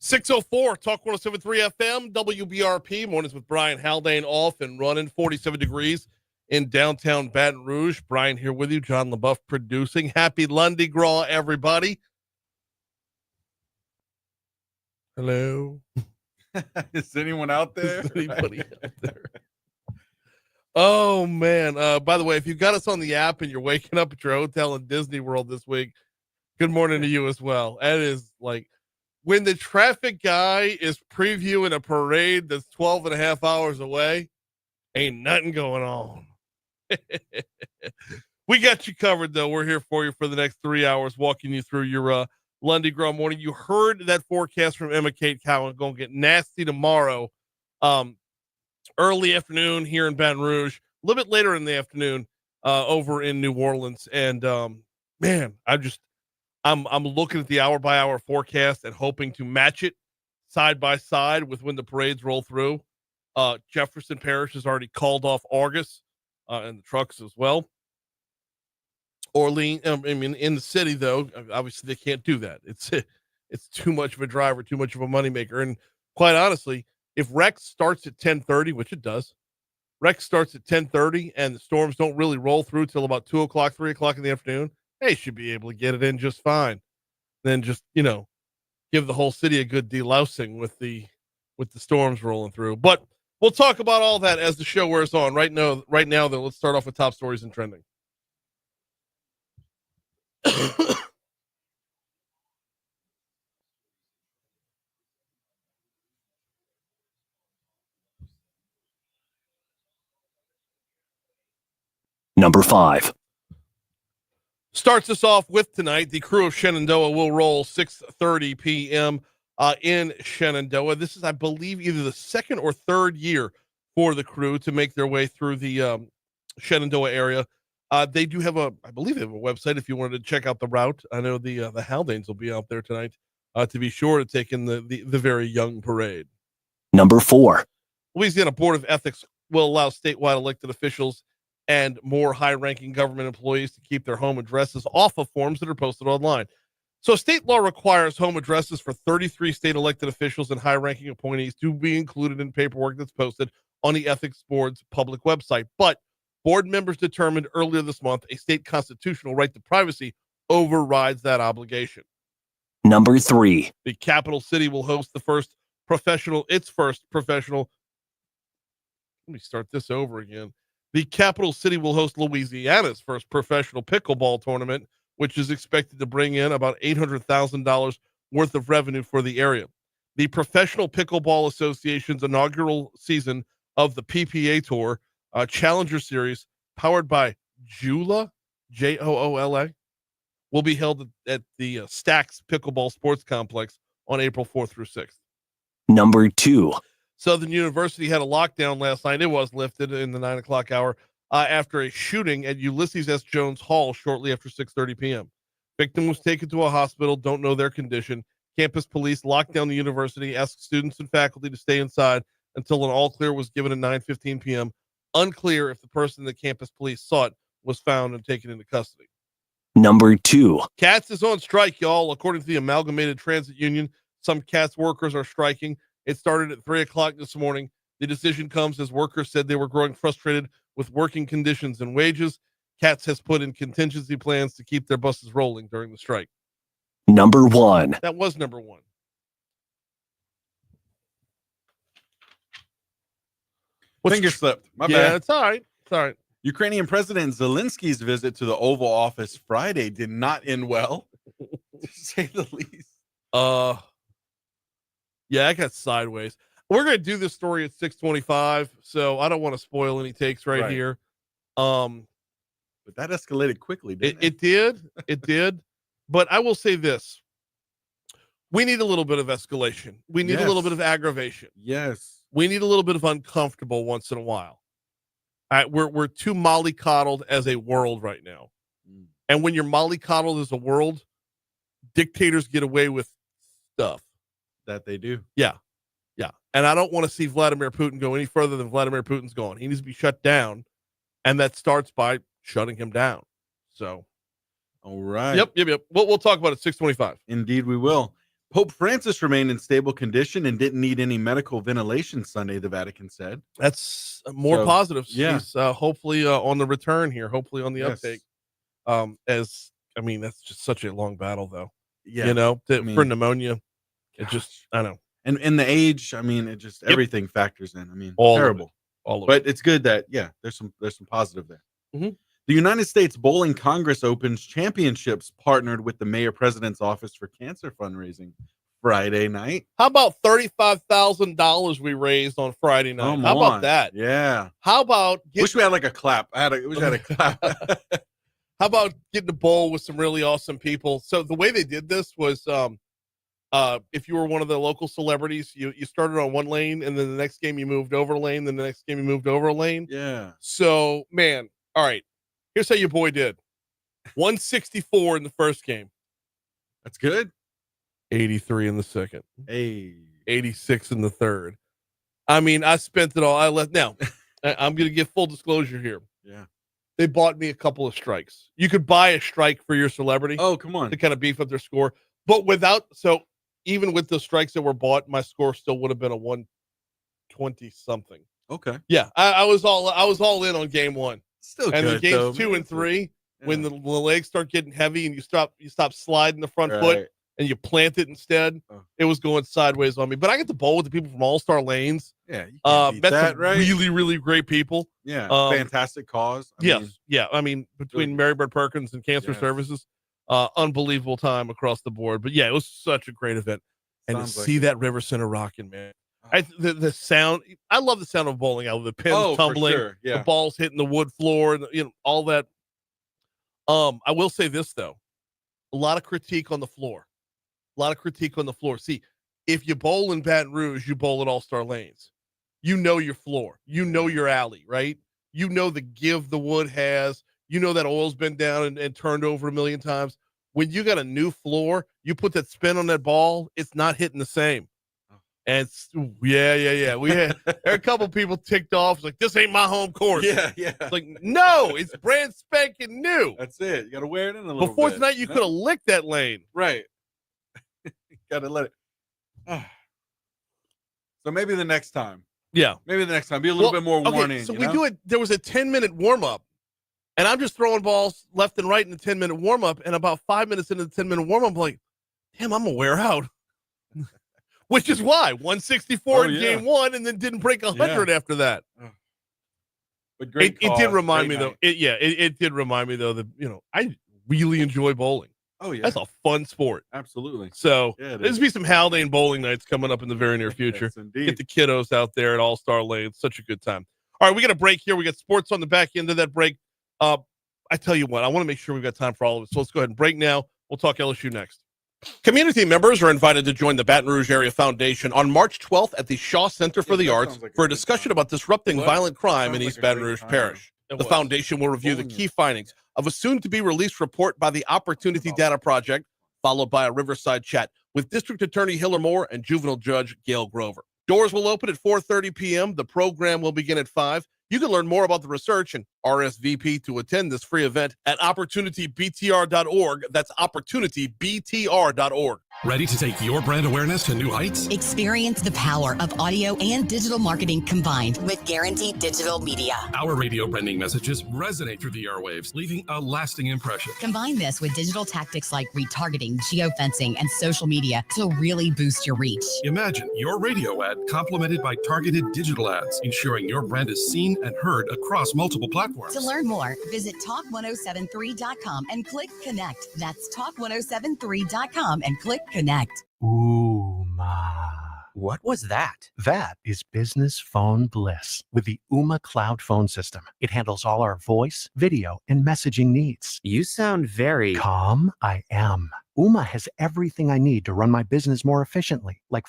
604 Talk 107.3 FM, WBRP. Mornings with Brian Haldane off and running. 47 degrees in downtown Baton Rouge. Brian here with you. John LaBeouf producing. Happy Lundi Gras, everybody. Hello. Is anyone out there? Is anybody out there? Oh, man. By the way, if you got us on the app and you're waking up at your hotel in Disney World this week, good morning to you as well. That is like, when the traffic guy is previewing a parade that's 12 and a half hours away, ain't nothing going on. We got you covered, though. We're here for you for the next 3 hours, walking you through your Lundi Gras morning. You heard that forecast from Emma Kate Cowan. Going to get nasty tomorrow. Early afternoon here in Baton Rouge, a little bit later in the afternoon over in New Orleans. And, man, I'm looking at the hour by hour forecast and hoping to match it side by side with when the parades roll through. Jefferson Parish has already called off Argus and the trucks as well. Orleans, in the city though, obviously they can't do that. It's too much of a driver, too much of a moneymaker. And quite honestly, if Rex starts at 10:30, which it does, Rex starts at 10:30 and the storms don't really roll through till about 2 o'clock, 3 o'clock in the afternoon, they should be able to get it in just fine. Then just, give the whole city a good delousing with the storms rolling through. But we'll talk about all that as the show wears on. Right now, though, let's start off with top stories and trending. Number 5. Starts us off with tonight. The crew of Shenandoah will roll 6:30 p.m. In Shenandoah. This is, I believe, either the second or third year for the crew to make their way through the Shenandoah area. They do have I believe they have a website if you wanted to check out the route. I know the Haldanes will be out there tonight to be sure to take in the very young parade. Number 4. Louisiana Board of Ethics will allow statewide elected officials and more high-ranking government employees to keep their home addresses off of forms that are posted online. So state law requires home addresses for 33 state elected officials and high-ranking appointees to be included in paperwork that's posted on the Ethics Board's public website. But board members determined earlier this month a state constitutional right to privacy overrides that obligation. Number 3. The capital city will host its first professional. Let me start this over again. The capital city will host Louisiana's first professional pickleball tournament, which is expected to bring in about $800,000 worth of revenue for the area. The Professional Pickleball Association's inaugural season of the PPA Tour Challenger Series, powered by Joola, Joola, will be held at the Stacks Pickleball Sports Complex on April 4th through 6th. Number 2. Southern University had a lockdown last night. It was lifted in the 9 o'clock hour after a shooting at Ulysses S. Jones Hall shortly after 6:30 p.m. Victim was taken to a hospital. Don't know their condition. Campus police locked down the university, asked students and faculty to stay inside until an all clear was given at 9:15 p.m. Unclear if the person the campus police sought was found and taken into custody. Number 2. CATS is on strike, y'all. According to the Amalgamated Transit Union, some CATS workers are striking. It started at 3 o'clock this morning. The decision comes as workers said they were growing frustrated with working conditions and wages. CATS has put in contingency plans to keep their buses rolling during the strike. Number 1. That was number 1. Finger slipped. My Yeah, bad. it's all right. It's all right. Ukrainian President Zelensky's visit to the Oval Office Friday did not end well, to say the least. Yeah, I got sideways. We're going to do this story at 6:25, so I don't want to spoil any takes right here. But that escalated quickly, didn't it? It did. But I will say this. We need a little bit of escalation. We need a little bit of aggravation. Yes. We need a little bit of uncomfortable once in a while. All right, we're too mollycoddled as a world right now. And when you're mollycoddled as a world, dictators get away with stuff. That they do. Yeah. And I don't want to see Vladimir Putin go any further than Vladimir Putin's gone. He needs to be shut down, and that starts by shutting him down. So, all right. Yep. We'll talk about it at 6:25. Indeed, we will. Pope Francis remained in stable condition and didn't need any medical ventilation Sunday, the Vatican said. That's more So, positives. yeah. He's hopefully on the return here, hopefully on the Yes. uptake. That's just such a long battle, though. Yeah. You know, I for mean, pneumonia, it gosh. just, I know. And the age, I mean, it just Yep. everything factors in. I mean, All of it. terrible. All of But it's good that there's some positive there. Mhm. The United States Bowling Congress Opens Championships partnered with the Mayor President's Office for Cancer fundraising Friday night. How about $35,000 we raised on Friday night? Come How about on. that? Yeah. How about Wish we had like a clap. Wish I had a clap. How about getting a bowl with some really awesome people? So the way they did this was, if you were one of the local celebrities, you started on one lane, and then the next game you moved over a lane, then the next game you moved over a lane. Yeah. So, man, all right. Here's how your boy did: 164 in the first game, That's good. 83 in the second, Hey. 86 in the third. I mean, I spent it all. I left. Now, I'm going to give full disclosure here. Yeah. They bought me a couple of strikes. You could buy a strike for your celebrity. Oh, come on. To kind of beef up their score, but even with the strikes that were bought, my score still would have been a 120 something. Okay. Yeah, I was all in on game one. Still and good. the games though, 2 man. and 3, Yeah. when the legs start getting heavy and you stop sliding the front foot Right. and you plant it instead, Oh. it was going sideways on me. But I get to bowl with the people from All Star Lanes. Yeah. You can't beat Met that, some right? really, really great people. Yeah. Um, Fantastic cause. I mean, between good. Mary Bird Perkins and Cancer Yes. Services, unbelievable time across the board. But yeah, it was such a great event. And Sounds to like see it. that River Center rocking, man. Oh. The sound, I love the sound of bowling out, the pins For tumbling, sure. the Yeah. balls hitting the wood floor, and all that. I will say this though, a lot of critique on the floor. See, if you bowl in Baton Rouge, you bowl at All Star Lanes. You know your floor. You know your alley, right? You know the give the wood has. You know that oil's been down and turned over a million times. When you got a new floor, you put that spin on that ball, it's not hitting the same. And yeah. We had there are a couple people ticked off. It's like, this ain't my home course. Yeah. It's like, no, it's brand spanking new. That's it. You got to wear it in a little Before bit. tonight, you could have licked that lane. Right. Got to let it. So maybe the next time. Yeah. Maybe the next time. Be a little bit more warning. So we do it. There was a 10-minute warm up, and I'm just throwing balls left and right in the 10-minute warm up. And about 5 minutes into the 10-minute warm up, I'm like, damn, I'm going to wear out. Which is why 164 in game one, and then didn't break 100 after that. But great. It did remind me, night. though. It did remind me, though, that, I really enjoy bowling. Oh, yeah. That's a fun sport. Absolutely. So Yeah, there's be some Haldane bowling nights coming up in the very near future. Yes, indeed. Get the kiddos out there at All-Star Lane. Such a good time. All right, we got a break here. We got sports on the back end of that break. I tell you what, I want to make sure we've got time for all of it. So let's go ahead and break now. We'll talk LSU next. Community members are invited to join the Baton Rouge Area Foundation on March 12th at the Shaw Center for the Arts for a discussion about disrupting violent crime in East Baton Rouge Parish. The foundation will review the key findings of a soon-to-be-released report by the Opportunity Data Project, followed by a Riverside chat with District Attorney Hiller Moore and Juvenile Judge Gail Grover. Doors will open at 4:30 p.m. The program will begin at 5. You can learn more about the research and RSVP to attend this free event at opportunitybtr.org. That's opportunitybtr.org. Ready to take your brand awareness to new heights? Experience the power of audio and digital marketing combined with Guaranteed Digital Media. Our radio branding messages resonate through the airwaves, leaving a lasting impression. Combine this with digital tactics like retargeting, geofencing, and social media to really boost your reach. Imagine your radio ad complemented by targeted digital ads, ensuring your brand is seen and heard across multiple platforms. To learn more, visit talk1073.com and click connect. That's talk1073.com and click connect. Ooh, ma. What was that? That is business phone bliss with the Ooma Cloud Phone System. It handles all our voice, video, and messaging needs. You sound very Calm, I am. Ooma has everything I need to run my business more efficiently, like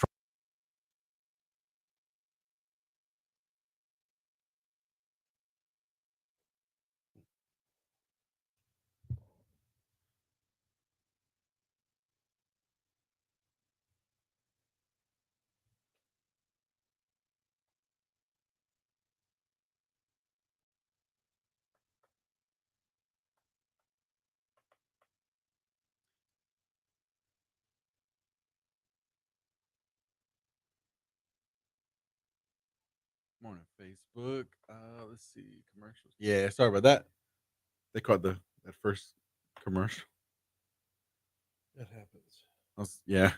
Morning, Facebook. Let's see. Commercials. Yeah, sorry about that. They caught that first commercial. That happens. Yeah.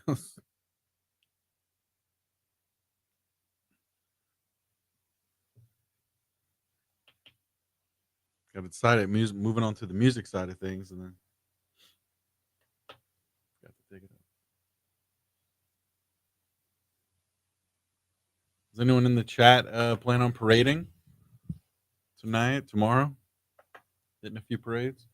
Got decided moving on to the music side of things, and then got to dig it up. Is anyone in the chat plan on parading tonight, tomorrow? Hitting a few parades?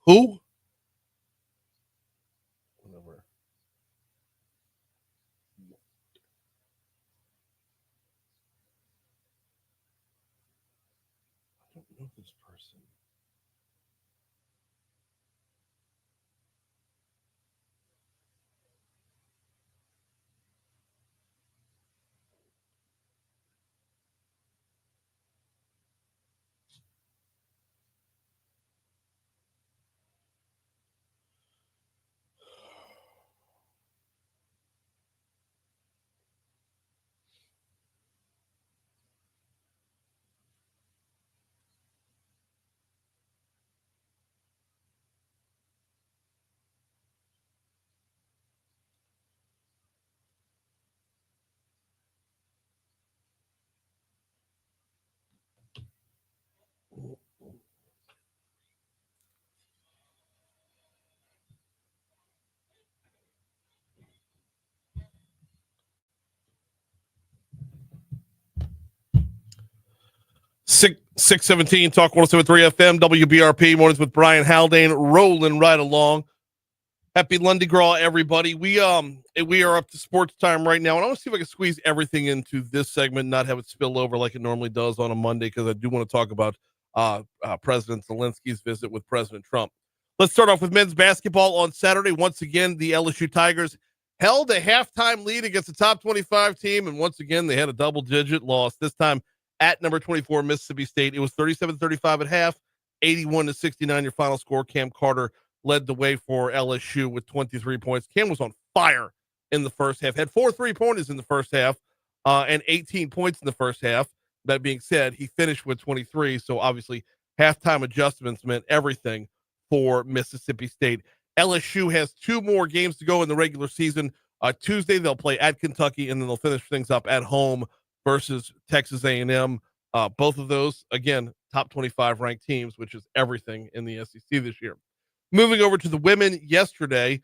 Who? Whatever. I don't know this person. Six 617 Talk 107.3 FM WBRP mornings with Brian Haldane rolling right along. Happy Lundi Gras, everybody. We are up to sports time right now, and I want to see if I can squeeze everything into this segment, not have it spill over like it normally does on a Monday, because I do want to talk about President Zelensky's visit with President Trump. Let's start off with men's basketball on Saturday. Once again, the LSU Tigers held a halftime lead against the top 25 team, and once again, they had a double-digit loss, this time at number 24, Mississippi State. It was 37-35 at half, 81-69 your final score. Cam Carter led the way for LSU with 23 points. Cam was on fire in the first half, had 4 3-pointers in the first half, and 18 points in the first half. That being said, he finished with 23, so obviously halftime adjustments meant everything for Mississippi State. LSU has 2 more games to go in the regular season. Tuesday, they'll play at Kentucky, and then they'll finish things up at home versus Texas A&M. Both of those, again, top 25 ranked teams, which is everything in the SEC this year. Moving over to the women yesterday,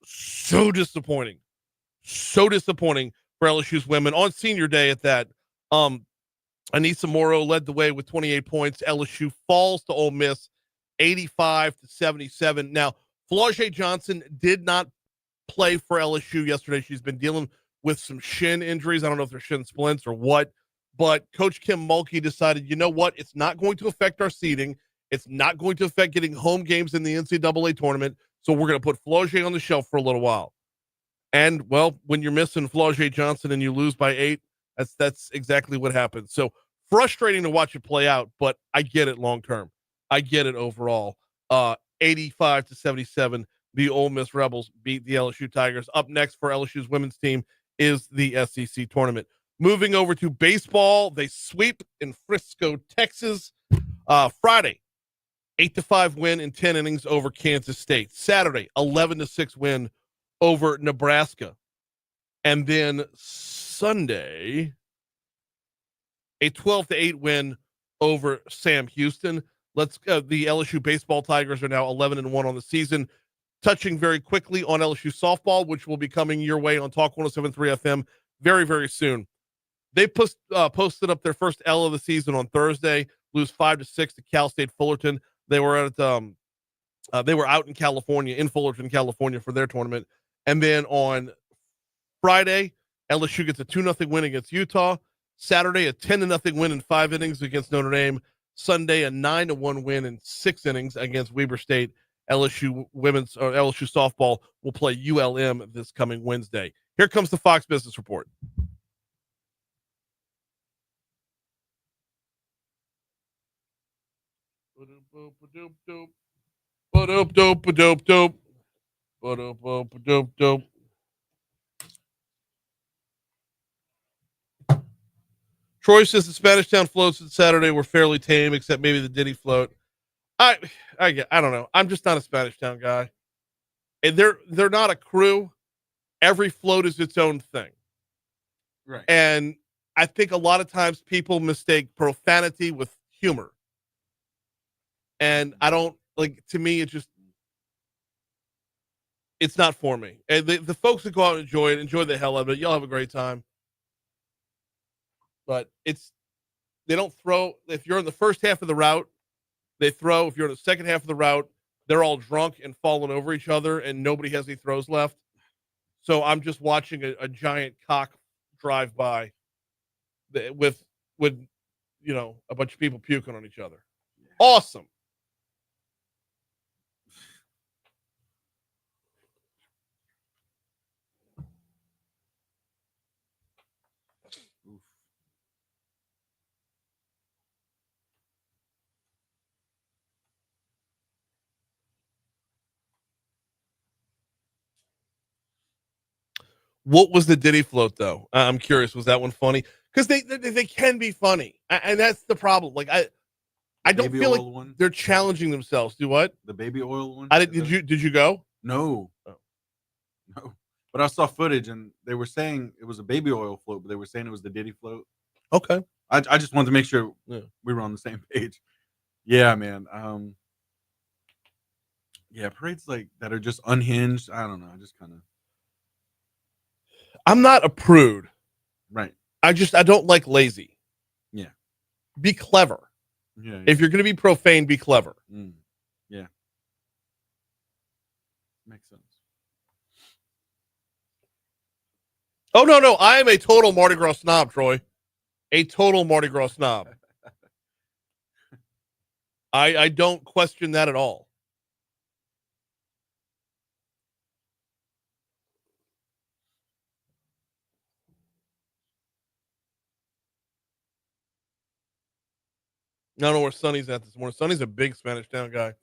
so disappointing for LSU's women on senior day at that. Anissa Morrow led the way with 28 points. LSU falls to Ole Miss 85-77. Now, Flau'jae Johnson did not play for LSU yesterday. She's been dealing with some shin injuries. I don't know if they're shin splints or what, but Coach Kim Mulkey decided, you know what? It's not going to affect our seeding. It's not going to affect getting home games in the NCAA tournament. So we're going to put Flau'jae on the shelf for a little while. And, well, when you're missing Flau'jae Johnson and you lose by 8, that's exactly what happens. So frustrating to watch it play out, but I get it long term. I get it overall. 85-77, the Ole Miss Rebels beat the LSU Tigers. Up next for LSU's women's team is the SEC tournament. Moving over to baseball, they sweep in Frisco, Texas. Friday, 8-5 win in 10 innings over Kansas State. Saturday, 11-6 win over Nebraska. And then Sunday, a 12-8 win over Sam Houston. The LSU baseball Tigers are now 11-1 on the season. Touching very quickly on LSU softball, which will be coming your way on Talk 107.3 FM very, very soon. They posted up their first L of the season on Thursday, lose 5-6 to Cal State Fullerton. They were at They were out in California, in Fullerton, California for their tournament. And then on Friday, LSU gets a 2-0 win against Utah. Saturday, a 10-0 win in 5 innings against Notre Dame. Sunday, a 9-1 win in 6 innings against Weber State. LSU softball will play ULM this coming Wednesday. Here comes the Fox Business Report. Troy says the Spanish Town floats on Saturday were fairly tame, except maybe the Diddy float. I don't know. I'm just not a Spanish Town guy. And they're not a crew. Every float is its own thing. Right. And I think a lot of times people mistake profanity with humor. And I don't to me, it's not for me. And the folks that go out and enjoy the hell out of it. Y'all have a great time. But they don't throw. If you're in the first half of the route, they throw. If you're in the second half of the route, they're all drunk and falling over each other, and nobody has any throws left. So I'm just watching a giant cock drive by with a bunch of people puking on each other. Awesome. What was the Diddy float though? I'm curious. Was that one funny? Because they can be funny, and that's the problem. I don't feel like they're challenging themselves. Do what? The baby oil one. Did you go? No. Oh. No. But I saw footage, and they were saying it was a baby oil float, but they were saying it was the Diddy float. Okay. I just wanted to make sure we were on the same page. Yeah, man. Yeah, parades like that are just unhinged. I don't know. I just kind of. I'm not a prude. Right. I don't like lazy. Yeah. Be clever. Yeah. If you're going to be profane, be clever. Yeah. Makes sense. Oh, no. I am a total Mardi Gras snob, Troy. A total Mardi Gras snob. I don't question that at all. I don't know where Sonny's at this morning. Sonny's a big Spanish Town guy.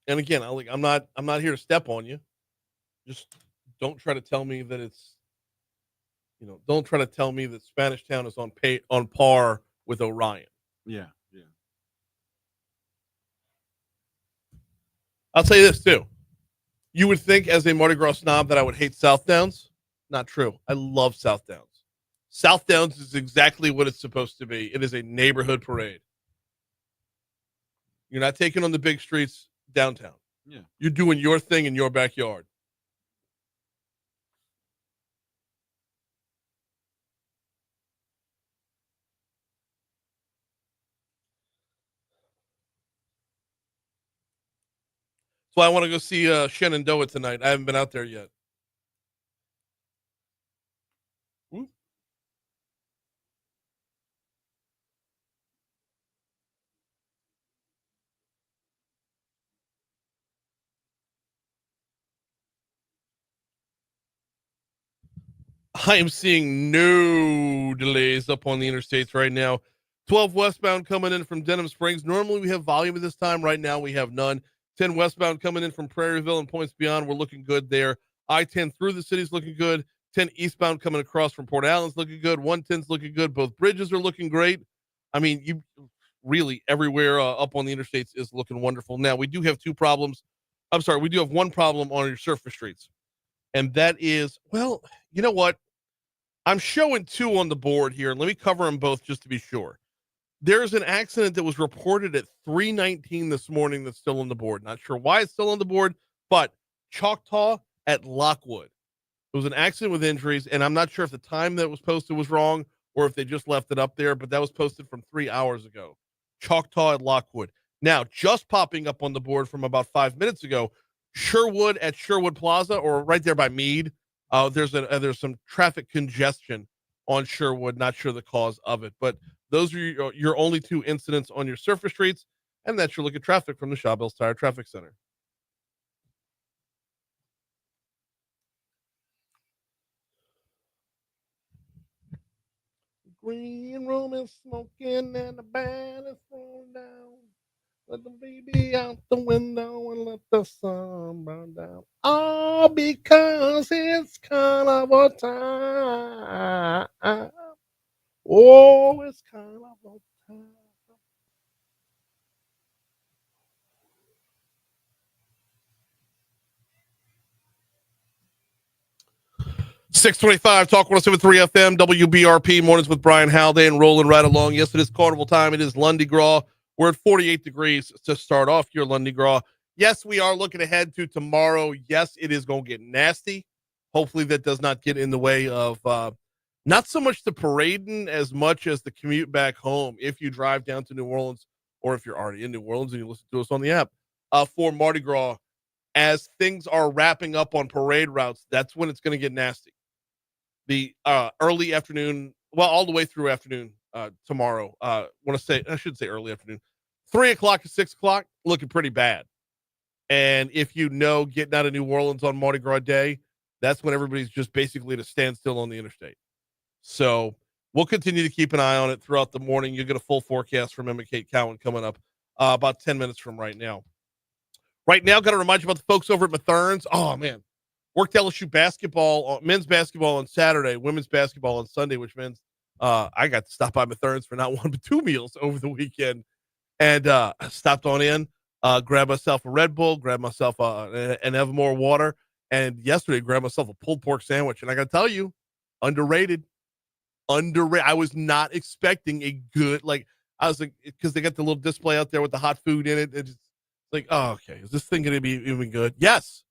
And again, I'm not here to step on you. Just don't try to tell me that it's, don't try to tell me that Spanish Town is on par with Orion. Yeah. I'll tell you this too. You would think as a Mardi Gras snob that I would hate South Downs. Not true. I love South Downs. South Downs is exactly what it's supposed to be. It is a neighborhood parade. You're not taking on the big streets downtown. Yeah. You're doing your thing in your backyard. So I want to go see Shenandoah tonight. I haven't been out there yet. I am seeing no delays up on the interstates right now. 12 westbound coming in from Denham Springs. Normally we have volume at this time. Right now we have none. 10 westbound coming in from Prairieville and points beyond. We're looking good there. I-10 through the city's looking good. 10 eastbound coming across from Port Allen's looking good. 110's looking good. Both bridges are looking great. I mean, you really everywhere up on the interstates is looking wonderful. Now we do have two problems. I'm sorry. We do have one problem on your surface streets. And that is, well, you know what? I'm showing two on the board here. Let me cover them both just to be sure. There's an accident that was reported at 3:19 this morning that's still on the board. Not sure why it's still on the board, but Choctaw at Lockwood. It was an accident with injuries, and I'm not sure if the time that was posted was wrong or if they just left it up there, but that was posted from 3 hours ago. Choctaw at Lockwood. Now, just popping up on the board from about 5 minutes ago, Sherwood at Sherwood Plaza, or right there by Meade. There's some traffic congestion on Sherwood. Not sure the cause of it, but those are your only 2 incidents on your surface streets, and that's your look at traffic from the Shawbells Tire Traffic Center. Green room is smoking and the band is falling down. Let the baby out the window and let the sun burn down. All because it's carnival time. Oh, it's carnival time. .625 Talk 107.3 FM WBRP mornings with Brian Haldane rolling right along. Yes, it is carnival time. It is Lundi Gras. We're at 48 degrees to start off your Lundi Gras. Yes, we are looking ahead to tomorrow. Yes, it is going to get nasty. Hopefully that does not get in the way of not so much the parading as much as the commute back home if you drive down to New Orleans, or if you're already in New Orleans and you listen to us on the app for Mardi Gras. As things are wrapping up on parade routes, that's when it's going to get nasty. The early afternoon, well, all the way through afternoon tomorrow. I should say early afternoon. 3 o'clock to 6 o'clock, looking pretty bad. And if you know getting out of New Orleans on Mardi Gras Day, that's when everybody's just basically at a standstill on the interstate. So we'll continue to keep an eye on it throughout the morning. You'll get a full forecast from Emma Kate Cowan coming up about 10 minutes from right now. Right now, got to remind you about the folks over at Mathern's. Oh, man. Worked LSU basketball, men's basketball on Saturday, women's basketball on Sunday, which means I got to stop by Mathern's for not 1 but 2 meals over the weekend. And stopped on in, grabbed myself a Red Bull, grabbed myself an Evermore water, and yesterday grabbed myself a pulled pork sandwich. And I got to tell you, underrated. I was not expecting a good, I was like, because they got the little display out there with the hot food in it. It's like, oh, okay, is this thing going to be even good? Yes.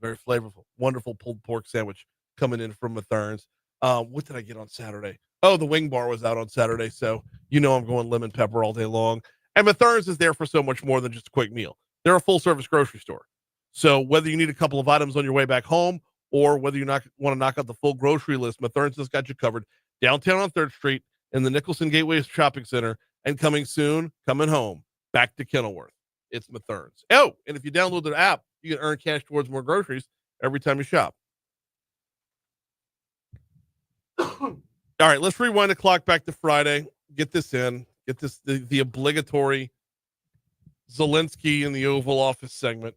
Very flavorful, wonderful pulled pork sandwich coming in from Mathern's. What did I get on Saturday? Oh, the wing bar was out on Saturday, so I'm going lemon pepper all day long. And Mathern's is there for so much more than just a quick meal. They're a full-service grocery store. So whether you need a couple of items on your way back home or whether you want to knock out the full grocery list, Mathern's has got you covered downtown on 3rd Street in the Nicholson Gateway Shopping Center, and coming home, back to Kenilworth. It's Mathern's. Oh, and if you download the app, you can earn cash towards more groceries every time you shop. All right, let's rewind the clock back to Friday. Get this in. Get this the obligatory Zelensky in the Oval Office segment.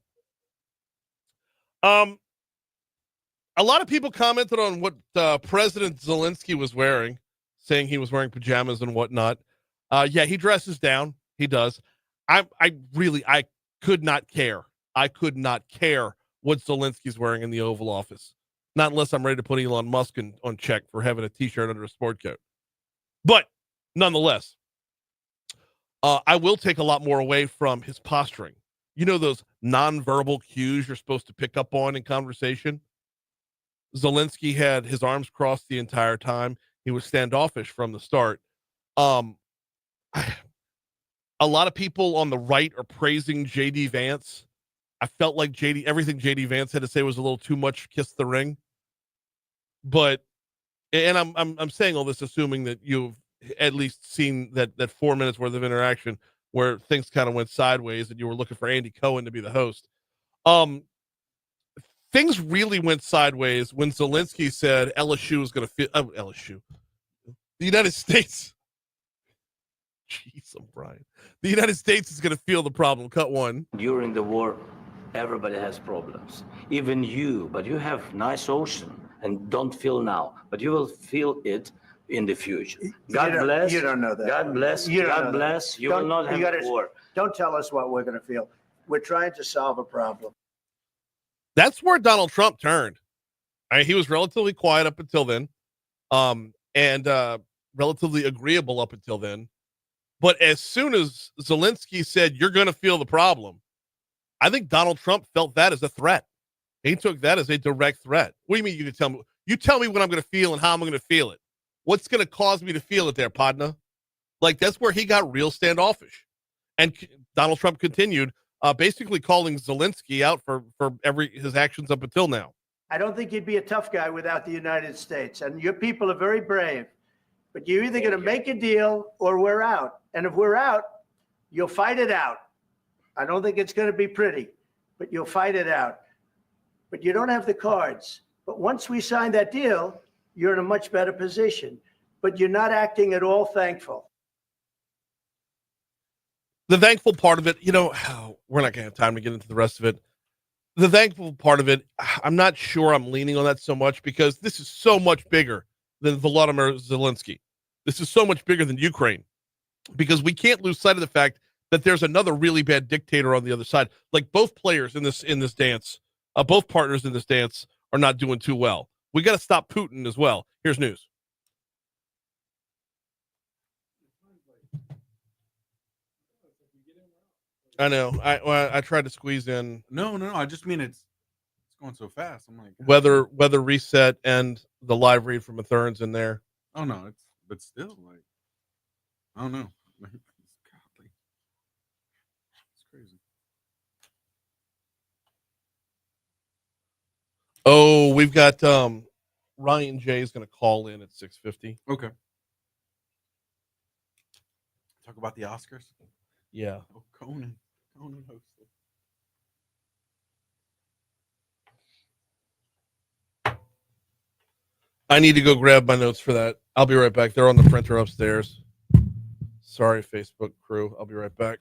A lot of people commented on what President Zelensky was wearing, saying he was wearing pajamas and whatnot. Yeah, he dresses down. He does. I could not care. I could not care what Zelensky's wearing in the Oval Office. Not unless I'm ready to put Elon Musk on check for having a t-shirt under a sport coat. But nonetheless, I will take a lot more away from his posturing. You know those nonverbal cues you're supposed to pick up on in conversation? Zelensky had his arms crossed the entire time. He was standoffish from the start. A lot of people on the right are praising J.D. Vance. I felt like everything J.D. Vance had to say was a little too much kiss the ring. But, and I'm saying all this assuming that you've at least seen that 4 minutes worth of interaction where things kind of went sideways and you were looking for Andy Cohen to be the host. Things really went sideways when Zelensky said LSU was going to fit LSU. The United States. Jeez, Brian. The United States is going to feel the problem. Cut one. During the war, everybody has problems. Even you, but you have nice ocean and don't feel now, but you will feel it in the future. God bless. You don't know that. God bless. God bless. You will not have a war. Don't tell us what we're going to feel. We're trying to solve a problem. That's where Donald Trump turned. He was relatively quiet up until then, and relatively agreeable up until then. But as soon as Zelensky said, "You're going to feel the problem," I think Donald Trump felt that as a threat. He took that as a direct threat. What do you mean you can tell me? You tell me what I'm going to feel and how I'm going to feel it. What's going to cause me to feel it there, Podna? Like, that's where he got real standoffish. And Donald Trump continued basically calling Zelensky out for his actions up until now. I don't think you'd be a tough guy without the United States. And your people are very brave. But you're either going to make a deal or we're out. And if we're out, you'll fight it out. I don't think it's going to be pretty, but you'll fight it out. But you don't have the cards. But once we sign that deal, you're in a much better position. But you're not acting at all thankful. The thankful part of it, we're not going to have time to get into the rest of it. The thankful part of it, I'm not sure I'm leaning on that so much because this is so much bigger than Volodymyr Zelensky. This is so much bigger than Ukraine because we can't lose sight of the fact that there's another really bad dictator on the other side. Like both players in this dance, both partners in this dance are not doing too well. We got to stop Putin as well. Here's news. I know. I tried to squeeze in. No. I just mean it's going so fast. I'm like weather reset and the live read from Mathern's in there. Oh no, but still like I don't know. It's crazy. Oh, we've got Ryan J is going to call in at 6:50. Okay. Talk about the Oscars. Yeah. Oh, Conan hosted. I need to go grab my notes for that. I'll be right back. They're on the printer upstairs. Sorry, Facebook crew. I'll be right back.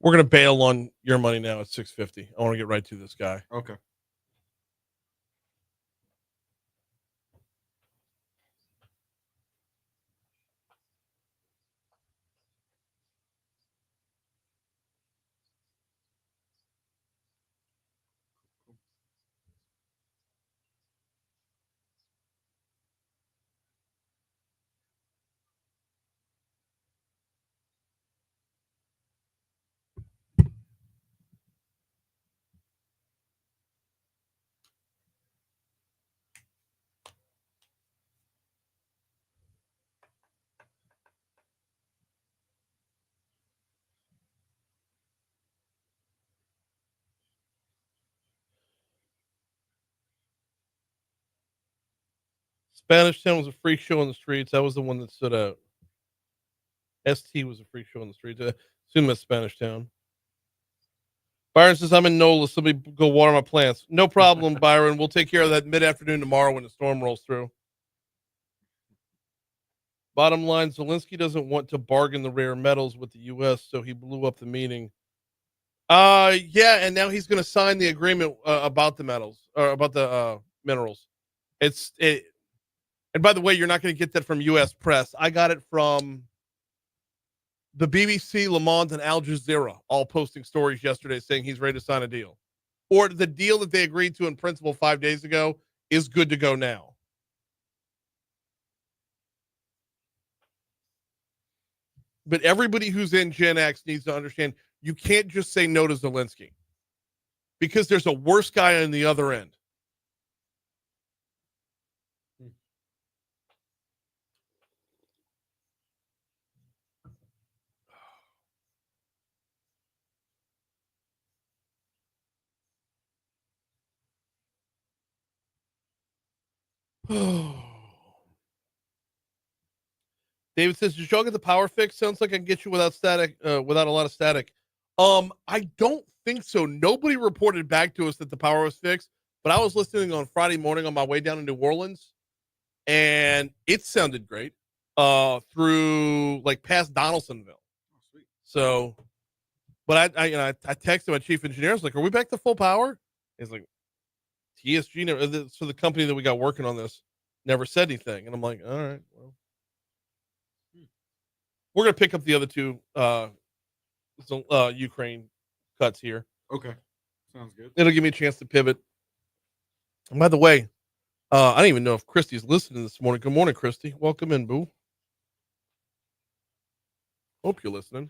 We're going to bail on your money now at 6:50. I want to get right to this guy. Okay. Spanish Town was a freak show on the streets. That was the one that stood out. ST was a freak show on the streets. Assume that's Spanish Town. Byron says, I'm in NOLA. Somebody go water my plants. No problem, Byron. We'll take care of that mid-afternoon tomorrow when the storm rolls through. Bottom line, Zelensky doesn't want to bargain the rare metals with the U.S., so he blew up the meeting. Yeah, and now he's going to sign the agreement about the metals or about the minerals. And by the way, you're not going to get that from U.S. press. I got it from the BBC, Le Monde, and Al Jazeera, all posting stories yesterday saying he's ready to sign a deal, or the deal that they agreed to in principle 5 days ago is good to go now. But everybody who's in Gen X needs to understand you can't just say no to Zelensky because there's a worse guy on the other end. David says, did y'all get the power fix? Sounds like I can get you without static, without a lot of static. I don't think so. Nobody reported back to us that the power was fixed, but I was listening on Friday morning on my way down to New Orleans, and it sounded great through like past Donaldsonville. Oh, sweet. So, but I texted my chief engineer. I was like, "Are we back to full power?" He's like, "TSG, so the company that we got working on this never said anything." And I'm like, "All right, well." We're going to pick up the other two Ukraine cuts here. Okay. Sounds good. It'll give me a chance to pivot. And by the way, I don't even know if Christy's listening this morning. Good morning, Christy. Welcome in, boo. Hope you're listening.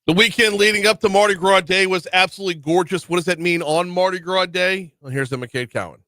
The weekend leading up to Mardi Gras Day was absolutely gorgeous. What does that mean on Mardi Gras Day? Well, here's the McCade Cowan.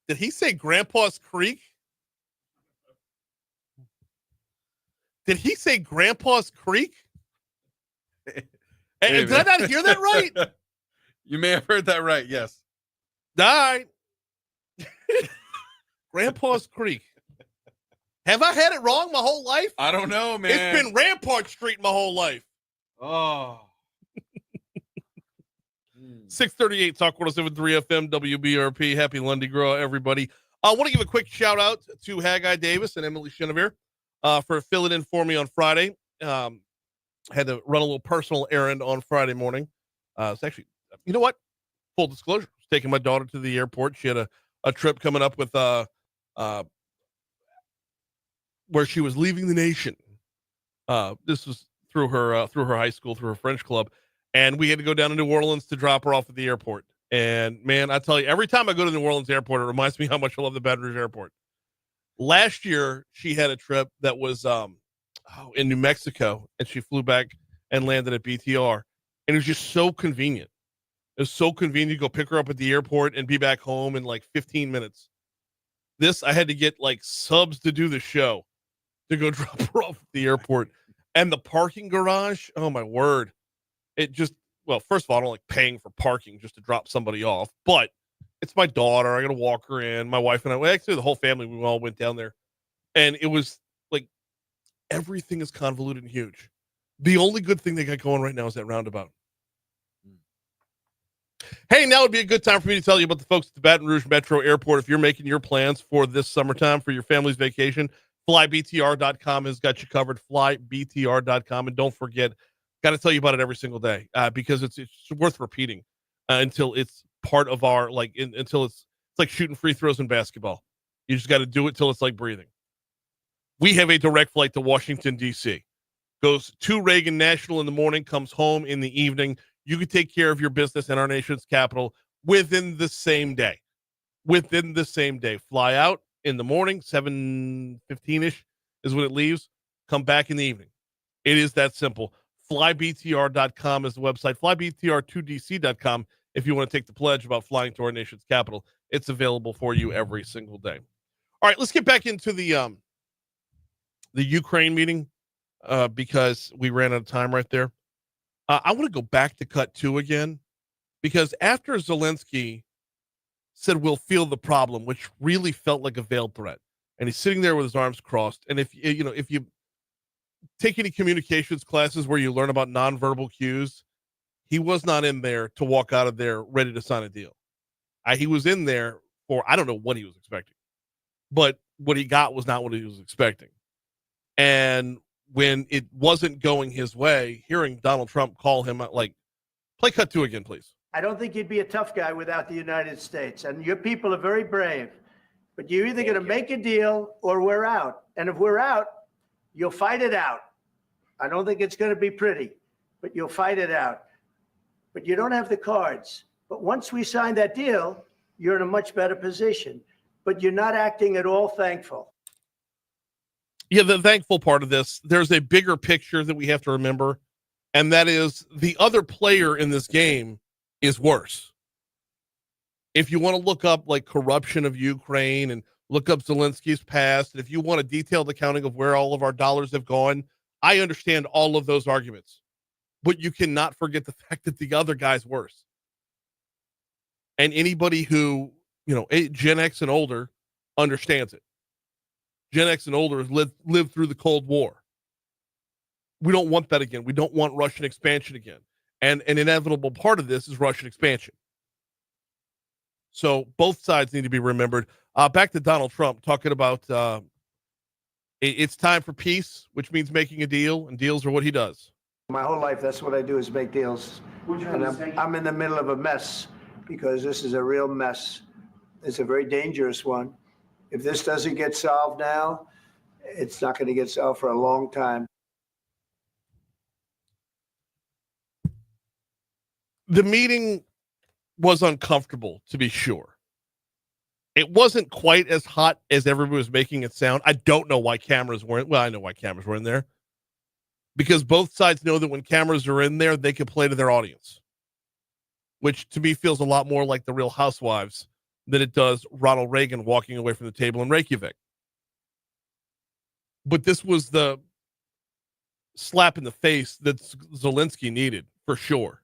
Did he say Grandpa's Creek? Did he say Grandpa's Creek? Did I not hear that right? You may have heard that right. Yes. Died. Grandpa's Creek. Have I had it wrong my whole life? I don't know, man. It's been Rampart Street my whole life. Oh. 638 Talk 107.3 FM WBRP. Happy Lundi Gras, everybody. I want to give a quick shout out to Haggai Davis and Emily Chenevere for filling in for me on Friday. Had to run a little personal errand on Friday morning. It's actually, you know what? Full disclosure, I was taking my daughter to the airport. She had a trip coming up with where she was leaving the nation. This was through her high school, through her French club. And we had to go down to New Orleans to drop her off at the airport. And man, I tell you, every time I go to the New Orleans airport, it reminds me how much I love the Baton Rouge airport. Last year, she had a trip that was in New Mexico, and she flew back and landed at BTR. And it was just so convenient. It was so convenient to go pick her up at the airport and be back home in like 15 minutes. This, I had to get like subs to do the show to go drop her off at the airport. And the parking garage, oh my word. It just, well, first of all, I don't like paying for parking just to drop somebody off, but it's my daughter. I got to walk her in. My wife and I, well, actually the whole family, we all went down there, and it was like, everything is convoluted and huge. The only good thing they got going right now is that roundabout. Hey, now would be a good time for me to tell you about the folks at the Baton Rouge Metro Airport. If you're making your plans for this summertime for your family's vacation, flybtr.com has got you covered. Flybtr.com. And don't forget, got to tell you about it every single day because it's worth repeating until it's part of our, until it's like shooting free throws in basketball. You just got to do it till it's like breathing. We have a direct flight to Washington, D.C. Goes to Reagan National in the morning, comes home in the evening. You can take care of your business in our nation's capital within the same day. Within the same day. Fly out in the morning, 7:15-ish is when it leaves. Come back in the evening. It is that simple. Flybtr.com is the website. Flybtr2dc.com if you want to take the pledge about flying to our nation's capital. It's available for you every single day. All right, let's get back into the Ukraine meeting because we ran out of time right there. I want to go back to cut 2 again, because after Zelensky said we'll feel the problem, which really felt like a veiled threat, and he's sitting there with his arms crossed. And if you take any communications classes where you learn about nonverbal cues, he was not in there to walk out of there ready to sign a deal. He was in there for, I don't know what he was expecting, but what he got was not what he was expecting. And when it wasn't going his way, hearing Donald Trump call him like, play cut 2 again, please. I don't think you'd be a tough guy without the United States. And your people are very brave. But you're either going to make a deal or we're out. And if we're out, you'll fight it out. I don't think it's going to be pretty, but you'll fight it out. But you don't have the cards. But once we sign that deal, you're in a much better position. But you're not acting at all thankful. Yeah, the thankful part of this, there's a bigger picture that we have to remember, and that is the other player in this game is worse. If you want to look up like corruption of Ukraine and look up Zelensky's past, and if you want a detailed accounting of where all of our dollars have gone, I understand all of those arguments. But you cannot forget the fact that the other guy's worse. And anybody who, Gen X and older understands it. Gen X and older lived through the Cold War. We don't want that again. We don't want Russian expansion again. And an inevitable part of this is Russian expansion. So both sides need to be remembered. Back to Donald Trump talking about it's time for peace, which means making a deal, and deals are what he does. My whole life, that's what I do, is make deals. And I'm in the middle of a mess because this is a real mess. It's a very dangerous one. If this doesn't get solved now, it's not going to get solved for a long time. The meeting was uncomfortable, to be sure. It wasn't quite as hot as everybody was making it sound. I don't know why cameras weren't. Well, I know why cameras were in there. Because both sides know that when cameras are in there, they can play to their audience. Which, to me, feels a lot more like the Real Housewives than it does Ronald Reagan walking away from the table in Reykjavik. But this was the slap in the face that Zelensky needed, for sure.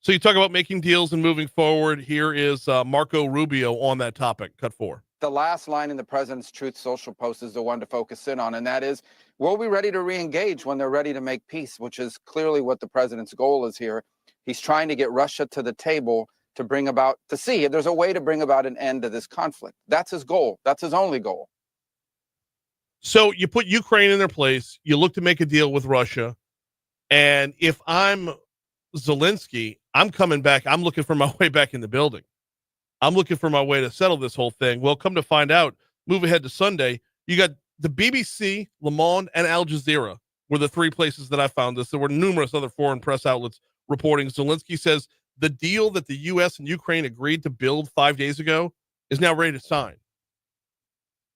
So you talk about making deals and moving forward. Here is Marco Rubio on that topic. Cut 4. The last line in the president's Truth Social post is the one to focus in on, and that is, we'll be ready to re-engage when they're ready to make peace, which is clearly what the president's goal is here. He's trying to get Russia to the table to see if there's a way to bring about an end to this conflict. That's his goal. That's his only goal. So you put Ukraine in their place. You look to make a deal with Russia. And if I'm Zelensky, I'm coming back. I'm looking for my way back in the building. I'm looking for my way to settle this whole thing. Well, come to find out, move ahead to Sunday, you got the BBC, Le Monde, and Al Jazeera were the 3 places that I found this. There were numerous other foreign press outlets reporting. Zelensky says the deal that the U.S. and Ukraine agreed to build 5 days ago is now ready to sign.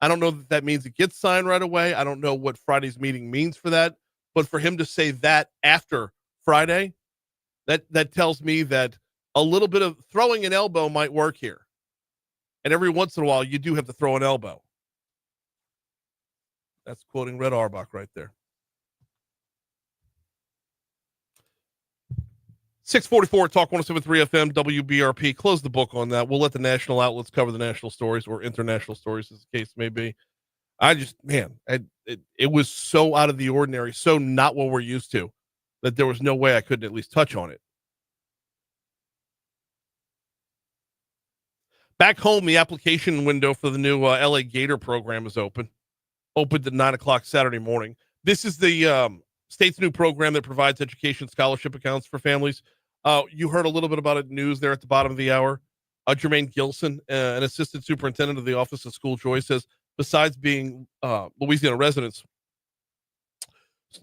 I don't know that that means it gets signed right away. I don't know what Friday's meeting means for that. But for him to say that after Friday, that tells me that a little bit of throwing an elbow might work here. And every once in a while, you do have to throw an elbow. That's quoting Red Auerbach right there. 644 Talk 107.3 FM WBRP. Close the book on that. We'll let the national outlets cover the national stories, or international stories, as the case may be. I just, man, it was so out of the ordinary, so not what we're used to, that there was no way I couldn't at least touch on it. Back home, the application window for the new LA Gator program is open. Opened at 9:00 Saturday morning. This is the state's new program that provides education scholarship accounts for families. You heard a little bit about it news there at the bottom of the hour. Jermaine Gilson, an assistant superintendent of the Office of School Choice, says besides being Louisiana residents,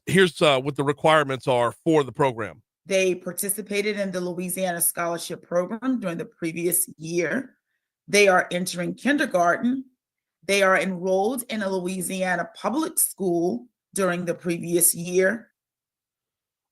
here's what the requirements are for the program. They participated in the Louisiana Scholarship Program during the previous year. They are entering kindergarten. They are enrolled in a Louisiana public school during the previous year.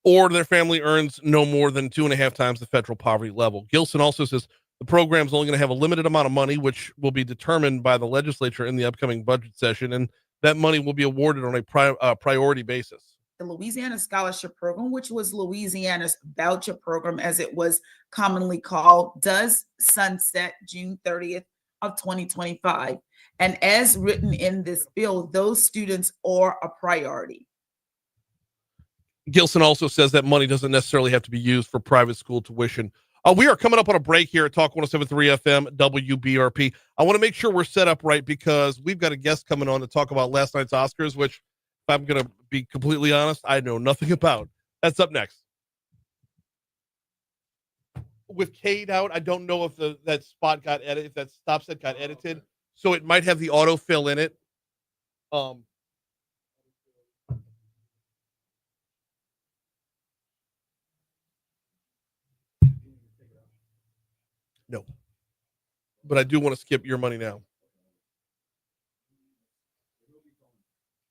Or their family earns no more than 2.5 times the federal poverty level. Gilson also says the program is only going to have a limited amount of money, which will be determined by the legislature in the upcoming budget session, and that money will be awarded on a priority basis. The Louisiana Scholarship Program, which was Louisiana's voucher program, as it was commonly called, does sunset June 30th of 2025. And as written in this bill, those students are a priority. Gilson also says that money doesn't necessarily have to be used for private school tuition. We are coming up on a break here at Talk 107.3 FM WBRP. I want to make sure we're set up right because we've got a guest coming on to talk about last night's Oscars, which, if I'm going to be completely honest, I know nothing about. That's up next. With Cade out, I don't know if that spot got edited, if that stop set got edited, so it might have the autofill in it. No, but I do want to skip your money now.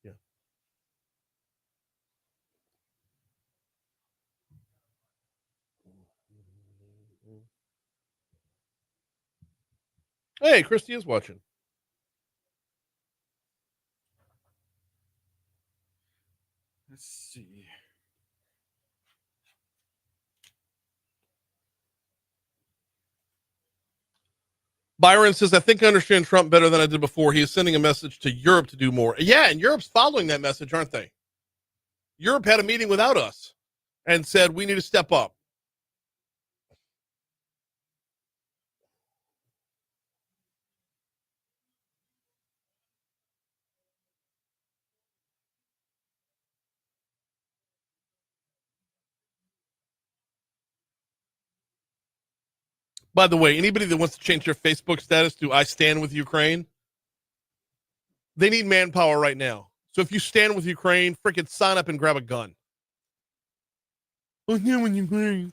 Yeah. Hey, Christy is watching. Let's see. Byron says, I think I understand Trump better than I did before. He is sending a message to Europe to do more. Yeah, and Europe's following that message, aren't they? Europe had a meeting without us and said, we need to step up. By the way, anybody that wants to change their Facebook status to I stand with Ukraine, they need manpower right now. So if you stand with Ukraine, freaking sign up and grab a gun. Oh, yeah, with Ukraine.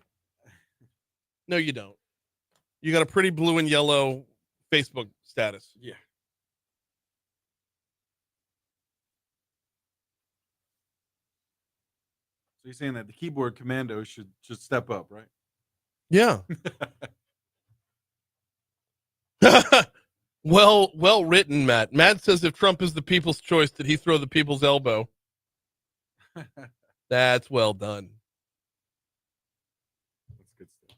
No, you don't. You got a pretty blue and yellow Facebook status. Yeah. So you're saying that the keyboard commando should step up, right? Yeah. Well written, Matt. Matt says if Trump is the people's choice, did he throw the people's elbow? That's well done. That's good stuff.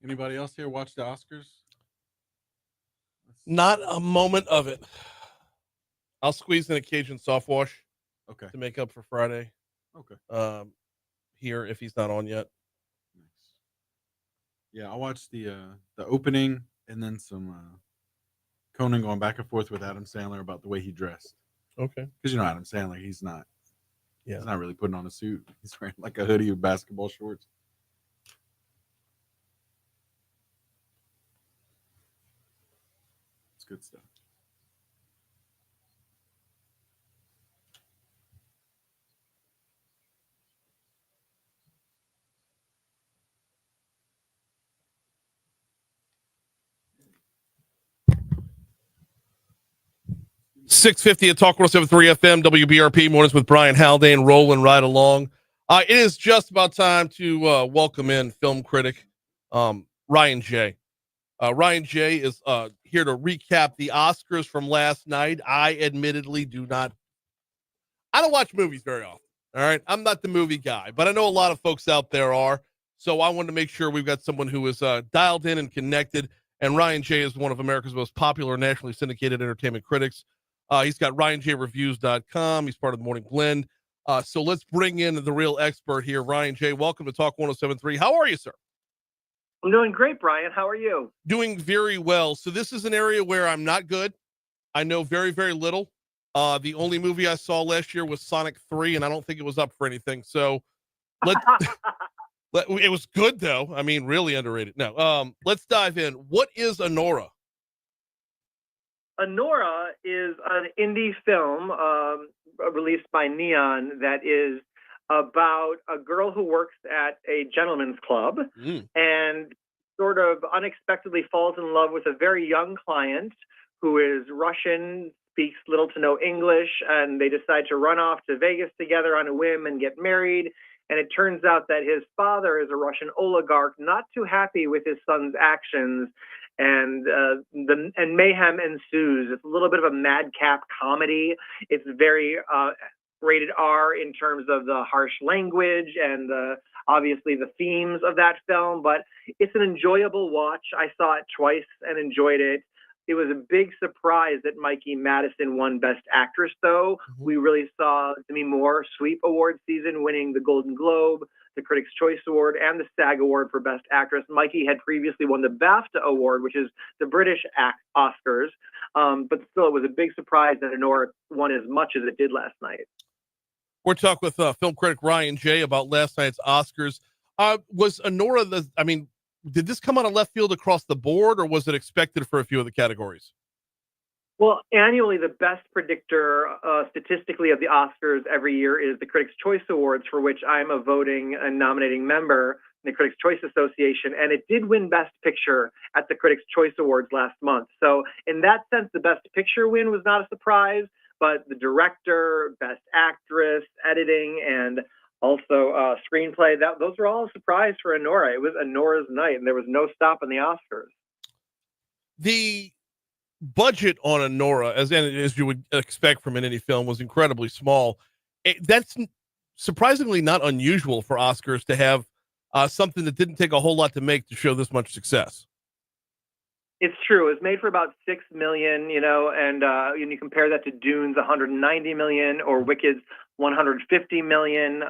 Anybody else here watch the Oscars? Not a moment of it. I'll squeeze in a Cajun soft wash. Okay. To make up for Friday. Okay. Here if he's not on yet. Nice. Yeah, I watched the opening and then some Conan going back and forth with Adam Sandler about the way he dressed. Okay. Because Adam Sandler, he's not really putting on a suit. He's wearing like a hoodie with basketball shorts. It's good stuff. .650 at Talk 107.3 FM, WBRP, mornings with Brian Haldane, rolling right along. It is just about time to welcome in film critic Ryan J. Ryan J is here to recap the Oscars from last night. I admittedly I don't watch movies very often. All right. I'm not the movie guy, but I know a lot of folks out there are. So I wanted to make sure we've got someone who is dialed in and connected. And Ryan J is one of America's most popular nationally syndicated entertainment critics. He's got RyanJReviews.com. He's part of the Morning Blend. So let's bring in the real expert here, Ryan J. Welcome to Talk 107.3. How are you, sir? I'm doing great, Brian. How are you? Doing very well. So this is an area where I'm not good. I know very, very little. The only movie I saw last year was Sonic 3, and I don't think it was up for anything. So it was good, though. I mean, really underrated. No, let's dive in. What is Anora? Anora is an indie film released by Neon that is about a girl who works at a gentleman's club and sort of unexpectedly falls in love with a very young client who is Russian, speaks little to no English, and they decide to run off to Vegas together on a whim and get married. And it turns out that his father is a Russian oligarch, not too happy with his son's actions. And mayhem ensues. It's a little bit of a madcap comedy. It's very rated R in terms of the harsh language and obviously the themes of that film. But it's an enjoyable watch. I saw it twice and enjoyed it. It was a big surprise that Mikey Madison won Best Actress, though. We really saw Demi Moore sweep award season, winning the Golden Globe, the Critics' Choice Award, and the SAG Award for Best Actress. Mikey had previously won the BAFTA Award, which is the British Oscars. But still, it was a big surprise that Anora won as much as it did last night. We're talking with film critic Ryan J. about last night's Oscars. Was Anora did this come out of left field across the board, or was it expected for a few of the categories? Well, annually, the best predictor statistically of the Oscars every year is the Critics' Choice Awards, for which I'm a voting and nominating member in the Critics' Choice Association. And it did win Best Picture at the Critics' Choice Awards last month. So in that sense, the Best Picture win was not a surprise, but the director, Best Actress, editing, and also screenplay, those were all a surprise for Anora. It was Anora's night, and there was no stopping the Oscars. The budget on Anora, as you would expect from an indie film, was incredibly small. That's surprisingly not unusual for Oscars to have something that didn't take a whole lot to make to show this much success. It's true. It was made for about $6 million, and you compare that to Dune's $190 million or Wicked's $150 million.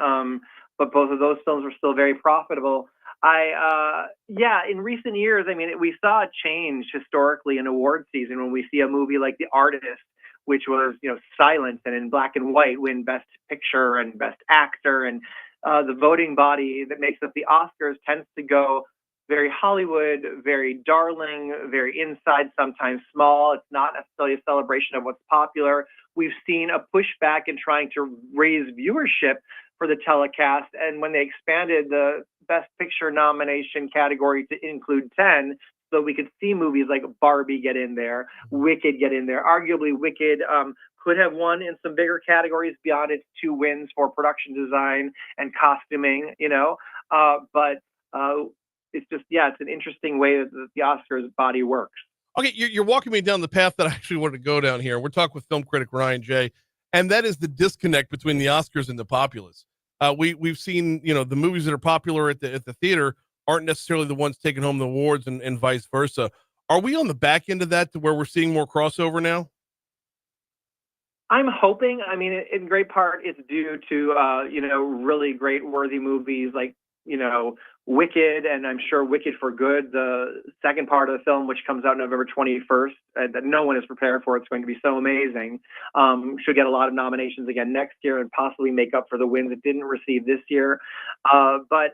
But both of those films were still very profitable. In recent years, we saw a change historically in award season when we see a movie like The Artist, which was, silent and in black and white, win Best Picture and Best Actor. And the voting body that makes up the Oscars tends to go very Hollywood, very darling, very inside, sometimes small. It's not necessarily a celebration of what's popular. We've seen a pushback in trying to raise viewership for the telecast. And when they expanded the Best Picture nomination category to include 10, so we could see movies like Barbie get in there, Wicked get in there. Arguably, Wicked could have won in some bigger categories beyond its 2 wins for production design and costuming, but it's just, it's an interesting way that the Oscars body works. Okay, you're walking me down the path that I actually wanted to go down here. We're talking with film critic Ryan J., and that is the disconnect between the Oscars and the populace. We've seen, the movies that are popular at the theater aren't necessarily the ones taking home the awards and vice versa. Are we on the back end of that to where we're seeing more crossover now? I'm hoping. I mean, in great part, it's due to really great worthy movies like Wicked, and I'm sure Wicked for Good, the second part of the film, which comes out November 21st, that no one is prepared for. It's going to be so amazing. Should get a lot of nominations again next year and possibly make up for the wins it didn't receive this year. But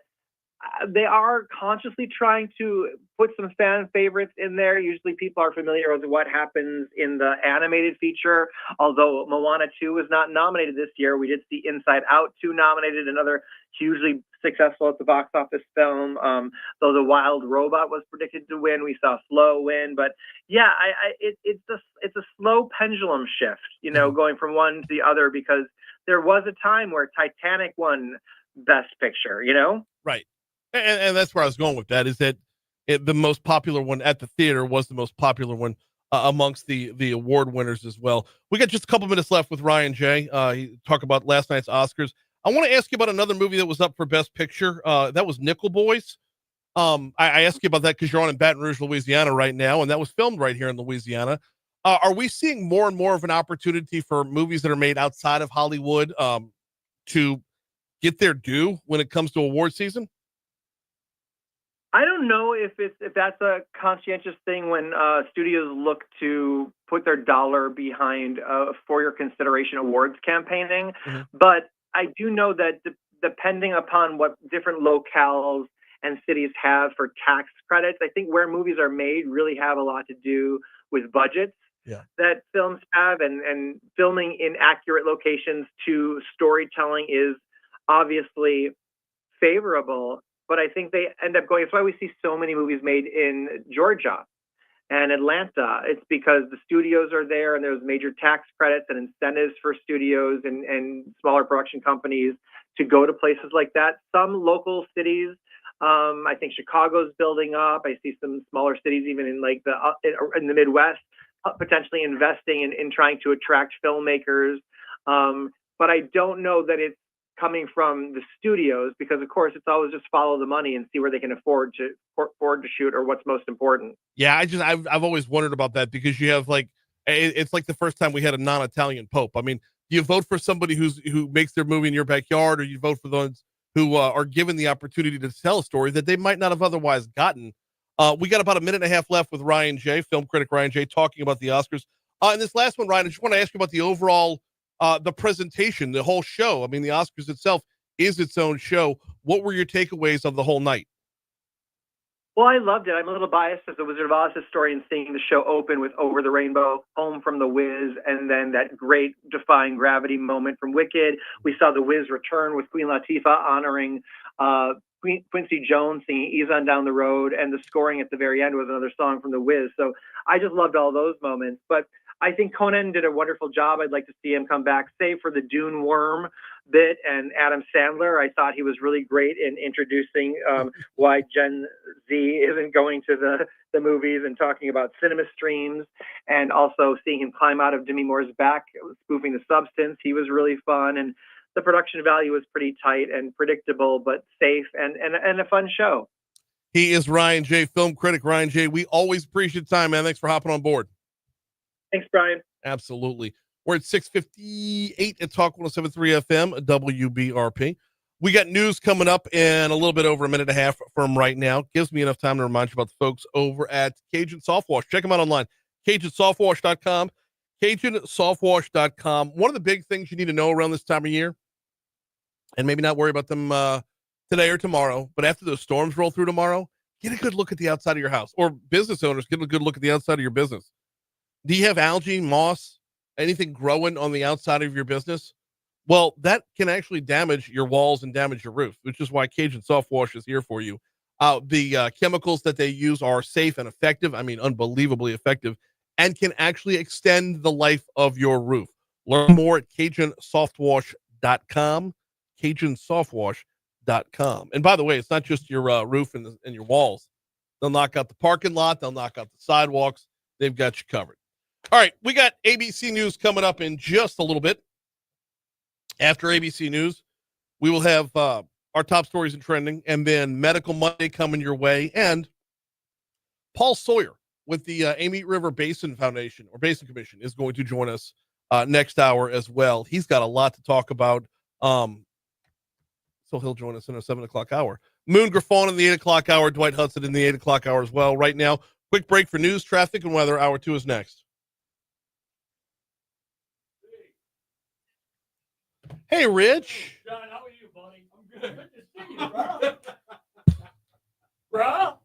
they are consciously trying to put some fan favorites in there. Usually people are familiar with what happens in the animated feature. Although Moana 2 was not nominated this year, we did see Inside Out 2 nominated, another hugely successful at the box office film. Though The Wild Robot was predicted to win, we saw Flow win. But yeah, it's a slow pendulum shift, going from one to the other, because there was a time where Titanic won Best Picture, Right. And that's where I was going with that, is that the most popular one at the theater was the most popular one amongst the award winners as well. We got just a couple minutes left with Ryan J. He talked about last night's Oscars. I want to ask you about another movie that was up for Best Picture. That was Nickel Boys. I asked you about that because you're on in Baton Rouge, Louisiana right now, and that was filmed right here in Louisiana. Are we seeing more and more of an opportunity for movies that are made outside of Hollywood to get their due when it comes to award season? I don't know if that's a conscientious thing when studios look to put their dollar behind for your consideration awards campaigning, but I do know that depending upon what different locales and cities have for tax credits, I think where movies are made really have a lot to do with budgets that films have, and filming in accurate locations to storytelling is obviously favorable. But I think they end up going, that's why we see so many movies made in Georgia and Atlanta. It's because the studios are there and there's major tax credits and incentives for studios and smaller production companies to go to places like that. Some local cities, I think Chicago's building up. I see some smaller cities even in like in the Midwest potentially investing in trying to attract filmmakers. But I don't know that it's coming from the studios, because of course it's always just follow the money and see where they can afford to shoot or what's most important. Yeah, I've always wondered about that, because you have it's like the first time we had a non-Italian Pope. I mean, do you vote for somebody who makes their movie in your backyard, or you vote for those who are given the opportunity to tell a story that they might not have otherwise gotten? We got about a minute and a half left with Ryan J., film critic Ryan J., talking about the Oscars. And this last one, Ryan, I just want to ask you about the overall the presentation, the whole show. I mean, the Oscars itself is its own show. What were your takeaways of the whole night? Well, I loved it. I'm a little biased as a Wizard of Oz historian, seeing the show open with Over the Rainbow, Home from the Wiz, and then that great Defying Gravity moment from Wicked. We saw the Wiz return with Queen Latifah honoring Quincy Jones singing Ease on Down the Road, and the scoring at the very end was another song from the Wiz. So I just loved all those moments. But I think Conan did a wonderful job. I'd like to see him come back, save for the Dune worm bit, and Adam Sandler. I thought he was really great in introducing why Gen Z isn't going to the movies and talking about cinema streams, and also seeing him climb out of Demi Moore's back, spoofing The Substance. He was really fun, and the production value was pretty tight and predictable, but safe and a fun show. He is Ryan J., film critic Ryan J. We always appreciate time, man. Thanks for hopping on board. Thanks, Brian. Absolutely. We're at 6:58 at Talk 107.3 FM, WBRP. We got news coming up in a little bit over a minute and a half from right now. Gives me enough time to remind you about the folks over at Cajun Softwash. Check them out online, CajunSoftwash.com, CajunSoftwash.com. One of the big things you need to know around this time of year, and maybe not worry about them today or tomorrow, but after those storms roll through tomorrow, get a good look at the outside of your house. Or business owners, get a good look at the outside of your business. Do you have algae, moss, anything growing on the outside of your business? Well, that can actually damage your walls and damage your roof, which is why Cajun Softwash is here for you. The chemicals that they use are safe and effective. I mean, unbelievably effective, and can actually extend the life of your roof. Learn more at CajunSoftwash.com, CajunSoftwash.com. And by the way, it's not just your roof and your walls. They'll knock out the parking lot. They'll knock out the sidewalks. They've got you covered. All right, we got ABC News coming up in just a little bit. After ABC News, we will have our top stories and trending, and then Medical Monday coming your way, and Paul Sawyer with the Amite River Basin Foundation or Basin Commission is going to join us next hour as well. He's got a lot to talk about. So he'll join us in a 7:00 hour. Moon Griffon in the 8:00 hour, Dwight Hudson in the 8:00 hour as well. Right now, quick break for news, traffic, and weather. Hour 2 is next. Hey, Rich. John, how are you, buddy? I'm good. Good to see you, bro. Bro?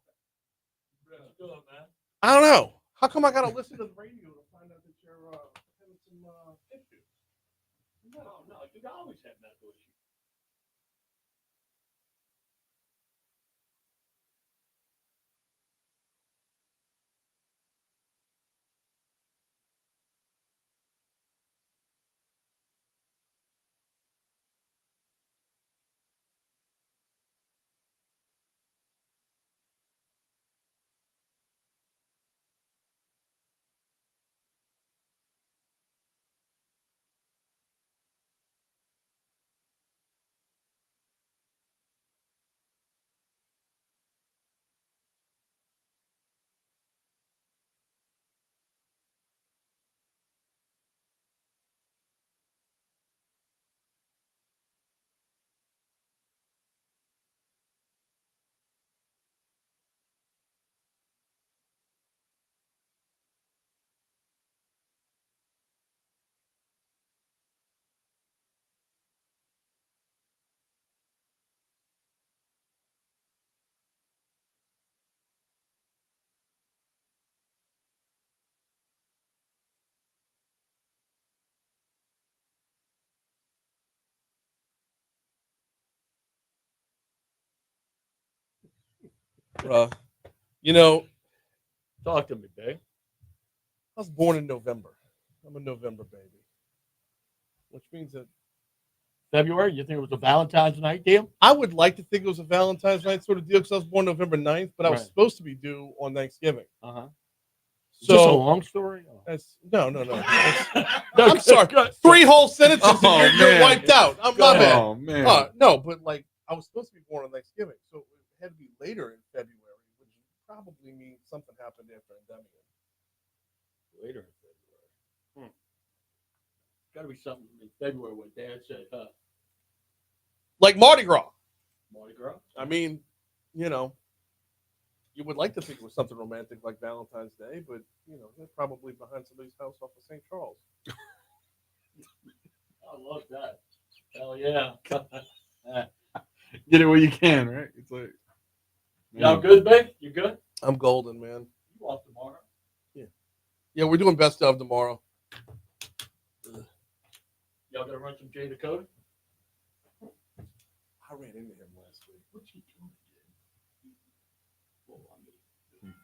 Good, man. I don't know. How come I got to listen to the radio to find out that you're having some issues? No, you always have medical issues. You know, Talk to me, babe. I was born in November. I'm a November baby, which means that February? You think it was a Valentine's night deal? I would like to think it was a Valentine's night sort of deal because I was born November 9th, but I was Right. supposed to be due on Thanksgiving. Uh-huh. So Is this a long story? That's, no. No, I'm sorry. good. 3 whole sentences and Oh, you're man. wiped out. I'm my bad. Oh, man. No, but like I was supposed to be born on Thanksgiving, so it had to be later in February, which probably means something happened after Endymion. Later in February. Got to be something in February what Dad said, huh? Like Mardi Gras. Mardi Gras? I mean, you know, you would like to think it was something romantic like Valentine's Day, but you know, they're probably behind somebody's house off of St. Charles. I love that. Hell yeah. Get it where you can, right? It's like, Y'all good, babe? You good? I'm golden, man. You off tomorrow? Yeah, we're doing best of tomorrow. Y'all gonna run some Jay Dakota? I ran into him last week. What's he doing? Well, I mean,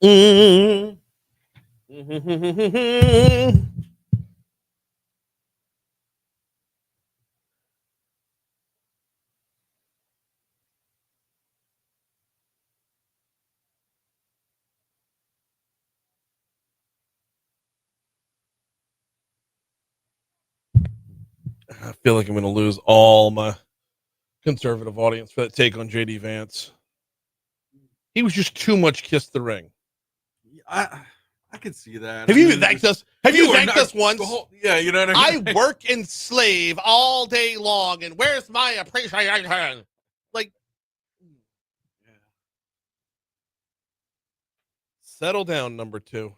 Mm-hmm. I feel like I'm going to lose all my conservative audience for that take on JD Vance. He was just too much kiss the ring. I could see that. Have you thanked us? Have you thanked us once? Yeah, you know what I mean? I work and slave all day long, and where's my appreciation? Like, settle down, number 2.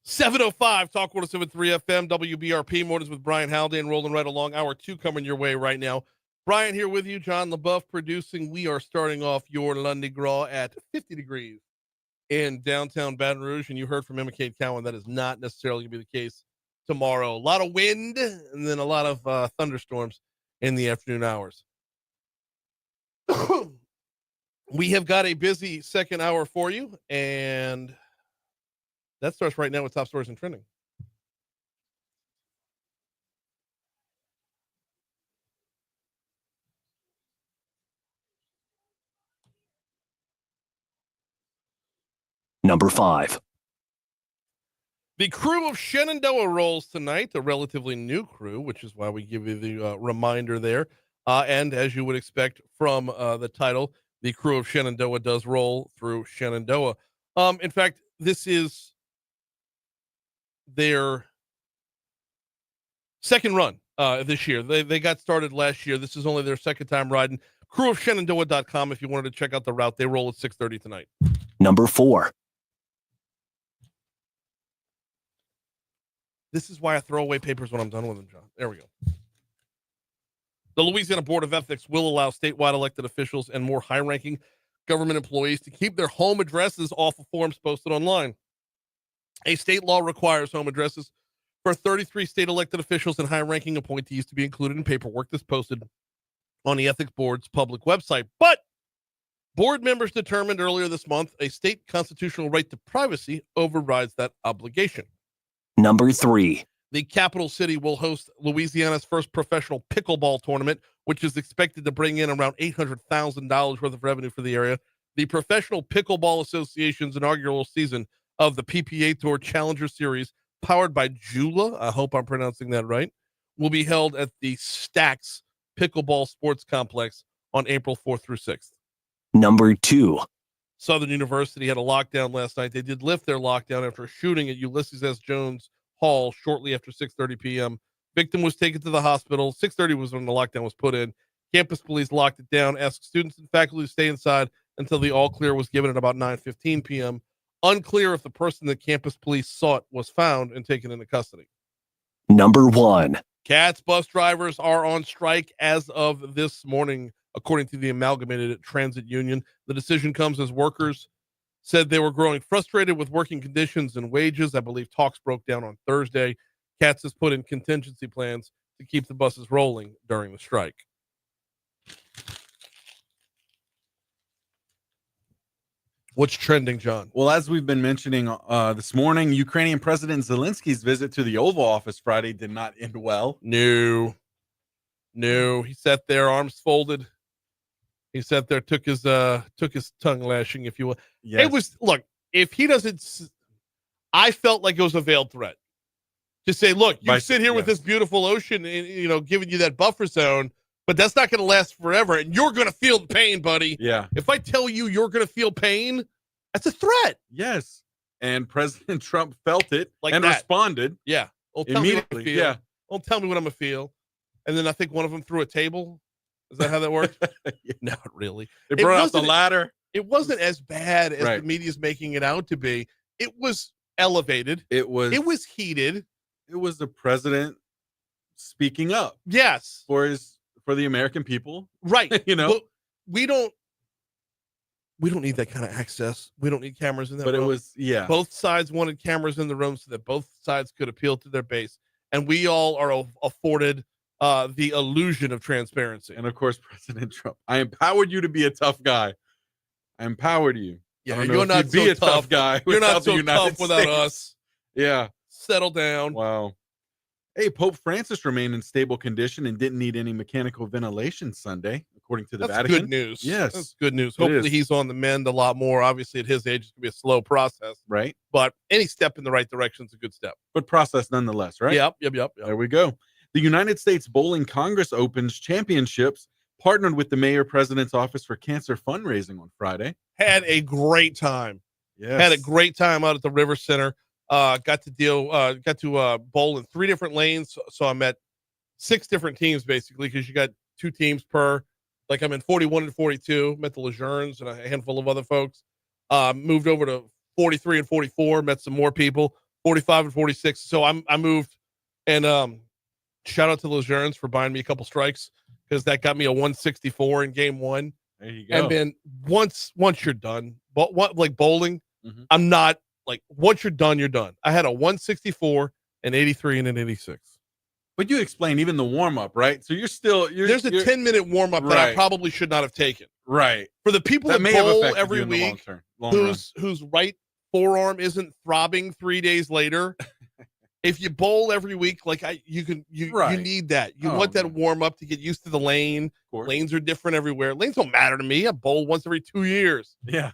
.705 Talk 107.3 FM WBRP mornings with Brian Haldane rolling right along. Hour 2 coming your way right now. Brian here with you. John LaBeouf producing. We are starting off your Lundi Gras at 50 degrees in downtown Baton Rouge, and you heard from Emma Kate Cowan. That is not necessarily going to be the case tomorrow. A lot of wind and then a lot of thunderstorms in the afternoon hours. We have got a busy second hour for you, and that starts right now with top stories and trending. Number 5. The crew of Shenandoah rolls tonight, a relatively new crew, which is why we give you the reminder there. And as you would expect from the title, the crew of Shenandoah does roll through Shenandoah. In fact, this is their second run this year. They got started last year. This is only their second time riding. Crewofshenandoah.com if you wanted to check out the route. They roll at 6:30 tonight. Number 4. This is why I throw away papers when I'm done with them, John. There we go. The Louisiana Board of Ethics will allow statewide elected officials and more high-ranking government employees to keep their home addresses off of forms posted online. A state law requires home addresses for 33 state elected officials and high-ranking appointees to be included in paperwork that's posted on the Ethics Board's public website. But board members determined earlier this month a state constitutional right to privacy overrides that obligation. Number 3. The capital city will host Louisiana's first professional pickleball tournament, which is expected to bring in around $800,000 worth of revenue for the area. The Professional Pickleball Association's inaugural season of the PPA Tour Challenger Series, powered by Jula, I hope I'm pronouncing that right, will be held at the Stacks Pickleball Sports Complex on April 4th through 6th. Number 2. Southern University had a lockdown last night. They did lift their lockdown after a shooting at Ulysses S. Jones Hall shortly after 6:30 p.m. Victim was taken to the hospital. 6:30 was when the lockdown was put in. Campus police locked it down, asked students and faculty to stay inside until the all clear was given at about 9:15 p.m. Unclear if the person that campus police sought was found and taken into custody. Number 1. CATS bus drivers are on strike as of this morning, according to the Amalgamated Transit Union. The decision comes as workers said they were growing frustrated with working conditions and wages. I believe talks broke down on Thursday. CATS has put in contingency plans to keep the buses rolling during the strike. What's trending, John? Well, as we've been mentioning this morning, Ukrainian President Zelensky's visit to the Oval Office Friday did not end well. No. He sat there, arms folded. He sat there, took his tongue lashing, if you will. Yes. It was, look, if he doesn't, I felt like it was a veiled threat to say, look, you sit here with this beautiful ocean, and, giving you that buffer zone, but that's not going to last forever, and you're going to feel the pain, buddy. Yeah. If I tell you you're going to feel pain, that's a threat. Yes. And President Trump felt it Like and that. responded Yeah. Well, tell me what I'm immediately. feel. Yeah. Don't tell me what I'm going to feel. And then I think one of them threw a table. Is that how that worked? Not really. They brought out the wasn't- ladder. It wasn't as bad as Right. the media's making it out to be. It was elevated. It was Heated. It was the president speaking up Yes. for the American people. Right. But we don't need that kind of access. We don't need cameras in that it room. was Both sides wanted cameras in the room so that both sides could appeal to their base. And we all are afforded the illusion of transparency. And of course, President Trump, I empowered you to be a tough guy. I empowered you. Yeah, I don't know you're if not you'd be so a tough guy. You're without not the so United tough without States. us. Yeah. Settle down. Wow. Hey, Pope Francis remained in stable condition and didn't need any mechanical ventilation Sunday, according to the That's Vatican. good news. Yes. That's good news. It Hopefully is. he's on the mend a lot more. Obviously, at his age, it's going to be a slow process. Right. But any step in the right direction is a good step. But process nonetheless, right? Yep. There we go. The United States Bowling Congress Opens Championships partnered with the Mayor President's Office for Cancer fundraising on Friday. Had a great time. Yes. Had a great time out at the River Center. Got to bowl in 3 different lanes. So I'm at 6 different teams basically, because you got 2 teams per. Like I'm in 41 and 42. Met the Lejeurnes and a handful of other folks. Moved over to 43 and 44. Met some more people. 45 and 46. So I moved, and shout out to the Lejeurnes for buying me a couple strikes, because that got me a 164 in game 1. There you go. And then once you're done, but what, like bowling, Mhm. I'm not like, once you're done, you're done. I had a 164, an 83, and an 86. But you explained even the warm up, right? So there's a 10-minute warm up that I probably should not have taken. Right. For the people That that may have bowl affected every you in the week, long run. whose right forearm isn't throbbing 3 days later. If you bowl every week, like you need that. You want that warm up to get used to the lane. Lanes are different everywhere. Lanes don't matter to me. I bowl once every 2 years. Yeah.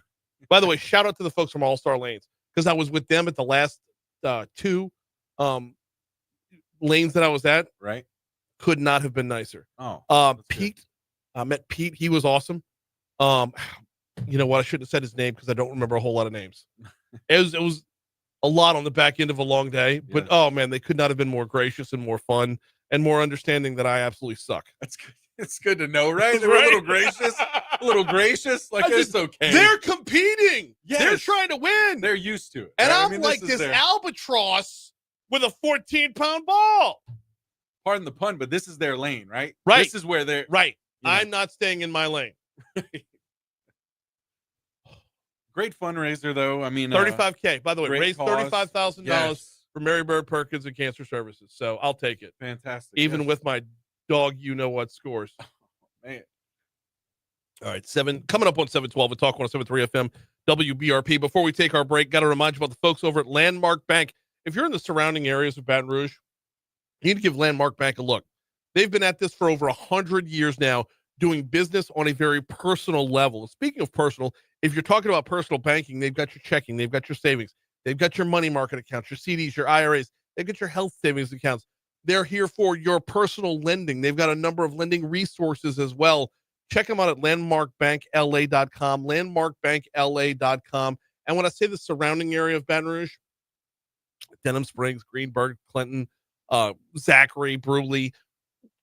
By the way, shout out to the folks from All Star Lanes, because I was with them at the last 2 lanes that I was at. Right. Could not have been nicer. Pete, I met Pete. He was awesome. You know what? I shouldn't have said his name because I don't remember a whole lot of names. It was a lot on the back end of a long day, but oh man, they could not have been more gracious and more fun and more understanding that I absolutely suck. That's good. It's good to know, right? They were a little gracious, Like it's okay. They're competing. Yes. They're trying to win. They're used to it. And right? I'm like this albatross with a 14-pound ball. Pardon the pun, but this is their lane, right? Right. This is where they're right. I'm not staying in my lane. Great fundraiser, though. I mean, $35K. By the way, great raised cause. $35,000 for Mary Bird Perkins and Cancer Services. So I'll take it. Fantastic. Even yes. with my dog, you know what scores. Man. All right, coming up on 712 at Talk 107.3 FM WBRP. Before we take our break, got to remind you about the folks over at Landmark Bank. If you're in the surrounding areas of Baton Rouge, you need to give Landmark Bank a look. They've been at this for over 100 years now, doing business on a very personal level. Speaking of personal, if you're talking about personal banking, they've got your checking, they've got your savings, they've got your money market accounts, your CDs, your IRAs, they've got your health savings accounts. They're here for your personal lending. They've got a number of lending resources as well. Check them out at landmarkbankla.com, landmarkbankla.com. And when I say the surrounding area of Baton Rouge, Denham Springs, Greenburgh, Clinton, Zachary, Brewley,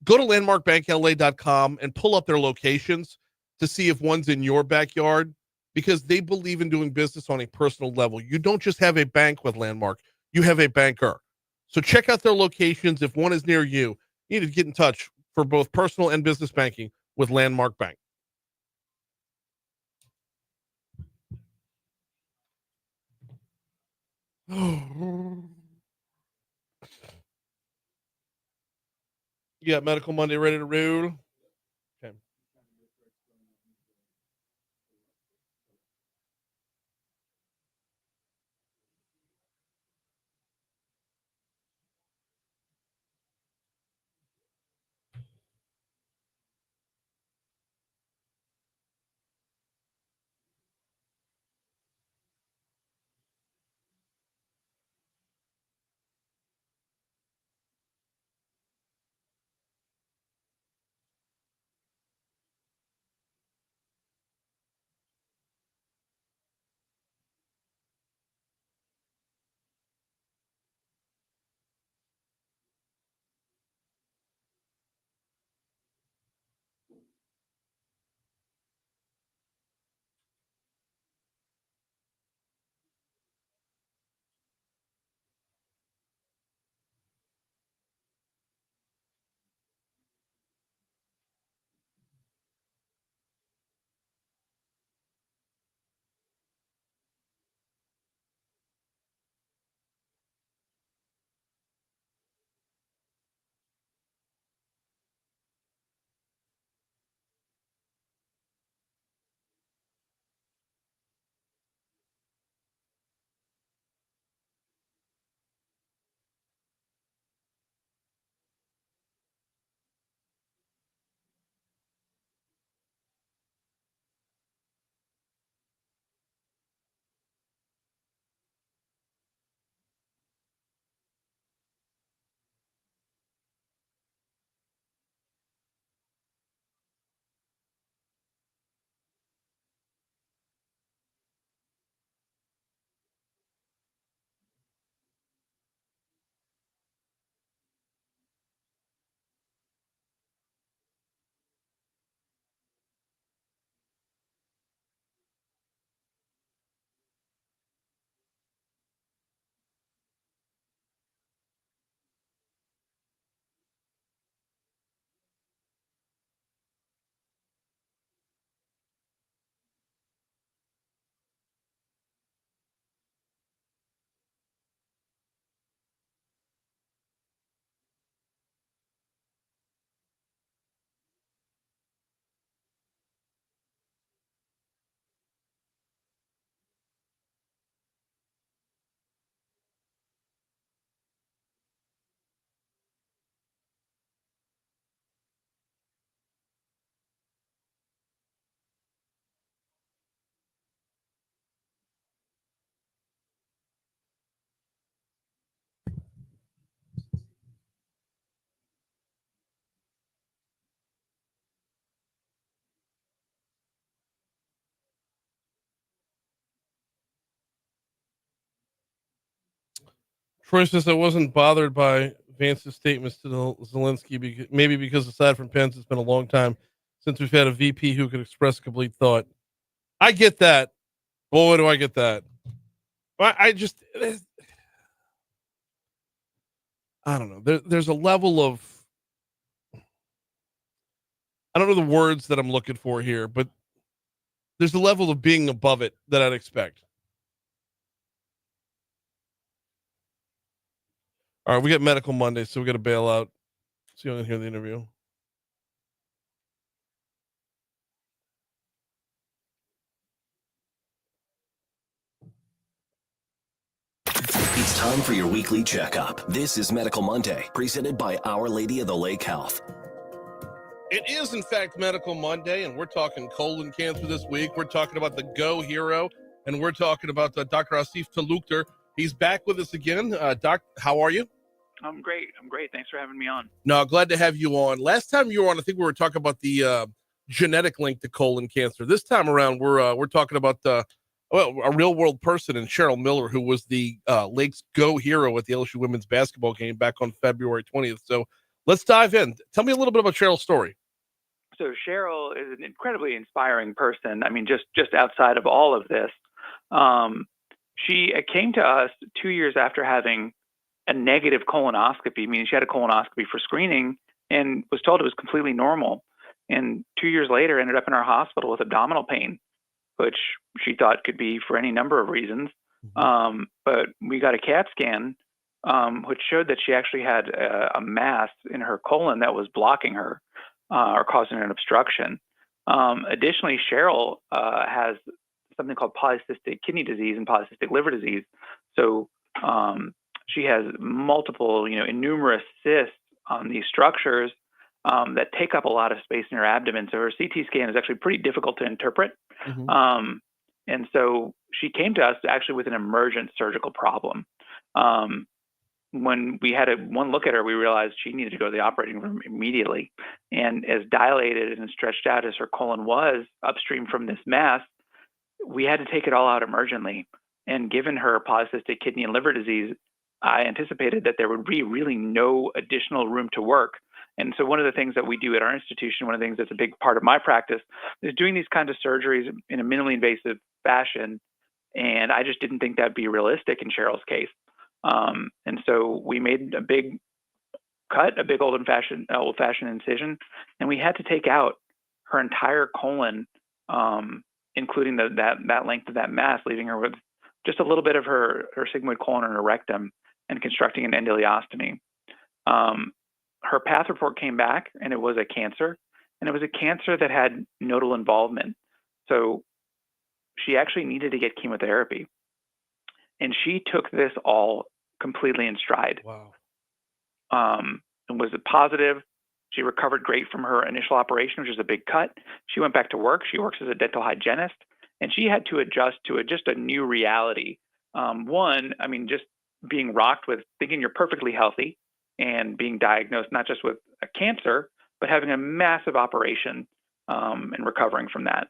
go to landmarkbankla.com and pull up their locations to see if one's in your backyard, because they believe in doing business on a personal level. You don't just have a bank with Landmark, you have a banker. So check out their locations. If one is near you, you need to get in touch for both personal and business banking with Landmark Bank. You got Medical Monday ready to roll? Okay. Troy says I wasn't bothered by Vance's statements to Zelensky, maybe because aside from Pence, it's been a long time since we've had a VP who could express a complete thought. I get that. Boy, do I get that. I just, I don't know. There's a level of, I don't know the words that I'm looking for here, but there's a level of being above it that I'd expect. All right, we got Medical Monday, so we got to bail out. See you on hear the interview. It's time for your weekly checkup. This is Medical Monday, presented by Our Lady of the Lake Health. It is, in fact, Medical Monday, and we're talking colon cancer this week. We're talking about the Go Hero, and we're talking about Dr. Asif Talukder. He's back with us again. Doc, how are you? I'm great. Thanks for having me on. No, glad to have you on. Last time you were on, I think we were talking about the genetic link to colon cancer. This time around, we're talking about a real world person in Cheryl Miller, who was the Lakes Go Hero at the LSU women's basketball game back on February 20th. So let's dive in. Tell me a little bit about Cheryl's story. So Cheryl is an incredibly inspiring person. I mean, just outside of all of this, she came to us 2 years after having a negative colonoscopy, meaning she had a colonoscopy for screening and was told it was completely normal. And 2 years later, ended up in our hospital with abdominal pain, which she thought could be for any number of reasons. But we got a CAT scan, which showed that she actually had a mass in her colon that was blocking her or causing an obstruction. Additionally, Cheryl has something called polycystic kidney disease and polycystic liver disease. So she has multiple, numerous cysts on these structures that take up a lot of space in her abdomen. So her CT scan is actually pretty difficult to interpret. And so she came to us actually with an emergent surgical problem. When we had one look at her, we realized she needed to go to the operating room immediately. And as dilated and stretched out as her colon was upstream from this mass, we had to take it all out emergently. And given her polycystic kidney and liver disease, I anticipated that there would be really no additional room to work. And so one of the things that we do at our institution, one of the things that's a big part of my practice, is doing these kinds of surgeries in a minimally invasive fashion. And I just didn't think that'd be realistic in Cheryl's case. And so we made a big cut, a big old-fashioned incision, and we had to take out her entire colon, including that length of that mass, leaving her with just a little bit of her sigmoid colon and her rectum, and constructing an endoleostomy. Her path report came back, and it was a cancer, and it was a cancer that had nodal involvement. So she actually needed to get chemotherapy, and she took this all completely in stride. Wow. And was positive. She recovered great from her initial operation, which was a big cut. She went back to work. She works as a dental hygienist, and she had to adjust to just a new reality. Just being rocked with thinking you're perfectly healthy and being diagnosed not just with a cancer, but having a massive operation and recovering from that.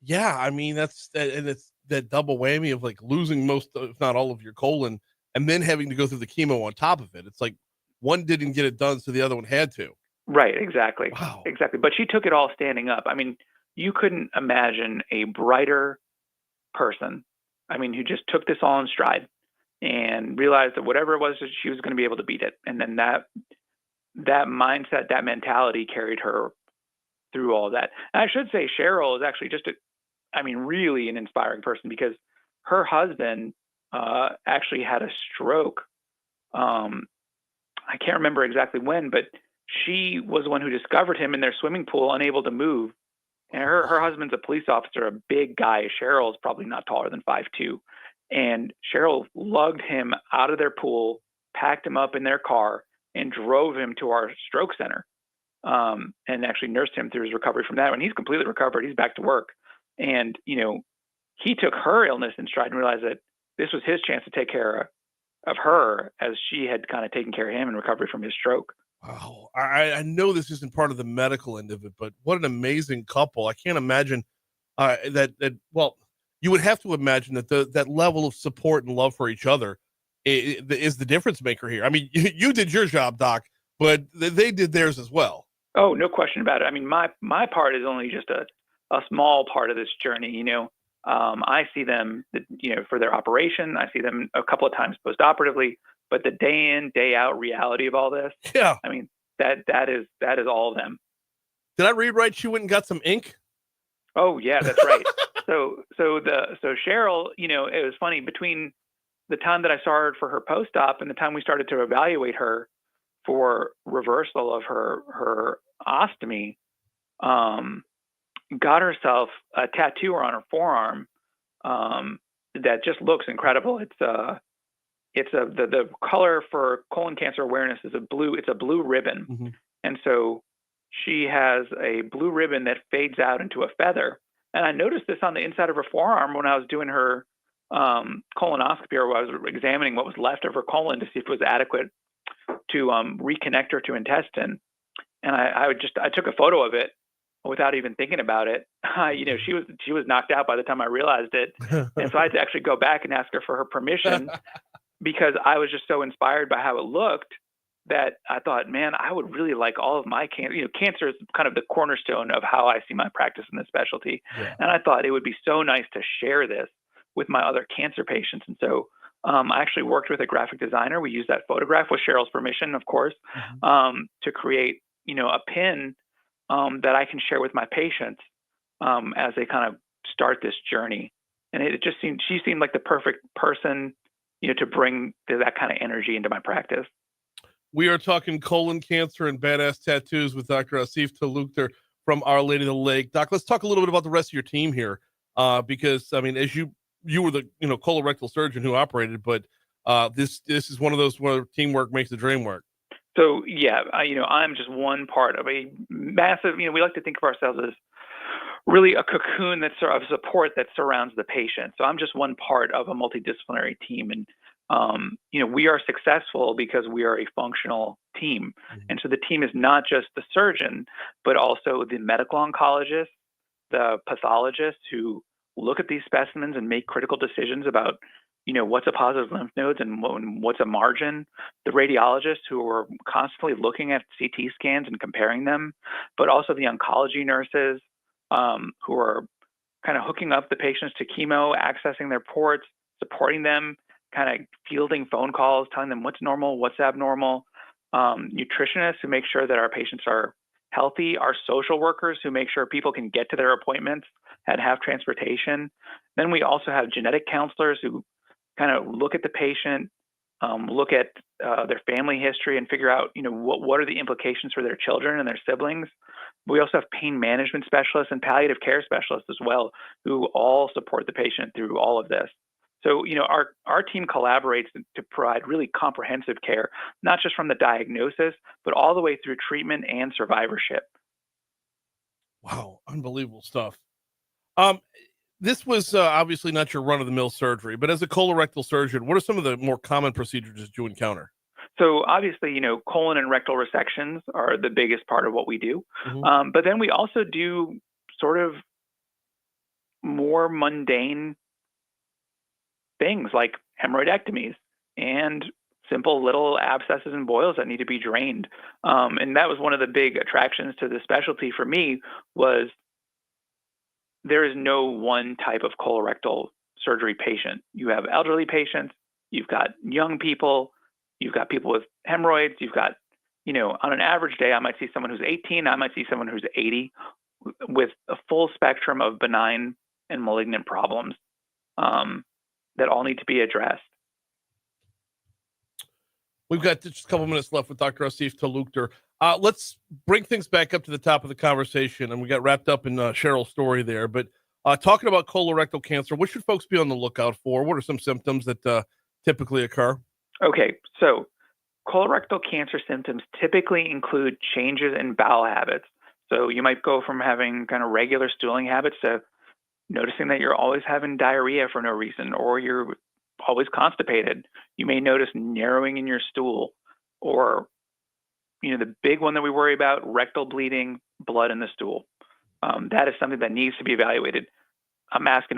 Yeah, I mean, it's that double whammy of like losing most, if not all, of your colon, and then having to go through the chemo on top of it. It's like one didn't get it done, so the other one had to. Right, exactly. Wow. Exactly. But she took it all standing up. I mean, you couldn't imagine a brighter person, who just took this all in stride and realized that whatever it was, that she was going to be able to beat it. And then that mindset, that mentality carried her through all that. And I should say Cheryl is actually really an inspiring person, because her husband actually had a stroke. I can't remember exactly when, but she was the one who discovered him in their swimming pool, unable to move. And her husband's a police officer, a big guy. Cheryl's probably not taller than 5'2". And Cheryl lugged him out of their pool, packed him up in their car, and drove him to our stroke center, and actually nursed him through his recovery from that. When he's completely recovered, he's back to work. And, he took her illness in stride and realized that this was his chance to take care of her, as she had kind of taken care of him in recovery from his stroke. Wow. I know this isn't part of the medical end of it, but what an amazing couple. I can't imagine you would have to imagine that that level of support and love for each other is the difference maker here. I mean, you did your job, Doc, but they did theirs as well. Oh, no question about it. I mean, my part is only just a small part of this journey. You know, I see them, you know, for their operation. I see them a couple of times post-operatively, but the day in, day out reality of all this. Yeah. I mean, that is all of them. Did I read right? You went and got some ink? Oh yeah, that's right. So Cheryl, you know, it was funny, between the time that I saw her for her post-op and the time we started to evaluate her for reversal of her ostomy, got herself a tattoo on her forearm that just looks incredible. The color for colon cancer awareness is it's a blue ribbon. Mm-hmm. And so she has a blue ribbon that fades out into a feather. And I noticed this on the inside of her forearm when I was doing her colonoscopy, or I was examining what was left of her colon to see if it was adequate to reconnect her to intestine. And I took a photo of it without even thinking about it. You know, she was knocked out by the time I realized it. And so I had to actually go back and ask her for her permission because I was just so inspired by how it looked that I thought, man, I would really like all of my cancer. You know, cancer is kind of the cornerstone of how I see my practice in this specialty. Yeah. And I thought it would be so nice to share this with my other cancer patients. And so I actually worked with a graphic designer. We used that photograph with Cheryl's permission, of course, to create, you know, a pin that I can share with my patients as they kind of start this journey. And she seemed like the perfect person, you know, to bring that kind of energy into my practice. We are talking colon cancer and badass tattoos with Dr. Asif Talukder from Our Lady of the Lake. Doc, let's talk a little bit about the rest of your team here, because I mean, as you were the colorectal surgeon who operated, but this is one of those where teamwork makes the dream work. So yeah, I'm just one part of a massive. You know, we like to think of ourselves as really a cocoon of support that surrounds the patient. So I'm just one part of a multidisciplinary team, and you know, we are successful because we are a functional team. Mm-hmm. And so the team is not just the surgeon, but also the medical oncologist, the pathologist who look at these specimens and make critical decisions about, you know, what's a positive lymph nodes and what's a margin, the radiologists who are constantly looking at CT scans and comparing them, but also the oncology nurses who are kind of hooking up the patients to chemo, accessing their ports, supporting them, kind of fielding phone calls, telling them what's normal, what's abnormal, nutritionists who make sure that our patients are healthy, our social workers who make sure people can get to their appointments and have transportation. Then we also have genetic counselors who kind of look at the patient, look at their family history and figure out, you know, what are the implications for their children and their siblings. We also have pain management specialists and palliative care specialists as well, who all support the patient through all of this. So, you know, our team collaborates to provide really comprehensive care, not just from the diagnosis, but all the way through treatment and survivorship. Wow, unbelievable stuff. This was obviously not your run-of-the-mill surgery, but as a colorectal surgeon, what are some of the more common procedures that you encounter? So obviously, you know, colon and rectal resections are the biggest part of what we do. Mm-hmm. But then we also do sort of more mundane things like hemorrhoidectomies and simple little abscesses and boils that need to be drained. And that was one of the big attractions to the specialty for me, was there is no one type of colorectal surgery patient. You have elderly patients, you've got young people, you've got people with hemorrhoids, you've got, you know, on an average day, I might see someone who's 18, I might see someone who's 80 with a full spectrum of benign and malignant problems that all need to be addressed. We've got just a couple minutes left with Dr. Asif Talukder. Let's bring things back up to the top of the conversation, and we got wrapped up in Cheryl's story there. But talking about colorectal cancer, what should folks be on the lookout for? What are some symptoms that typically occur? Okay, so colorectal cancer symptoms typically include changes in bowel habits. So you might go from having kind of regular stooling habits to noticing that you're always having diarrhea for no reason, or you're always constipated. You may notice narrowing in your stool, or, you know, the big one that we worry about, rectal bleeding, blood in the stool. That is something that needs to be evaluated. I'm asking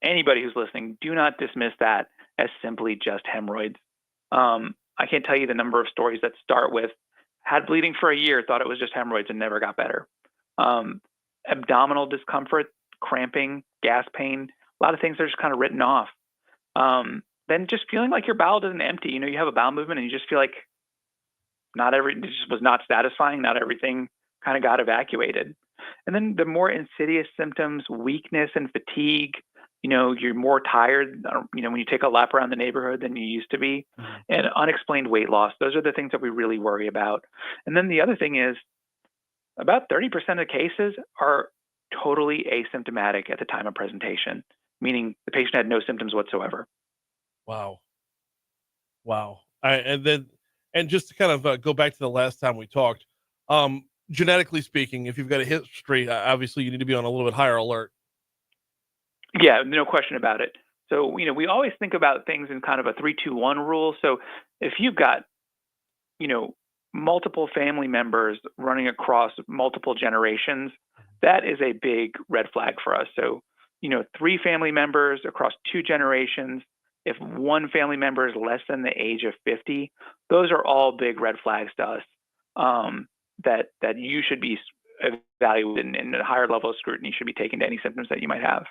anybody who's listening, do not dismiss that as simply just hemorrhoids. I can't tell you the number of stories that start with had bleeding for a year, thought it was just hemorrhoids and never got better. Abdominal discomfort, cramping, gas pain, a lot of things are just kind of written off. Then just feeling like your bowel doesn't empty. You have a bowel movement and you just feel like it just was not satisfying. Not everything kind of got evacuated. And then the more insidious symptoms, weakness and fatigue, you're more tired, when you take a lap around the neighborhood than you used to be, and unexplained weight loss. Those are the things that we really worry about. And then the other thing is about 30% of cases are totally asymptomatic at the time of presentation, meaning the patient had no symptoms whatsoever. Wow. And just to kind of go back to the last time we talked, genetically speaking, if you've got a history, obviously you need to be on a little bit higher alert. Yeah, no question about it. So, we always think about things in kind of a 3-2-1 rule. So if you've got, multiple family members running across multiple generations, that is a big red flag for us. So, 3 family members across 2 generations, if one family member is less than the age of 50, those are all big red flags to us, that you should be evaluated and a higher level of scrutiny should be taken to any symptoms that you might have.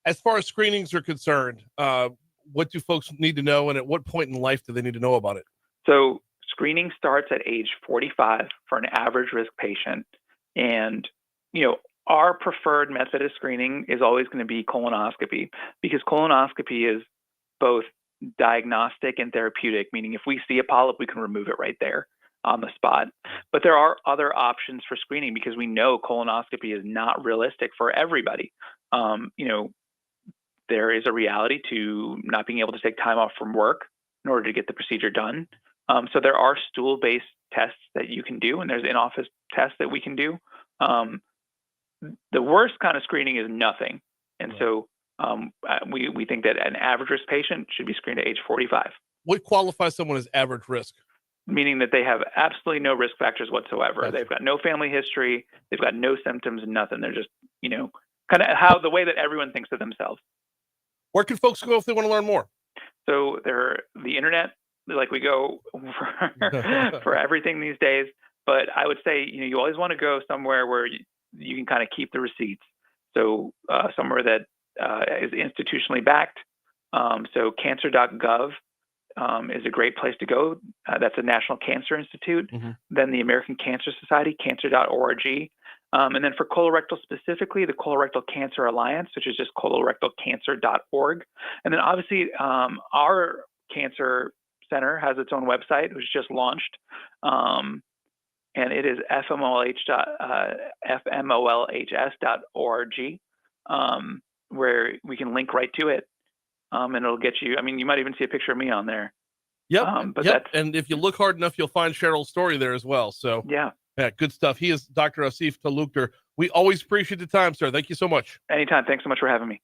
As far as screenings are concerned, what do folks need to know, and at what point in life do they need to know about it? So screening starts at age 45 for an average risk patient. And, our preferred method of screening is always going to be colonoscopy, because colonoscopy is both diagnostic and therapeutic, meaning if we see a polyp, we can remove it right there on the spot. But there are other options for screening because we know colonoscopy is not realistic for everybody. There is a reality to not being able to take time off from work in order to get the procedure done. So there are stool-based tests that you can do, and there's in-office tests that we can do. The worst kind of screening is nothing. And so we think that an average risk patient should be screened at age 45. What qualifies someone as average risk? Meaning that they have absolutely no risk factors whatsoever. Gotcha. They've got no family history. They've got no symptoms, nothing. They're just, kind of the way that everyone thinks of themselves. Where can folks go if they want to learn more? So the internet, like we go for everything these days. But I would say, you always want to go somewhere where you can kind of keep the receipts. So somewhere that is institutionally backed. So cancer.gov is a great place to go. That's a National Cancer Institute. Then the American Cancer Society, cancer.org. And then for colorectal specifically, the Colorectal Cancer Alliance, which is just colorectalcancer.org. And then obviously our cancer center has its own website, which just launched. And it is fmolhs.org, where we can link right to it. And it'll get you, you might even see a picture of me on there. Yep. And if you look hard enough, you'll find Cheryl's story there as well. So yeah, good stuff. He is Dr. Asif Talukder. We always appreciate the time, sir. Thank you so much. Anytime. Thanks so much for having me.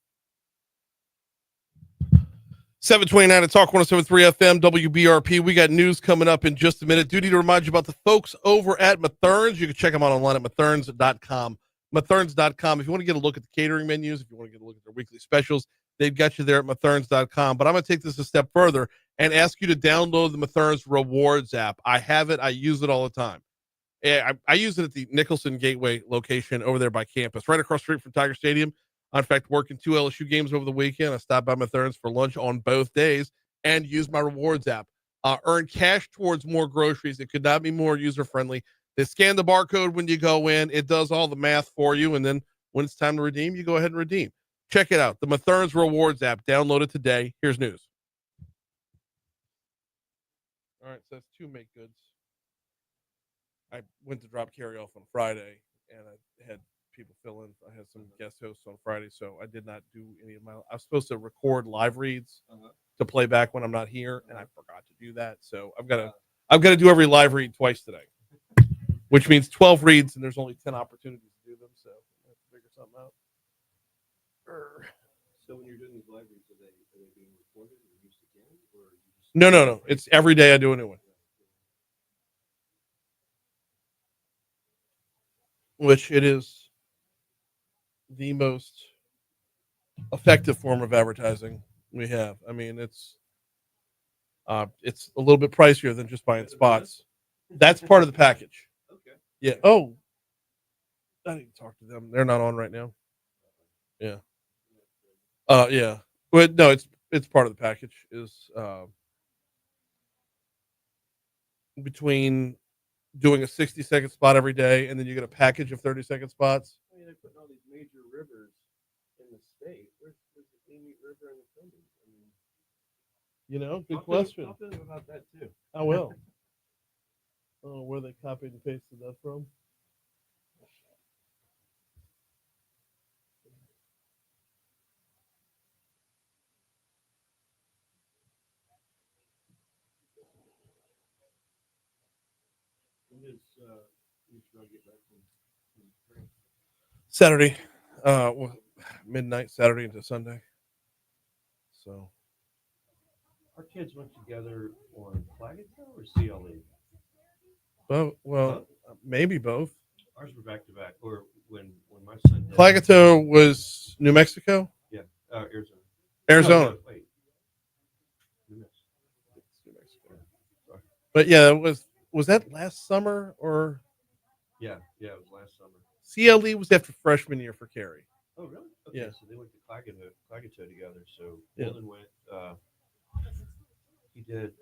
729 at Talk 107.3 FM, WBRP. We got news coming up in just a minute. Do need to remind you about the folks over at Mathern's. You can check them out online at matherns.com. Matherns.com. If you want to get a look at the catering menus, if you want to get a look at their weekly specials, they've got you there at matherns.com. But I'm going to take this a step further and ask you to download the Mathern's Rewards app. I have it. I use it all the time. I use it at the Nicholson Gateway location over there by campus, right across the street from Tiger Stadium. In fact, working 2 LSU games over the weekend. I stopped by Mathern's for lunch on both days and used my Rewards app. Earn cash towards more groceries. It could not be more user-friendly. They scan the barcode when you go in. It does all the math for you, and then when it's time to redeem, you go ahead and redeem. Check it out. The Mathern's Rewards app. Download it today. Here's news. All right, so that's 2 make goods. I went to drop Carrie off on Friday, and I had people fill in. I had some guest hosts on Friday, so I did not do any of my. I was supposed to record live reads to play back when I'm not here, and I forgot to do that. So I've got to do every live read twice today, which means 12 reads, and there's only 10 opportunities to do them. So I have to figure something out. So when you're doing these live reads, are they being recorded and used again, or you just... No. It's every day I do a new one. Which it is the most effective form of advertising We have. I mean, it's a little bit pricier than just buying spots. That's part of the package. Okay. Yeah. Oh, I need to talk to them. They're not on right now. Yeah. Yeah. But no, it's part of the package. Is between doing a 60-second spot every day, and then you get a package of 30-second spots. I mean, they're putting all these major rivers in the state. Where's the Amy River and the Cumberland? I mean, You know, good talk question. To them about that too. I will. Oh, where they copied and pasted that from? When does Israel get back from France? Saturday, well, midnight Saturday into Sunday. So Our kids went together on Flagatow or CLE? well, maybe both. Ours were back to back. Or when my son did. Flagatow was New Mexico. Yeah, Arizona. Arizona. No, wait. New Mexico. Sorry. But yeah, was that last summer or Yeah, it was last summer. CLE was after freshman year for Carrie. Oh, really? Okay, Yeah. so they went to Flagatow together. So Yeah. Golden went. He did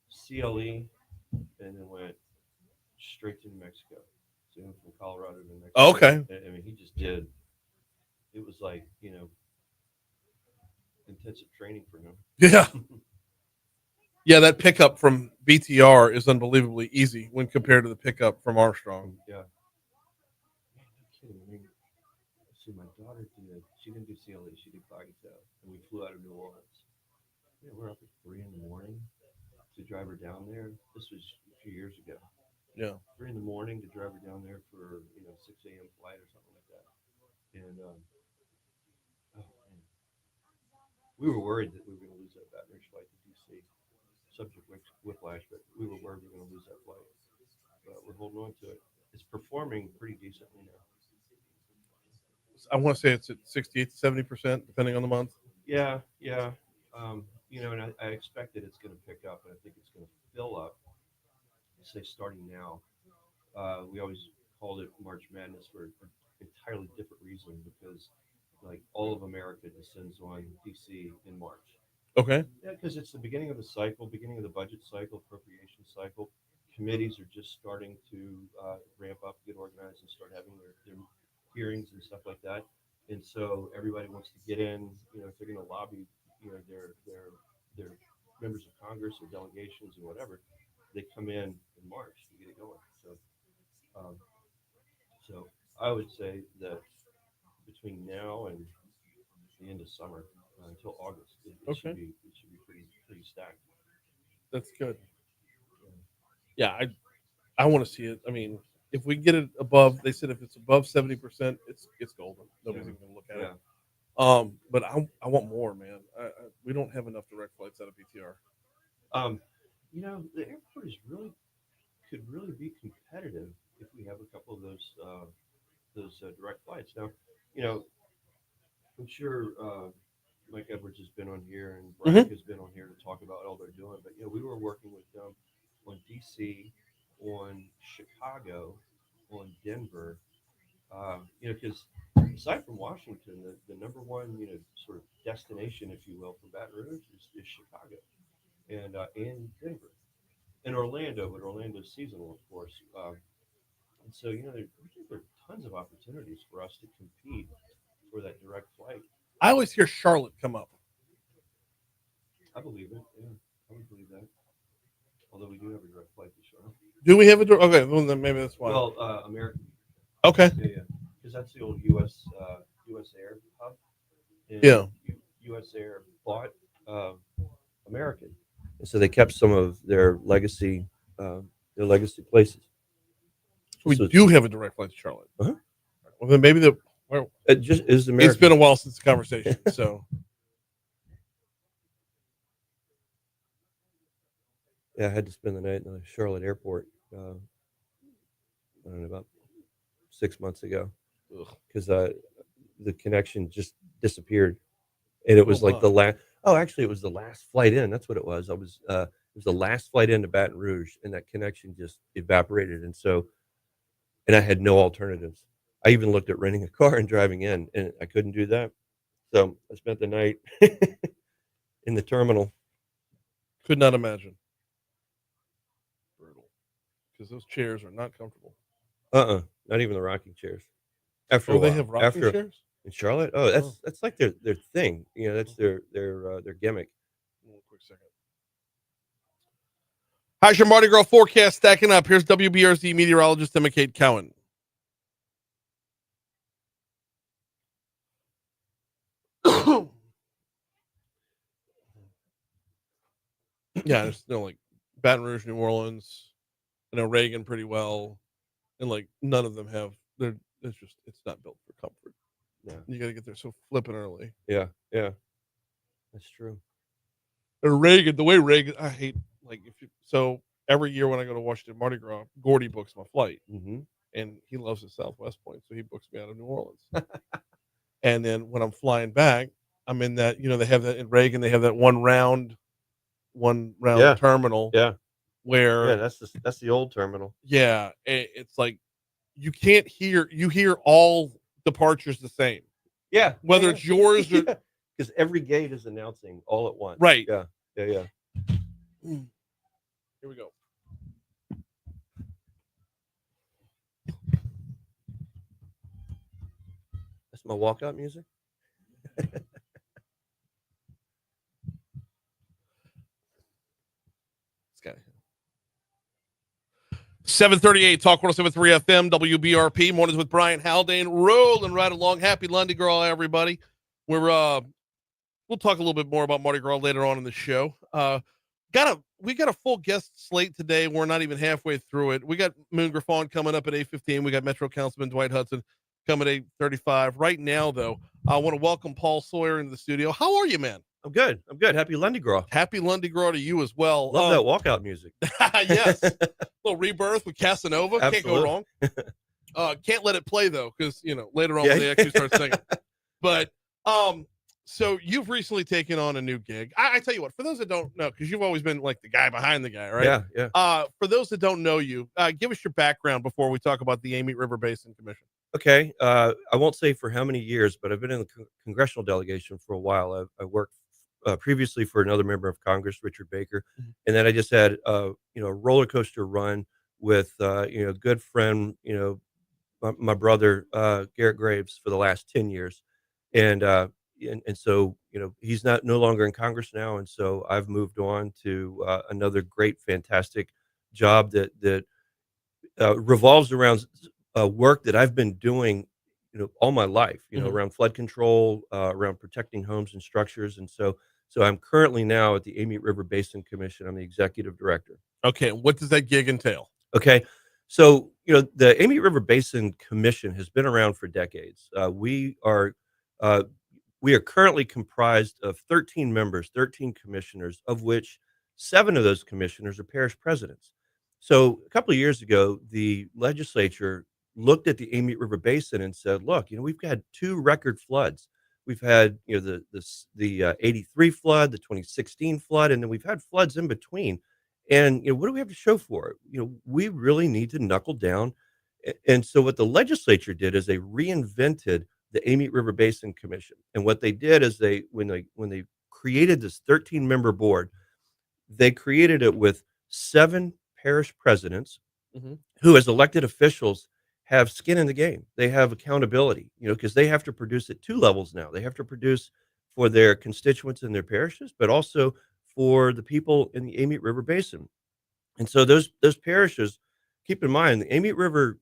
CLE, and then went straight to New Mexico. So he went from Colorado to New Mexico. Oh, okay. I mean, he just did. It was like intensive training for him. Yeah. Yeah, that pickup from BTR is unbelievably easy when compared to the pickup from Armstrong. Yeah. Man, no kidding. I mean, see, my daughter did. She didn't do CLE. She did Flagatow, and we flew out of New Orleans. Yeah, we're up at 3 a.m. to drive her down there. This was a few years ago. Yeah. 3 a.m. to drive her down there for 6 a.m. flight or something like that. And oh man, we were worried that we were going to lose that Baton Rouge flight to DC. Subject whiplash, but we were worried we were going to lose that flight. But we're holding on to it. It's performing pretty decently now. I want to say it's at 68 to 70%, depending on the month. Yeah. And I expect that it's going to pick up, and I think it's going to fill up. Say starting now. We always called it March Madness for an entirely different reason, because like all of America descends on DC in March. Okay. Yeah, because it's the beginning of the cycle, beginning of the budget cycle, appropriation cycle. Committees are just starting to ramp up, get organized, and start having their hearings and stuff like that. And so everybody wants to get in. If they're going to lobby, their members of Congress or delegations or whatever, they come in March to get it going. So I would say that between now and the end of summer, until August, it should be pretty stacked. That's good. Yeah, I want to see it. I mean, if we get it above, they said if it's above 70%, it's golden. Nobody's even gonna look at it. But I want more, man. We don't have enough direct flights out of BTR. The airport could really be competitive if we have a couple of those direct flights. Now, I'm sure Mike Edwards has been on here and Brian has been on here to talk about all they're doing. But we were working with them on DC, on Chicago, on Denver. Because aside from Washington, the number one sort of destination, if you will, for Baton Rouge is Chicago, and Denver, and Orlando. But Orlando's seasonal, of course. And so there are tons of opportunities for us to compete for that direct flight. I always hear Charlotte come up. I believe it. Yeah, I would believe that. Although we do have a direct flight to Charlotte. Do we have a direct? Okay, well then maybe that's why. Well, American. Okay. Yeah. Because that's the old U.S. Air hub. And Yeah. U.S. Air bought American, and so they kept some of their legacy places. We do have a direct flight to Charlotte. Uh-huh. Well, then maybe it just is American. It's been a while since the conversation, so. Yeah, I had to spend the night in the Charlotte airport. I don't know, about 6 months ago, because the connection just disappeared, and it was like the last. Oh, actually, it was the last flight in. That's what it was. It was the last flight into Baton Rouge, and that connection just evaporated. And I had no alternatives. I even looked at renting a car and driving in, and I couldn't do that. So I spent the night in the terminal. Could not imagine. Brutal. Because those chairs are not comfortable. Not even the rocking chairs. After a they while. have rocking chairs? In Charlotte? Oh, that's like their thing. You know, that's their gimmick. One quick second. How's your Mardi Gras forecast stacking up? Here's WBRZ meteorologist Emma Kate Cowan. Yeah, there's like Baton Rouge, New Orleans. I know Reagan pretty well, and like none of them have. It's not built for comfort. Yeah, you got to get there so flipping early. Yeah, that's true. And Reagan, the way Reagan, I hate so every year when I go to Washington Mardi Gras, Gordy books my flight, and he loves the Southwest point, so he books me out of New Orleans. And then when I'm flying back, I'm in that they have that in Reagan. They have that one round terminal. Yeah, where that's the old terminal. Yeah, it's like you can't hear. You hear all departures the same. Yeah, whether it's yours or because every gate is announcing all at once. Right. Yeah. Here we go. That's my walkout music. 738 Talk 107.3 FM WBRP mornings with Brian Haldane, rolling right along. Happy Lundi Gras, everybody. We'll talk a little bit more about Mardi Gras later on in the show. We got a full guest slate today. We're not even halfway through it. We got Moon Griffon coming up at 8:15. We got Metro Councilman Dwight Hudson coming at 8:35. Right now, though, I want to welcome Paul Sawyer into the studio. How are you, man? I'm good. Happy Lundi Gras. Happy Lundi Gras to you as well. Love that walkout music. Yes. Little Rebirth with Casanova. Absolutely. Can't go wrong. Can't let it play though, because later on when they actually start singing. But so you've recently taken on a new gig. I tell you what, for those that don't know, because you've always been like the guy behind the guy, right? Yeah. For those that don't know you, give us your background before we talk about the Amite River Basin Commission. Okay. I won't say for how many years, but I've been in the congressional delegation for a while. I worked previously for another member of Congress, Richard Baker, and then I just had a roller coaster run with a good friend, my brother Garrett Graves for the last 10 years, and so he's no longer in Congress now, and so I've moved on to another great, fantastic job that revolves around work that I've been doing all my life, around flood control, around protecting homes and structures, and so I'm currently now at the Amite River Basin Commission. I'm the executive director. Okay, what does that gig entail? Okay, so the Amite River Basin Commission has been around for decades. We are currently comprised of 13 members, 13 commissioners, of which 7 of those commissioners are parish presidents. So a couple of years ago, the legislature looked at the Amite River Basin and said, "Look, we've had 2 record floods. We've had the 83 flood, the 2016 flood, and then we've had floods in between. And what do we have to show for it? We really need to knuckle down." And so what the legislature did is they reinvented the Amite River Basin Commission. And what they did is when they created this 13-member board, they created it with 7 parish presidents who, as elected officials, have skin in the game. They have accountability, because they have to produce at 2 levels now. They have to produce for their constituents in their parishes, but also for the people in the Amite River Basin. And so those parishes, keep in mind, the Amite River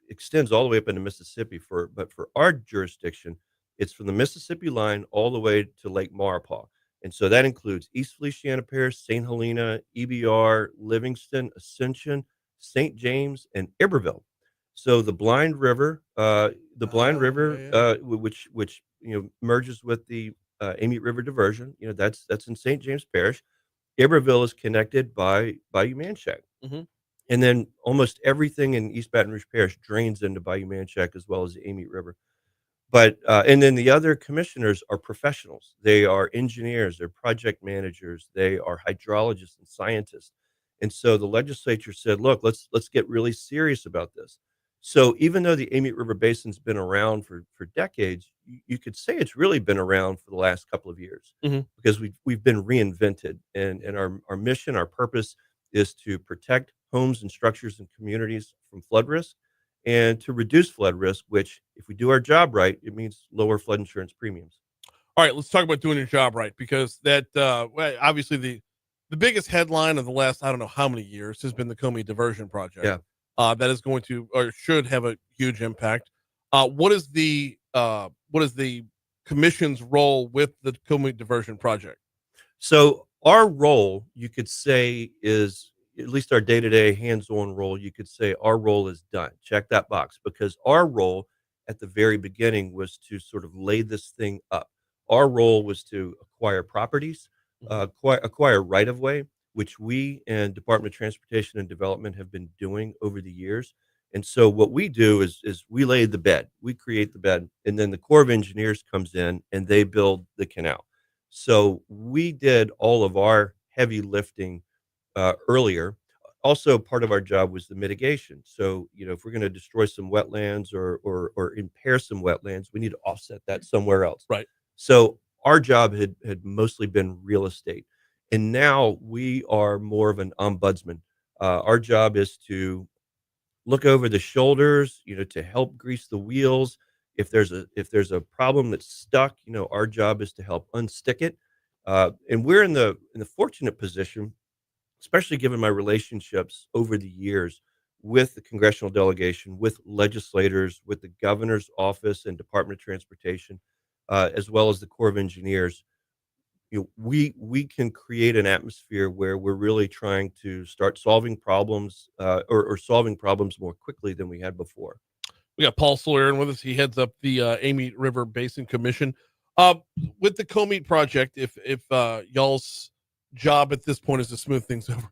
extends all the way up into Mississippi, but for our jurisdiction, it's from the Mississippi line all the way to Lake Maurepas. And so that includes East Feliciana Parish, St. Helena, EBR, Livingston, Ascension, St. James, and Iberville. So the Blind River, which merges with the Amite River Diversion, that's in St. James Parish. Iberville is connected by Bayou Manchac, and then almost everything in East Baton Rouge Parish drains into Bayou Manchac as well as the Amite River. But and then the other commissioners are professionals. They are engineers, they're project managers, they are hydrologists and scientists. And so the legislature said, "Look, let's get really serious about this." So even though the Amite River Basin's been around for decades, you could say it's really been around for the last couple of years Mhm. because we've been reinvented, and our mission, our purpose is to protect homes and structures and communities from flood risk and to reduce flood risk, which, if we do our job right, it means lower flood insurance premiums. All right, let's talk about doing your job right, because that well, obviously the biggest headline of the last I don't know how many years has been the Comey diversion project. Yeah. That is going to or should have a huge impact. What is the commission's role with the Comey diversion project? So our role, you could say, is at least our day-to-day hands-on role. You could say our role is done. Check that box, because our role at the very beginning was to sort of lay this thing up. Our role was to acquire properties, acquire right-of-way, which we and Department of Transportation and Development have been doing over the years. And so what we do is we lay the bed, we create the bed, and then the Corps of Engineers comes in and they build the canal. So we did all of our heavy lifting earlier. Also, part of our job was the mitigation. So, if we're going to destroy some wetlands or impair some wetlands, we need to offset that somewhere else. Right. So our job had mostly been real estate, and now we are more of an ombudsman. Our job is to look over the shoulders, to help grease the wheels. If there's a problem that's stuck, our job is to help unstick it. And we're in the fortunate position, especially given my relationships over the years with the congressional delegation, with legislators, with the governor's office and Department of Transportation, as well as the Corps of Engineers. We can create an atmosphere where we're really trying to start solving problems, or solving problems more quickly than we had before. We got Paul Sawyer in with us. He heads up the Amite River Basin Commission. Uh, with the Comey project, if y'all's job at this point is to smooth things over,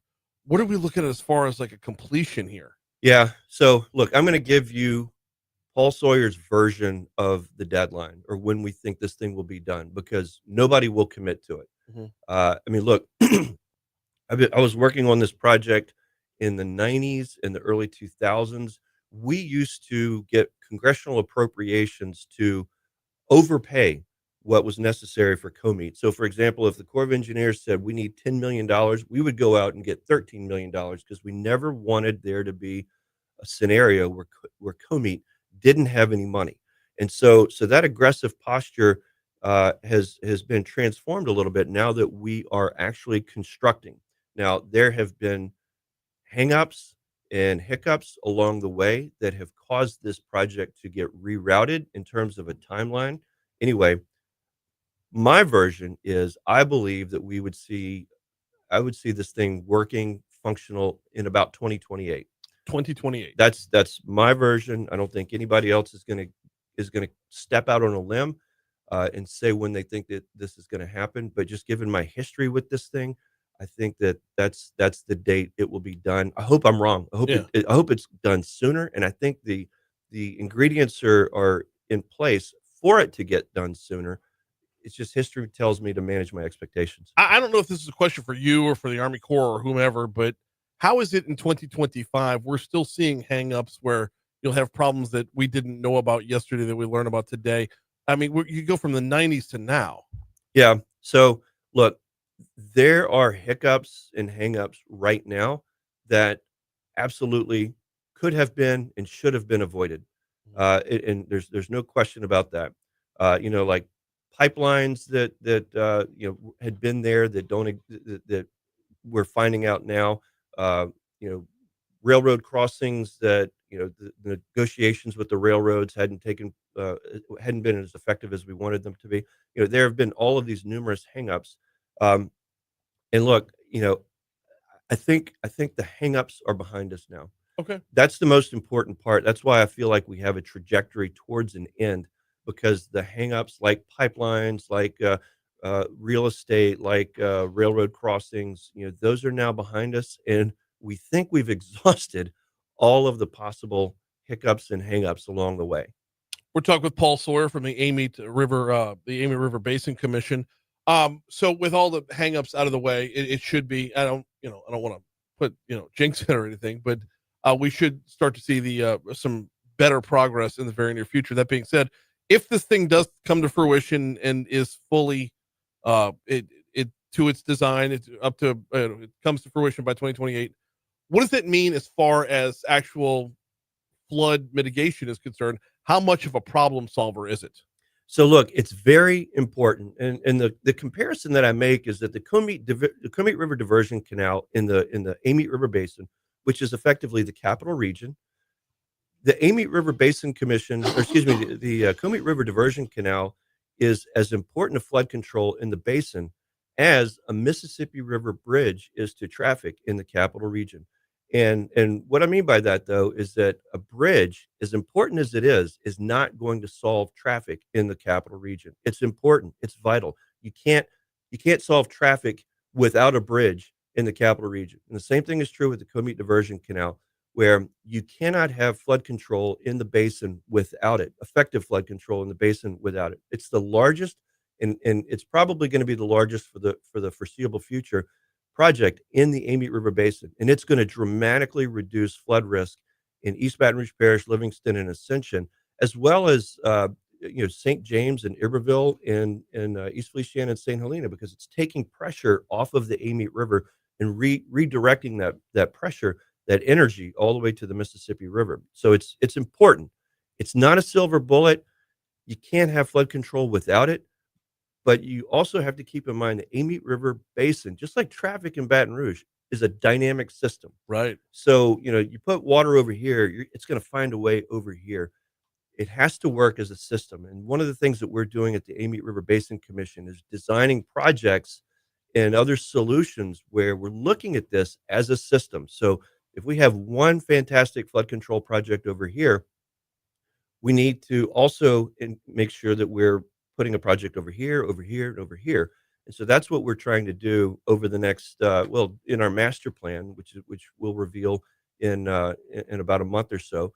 what are we looking at as far as like a completion here? Yeah. So look, I'm going to give you Paul Sawyer's version of the deadline or when we think this thing will be done, because nobody will commit to it. Mhm. I mean, look, I was working on this project in the 90s and the early 2000s. We used to get congressional appropriations to overpay what was necessary for COMET. So, for example, if the Corps of Engineers said we need $10 million, we would go out and get $13 million because we never wanted there to be a scenario where COMET didn't have any money. And so that aggressive posture has been transformed a little bit now that we are actually constructing. Now, there have been hangups and hiccups along the way that have caused this project to get rerouted in terms of a timeline. Anyway, my version is I believe that I would see this thing working functional in about 2028. 2028. That's my version. I don't think anybody else is gonna step out on a limb and say when they think that this is gonna happen. But just given my history with this thing, I think that's the date it will be done. I hope I'm wrong. Yeah. I hope it's done sooner, and I think the ingredients are in place for it to get done sooner. It's just history tells me to manage my expectations. I don't know if this is a question for you or for the Army Corps or whomever, but how is it in 2025? We're still seeing hangups where you'll have problems that we didn't know about yesterday that we learn about today. I mean, you go from the 90s to now. Yeah. So look, there are hiccups and hangups right now that absolutely could have been and should have been avoided. And there's no question about that. Like pipelines that had been there that don't that we're finding out now. Uh, you know, Railroad crossings that the negotiations with the railroads hadn't been as effective as we wanted them to be. There have been all of these numerous hangups. And look, I think the hangups are behind us now. Okay. That's the most important part. That's why I feel like we have a trajectory towards an end, because the hangups like pipelines, like real estate, like railroad crossings, those are now behind us, and we think we've exhausted all of the possible hiccups and hangups along the way. We're talking with Paul Sawyer from the Amite River Basin Commission. So with all the hangups out of the way, it should be. I don't want to put jinx it or anything, but we should start to see the some better progress in the very near future. That being said, if this thing does come to fruition and is fully it to its design, it's up to it comes to fruition by 2028. What does it mean as far as actual flood mitigation is concerned? How much of a problem solver is it? So look, it's very important, and the comparison that I make is that the Comite River Diversion Canal in the Amite River Basin, which is effectively the capital region, the Amite River Basin Commission, or excuse me, the Comite River Diversion Canal is as important to flood control in the basin as a Mississippi River bridge is to traffic in the capital region. And what I mean by that, though, is that a bridge, as important as it is not going to solve traffic in the capital region. It's important. It's vital. You can't solve traffic without a bridge in the capital region. And the same thing is true with the Comite Diversion Canal, where you cannot have flood control in the basin without it, effective flood control in the basin without it. It's the largest, and it's probably going to be the largest for the foreseeable future project in the Amite River Basin, and it's going to dramatically reduce flood risk in East Baton Rouge Parish, Livingston, and Ascension, as well as St. James and Iberville and East Feliciana and St. Helena, because it's taking pressure off of the Amite River and redirecting that pressure, that energy, all the way to the Mississippi River. So it's important. It's not a silver bullet. You can't have flood control without it. But you also have to keep in mind the Amite River Basin, just like traffic in Baton Rouge, is a dynamic system. Right. So, you put water over here, it's going to find a way over here. It has to work as a system. And one of the things that we're doing at the Amite River Basin Commission is designing projects and other solutions where we're looking at this as a system. So if we have one fantastic flood control project over here, we need to also make sure that we're putting a project over here, over here, and over here. And so that's what we're trying to do over the next, in our master plan, which we'll reveal in about a month or so.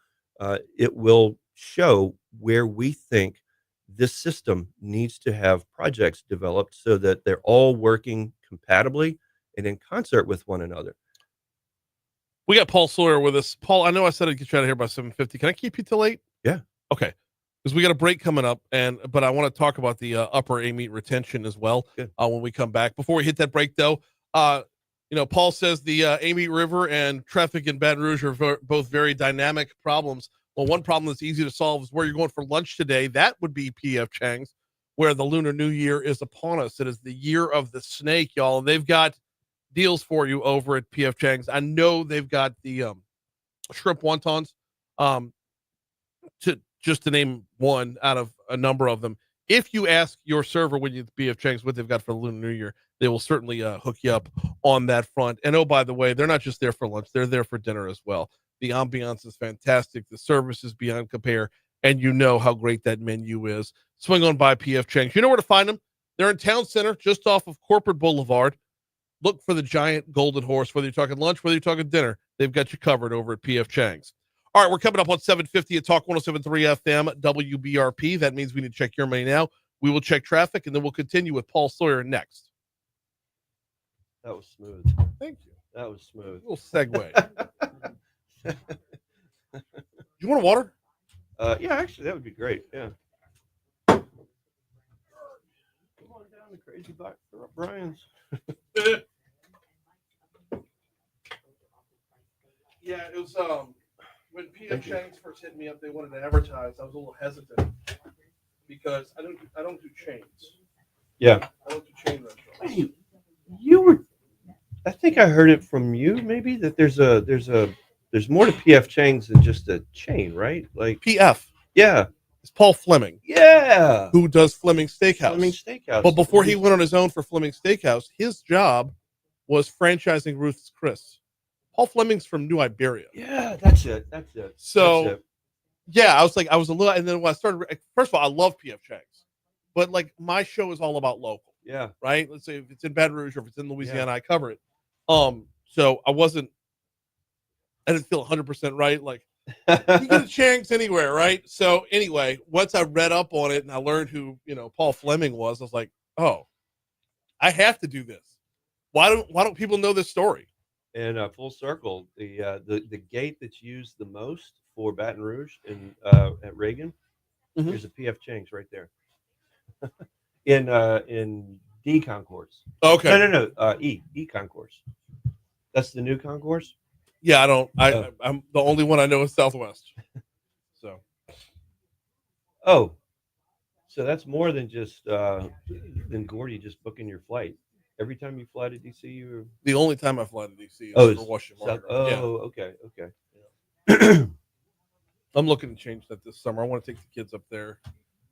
It will show where we think this system needs to have projects developed so that they're all working compatibly and in concert with one another. We got Paul Sawyer with us. Paul, I know I said I'd get you out of here by 7:50. Can I keep you till 8? Yeah. Okay. Because we got a break coming up, but I want to talk about the upper Amite retention as well when we come back. Before we hit that break, though, Paul says the Amite River and traffic in Baton Rouge are both very dynamic problems. Well, one problem that's easy to solve is where you're going for lunch today. That would be P.F. Chang's, where the Lunar New Year is upon us. It is the year of the snake, y'all. They've got deals for you over at P.F. Chang's. I know they've got the shrimp wontons, just to name one out of a number of them. If you ask your server when you at P.F. Chang's what they've got for the Lunar New Year, they will certainly hook you up on that front. And oh, by the way, they're not just there for lunch; they're there for dinner as well. The ambiance is fantastic. The service is beyond compare, and you know how great that menu is. Swing on by P.F. Chang's. You know where to find them. They're in Town Center, just off of Corporate Boulevard. Look for the giant golden horse. Whether you're talking lunch, whether you're talking dinner, they've got you covered over at P.F. Chang's. All right, we're coming up on 7:50 at Talk 107.3 FM WBRP. That means we need to check your money now. We will check traffic, and then we'll continue with Paul Sawyer next. That was smooth. Thank you. That was smooth. A little segue. You want a water? Yeah, actually, that would be great. Yeah. Come on down to Crazy Brian's. Yeah, it was when P.F. Chang's first hit me up, they wanted to advertise. I was a little hesitant because I don't do chains. Yeah. I don't do chain restaurants. Wait, you were. I think I heard it from you. Maybe that there's more to P.F. Chang's than just a chain, right? Like P.F. Yeah. It's Paul Fleming. Yeah. Who does Fleming Steakhouse. Fleming Steakhouse. But before he went on his own for Fleming Steakhouse, his job was franchising Ruth's Chris. Paul Fleming's from New Iberia. Yeah, that's it. So, that's it. Yeah, I was a little, and then when I started, first of all, I love P.F. Chang's, but like my show is all about local. Yeah. Right. Let's say if it's in Baton Rouge or if it's in Louisiana, I cover it. So I didn't feel 100% right. Like, You get a chance anywhere, right? So anyway, once I read up on it and I learned who Paul Fleming was, I was like, oh, I have to do this. Why don't people know this story? And full circle, the gate that's used the most for Baton Rouge and at Reagan, there's a PF Chang's right there. in D concourse. Okay. No, E concourse. That's the new concourse. Yeah, I don't. I'm the only one I know is Southwest. So. Oh, so that's more than just than Gordy just booking your flight. Every time you fly to DC, you're the only time I fly to DC is for Washington. Okay. Yeah. I'm looking to change that this summer. I want to take the kids up there.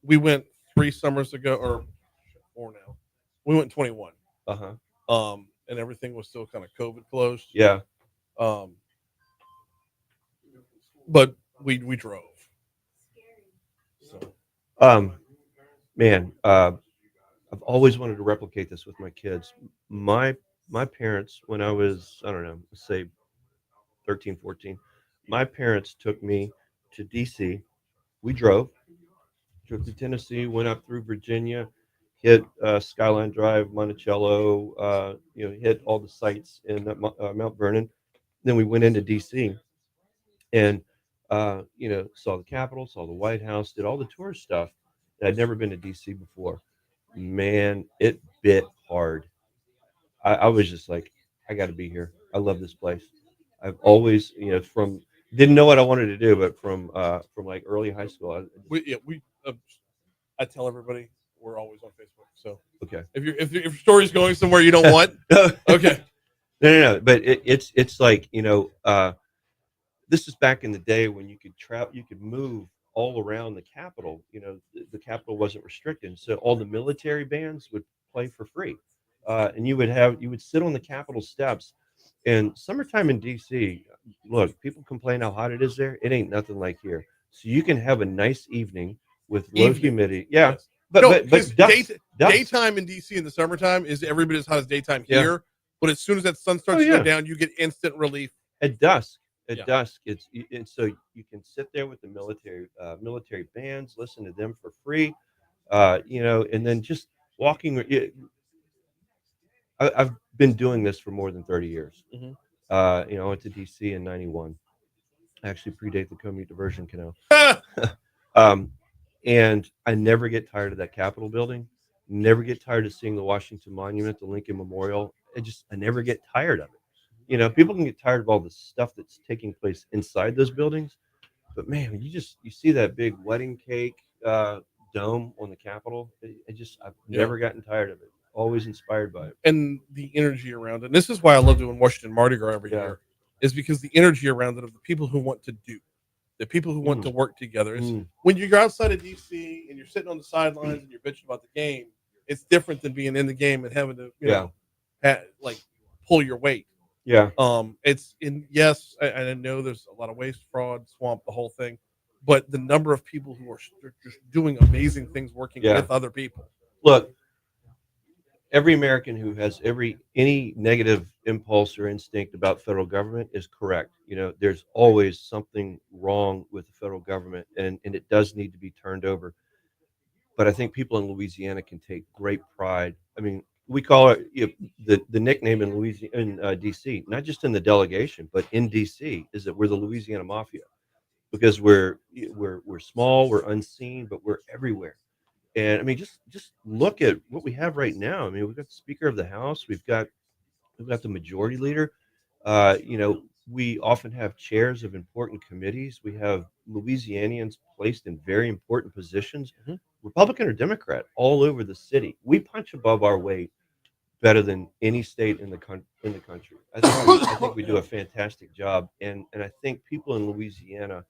We went 3 summers ago, or 4 now. We went 21. And everything was still kind of COVID closed. Yeah. But we drove. So. Man, I've always wanted to replicate this with my kids. My parents, when I was, I don't know, let's say 13, 14, my parents took me to DC. We drove to Tennessee, went up through Virginia, hit Skyline Drive, Monticello, hit all the sites in Mount Vernon. Then we went into DC and, saw the Capitol, saw the White House, did all the tourist stuff. I'd never been to DC before. Man, it bit hard. I was just like, I got to be here. I love this place. I've always, didn't know what I wanted to do, but from like early high school. I tell everybody we're always on Facebook. So okay, if your story's going somewhere you don't want, okay. No. But it's like this is back in the day when you could travel, you could move all around the Capitol. The Capitol wasn't restricted, so all the military bands would play for free, and you would sit on the Capitol steps. And summertime in DC, look, people complain how hot it is there. It ain't nothing like here. So you can have a nice evening with low humidity. Yeah, yes. but daytime in DC in the summertime is every bit as hot as daytime here. Yeah. But as soon as that sun starts to go down, you get instant relief. At dusk, it's so you can sit there with the military bands, listen to them for free, and then just walking. I've been doing this for more than 30 years. Mm-hmm. I went to DC in '91. I actually predate the commute diversion canal. And I never get tired of that Capitol building. Never get tired of seeing the Washington Monument, the Lincoln Memorial. I never get tired of it. People can get tired of all the stuff that's taking place inside those buildings, but man, you see that big wedding cake dome on the Capitol. I've never gotten tired of it. Always inspired by it. And the energy around it. And this is why I love doing Washington Mardi Gras every year, is because the energy around it of the people who want to do, the people who want to work together. When you're outside of DC and you're sitting on the sidelines and you're bitching about the game, it's different than being in the game and having to, pull your weight. Yeah. I know there's a lot of waste, fraud, swamp, the whole thing, but the number of people who are just doing amazing things working with other people. Look, every American who has any negative impulse or instinct about federal government is correct. There's always something wrong with the federal government, and it does need to be turned over. But I think people in Louisiana can take great pride. I mean, we call it the nickname in Louisiana, in DC, not just in the delegation, but in DC, is that we're the Louisiana Mafia, because we're small, we're unseen, but we're everywhere. And I mean, just look at what we have right now. I mean, we've got the Speaker of the House, we've got the Majority Leader. We often have chairs of important committees. We have Louisianians placed in very important positions, Republican or Democrat, all over the city. We punch above our weight better than any state in the country. I think we do a fantastic job, and I think people in Louisiana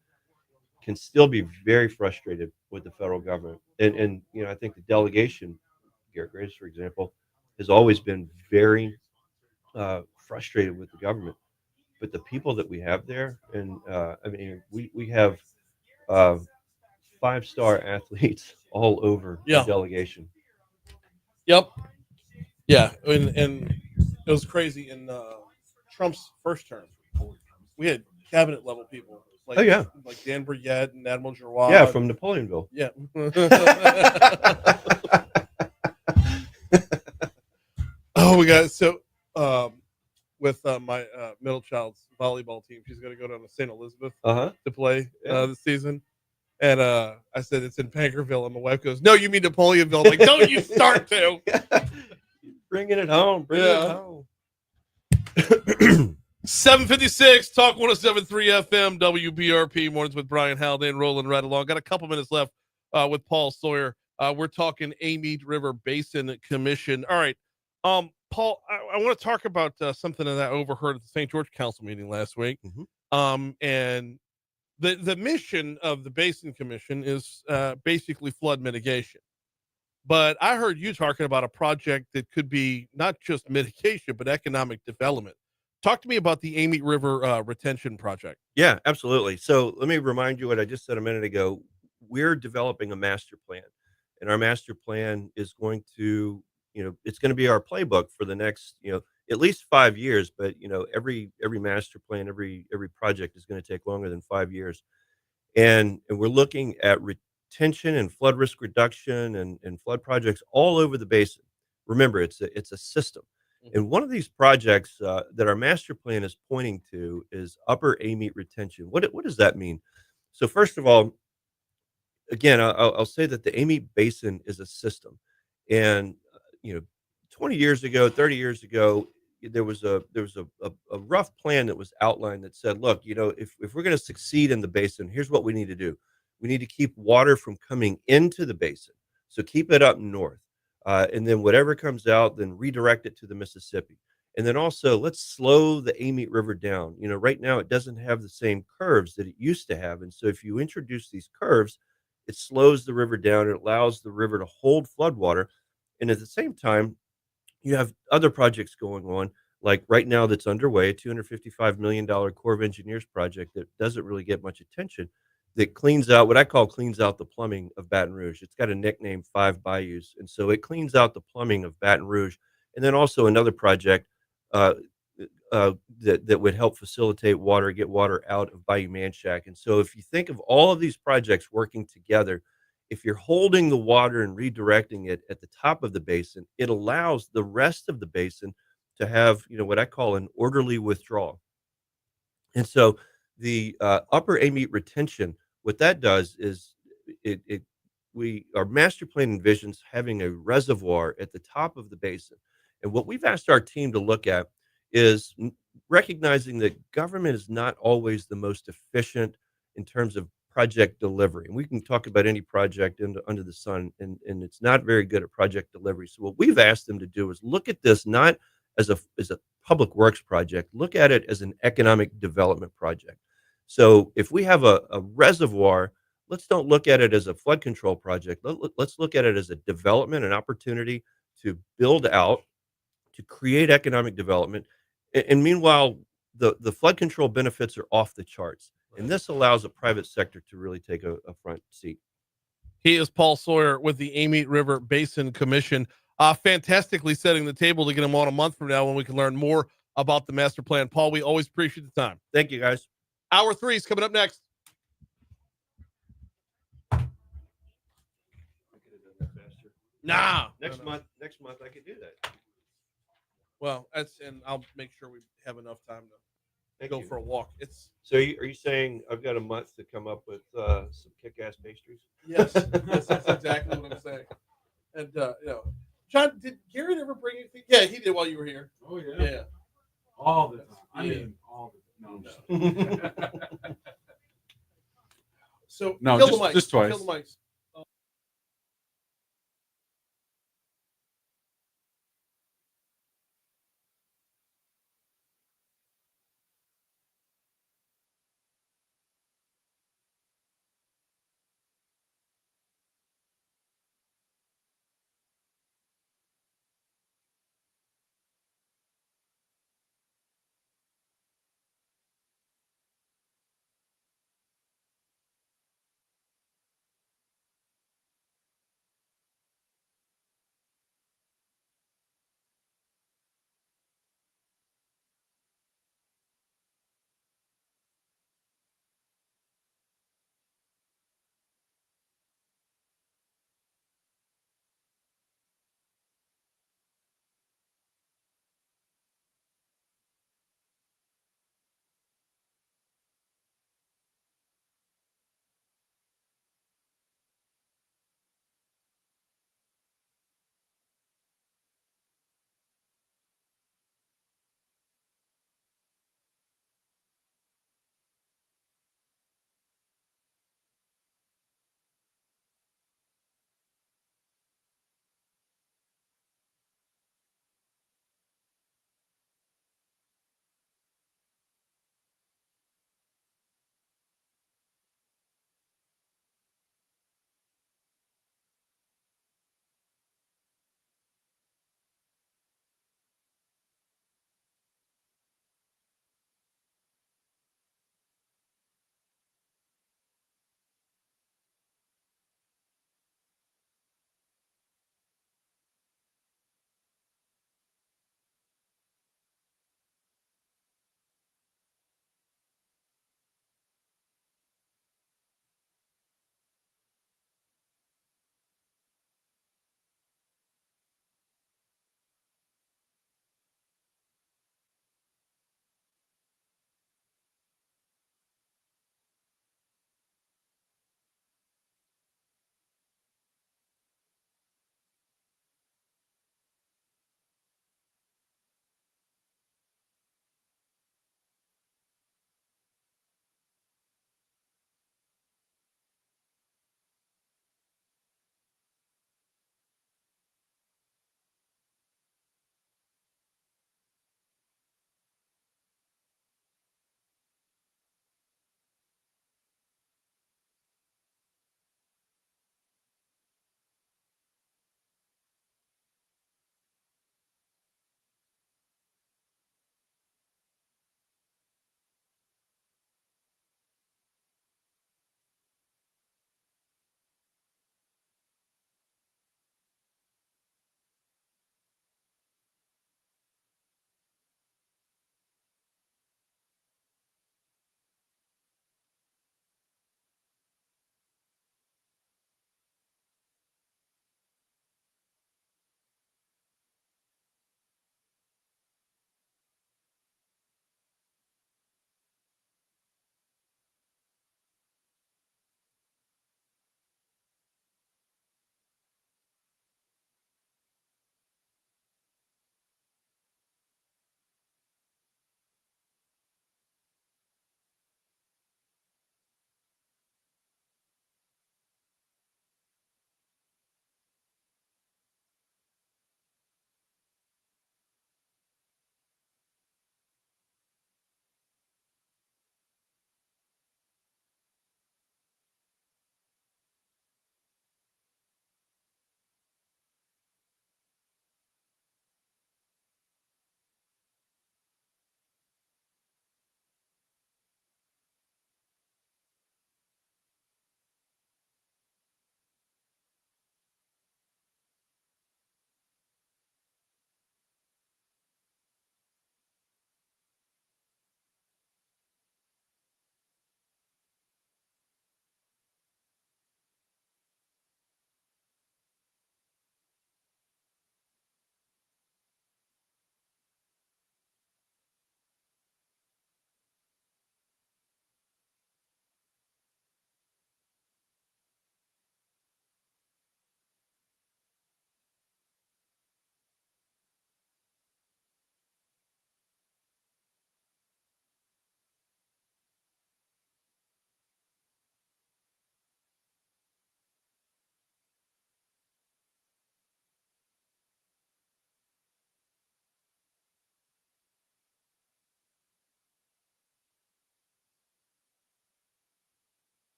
can still be very frustrated with the federal government. And I think the delegation, Garrett Graves, for example, has always been very frustrated with the government. But the people that we have there, and we have 5-star athletes all over the delegation. Yep. Yeah, and it was crazy in Trump's first term. We had cabinet level people like yeah, like Dan Bryant and Admiral Giroir. Yeah, from Napoleonville. Yeah. Oh, we got so with my middle child's volleyball team, she's going to go down to St. Elizabeth to play this season. And I said it's in Pankerville, and my wife goes, "No, you mean Napoleonville?" I'm like, don't you start to bringing it home, bringing it home. 7:56, Talk 107.3 FM, WBRP, Mornings with Brian Haldane, rolling right along. Got a couple minutes left with Paul Sawyer. We're talking Amite River Basin Commission. All right, Paul, I want to talk about something that I overheard at the St. George Council meeting last week. And the mission of the Basin Commission is basically flood mitigation. But I heard you talking about a project that could be not just mitigation, but economic development. Talk to me about the Amite River Retention Project. Yeah, absolutely. So let me remind you what I just said a minute ago. We're developing a master plan, and our master plan is going to, it's going to be our playbook for the next, at least 5 years. But every master plan, every project is going to take longer than 5 years, and we're looking at retention and flood risk reduction and flood projects all over the basin. Remember, it's a system. And one of these projects that our master plan is pointing to is upper Amite retention. What does that mean? So first of all, again, I'll say that the Amite Basin is a system, and 20 years ago, 30 years ago, there was a rough plan that was outlined that said, look, if we're going to succeed in the basin, here's what we need to do. We need to keep water from coming into the basin, so keep it up north. And then whatever comes out, then redirect it to the Mississippi. And then also, let's slow the Amite River down. Right now it doesn't have the same curves that it used to have. And so if you introduce these curves, it slows the river down. It allows the river to hold floodwater. And at the same time, you have other projects going on, like right now that's underway, a $255 million Corps of Engineers project that doesn't really get much attention, that cleans out what I call cleans out the plumbing of Baton Rouge. It's got a nickname, Five Bayous. And so it cleans out the plumbing of Baton Rouge. And then also another project that would help facilitate water, get water out of Bayou Manchac. And so if you think of all of these projects working together, if you're holding the water and redirecting it at the top of the basin, it allows the rest of the basin to have, what I call an orderly withdrawal. And so the upper Amite retention, what that does is our master plan envisions having a reservoir at the top of the basin. And what we've asked our team to look at is recognizing that government is not always the most efficient in terms of project delivery. And we can talk about any project under the sun, and it's not very good at project delivery. So what we've asked them to do is look at this not as a public works project, look at it as an economic development project. So if we have a reservoir, let's don't look at it as a flood control project. Let's look at it as a development, an opportunity to build out, to create economic development. And meanwhile, the flood control benefits are off the charts. And this allows the private sector to really take a front seat. He is Paul Sawyer with the Amite River Basin Commission. Fantastically setting the table to get him on a month from now when we can learn more about the master plan. Paul, we always appreciate the time. Thank you, guys. Hour 3 is coming up next. Nah. Next month I could do that. Well, and I'll make sure we have enough time to go for a walk. So are you saying I've got a month to come up with some kick-ass pastries? Yes, that's exactly what I'm saying. And John, did Garrett ever bring anything? Yeah, he did while you were here. Oh yeah. Yeah. All the time. I mean, all the no. I'm just So no, kill the mics. just twice. Kill the mics.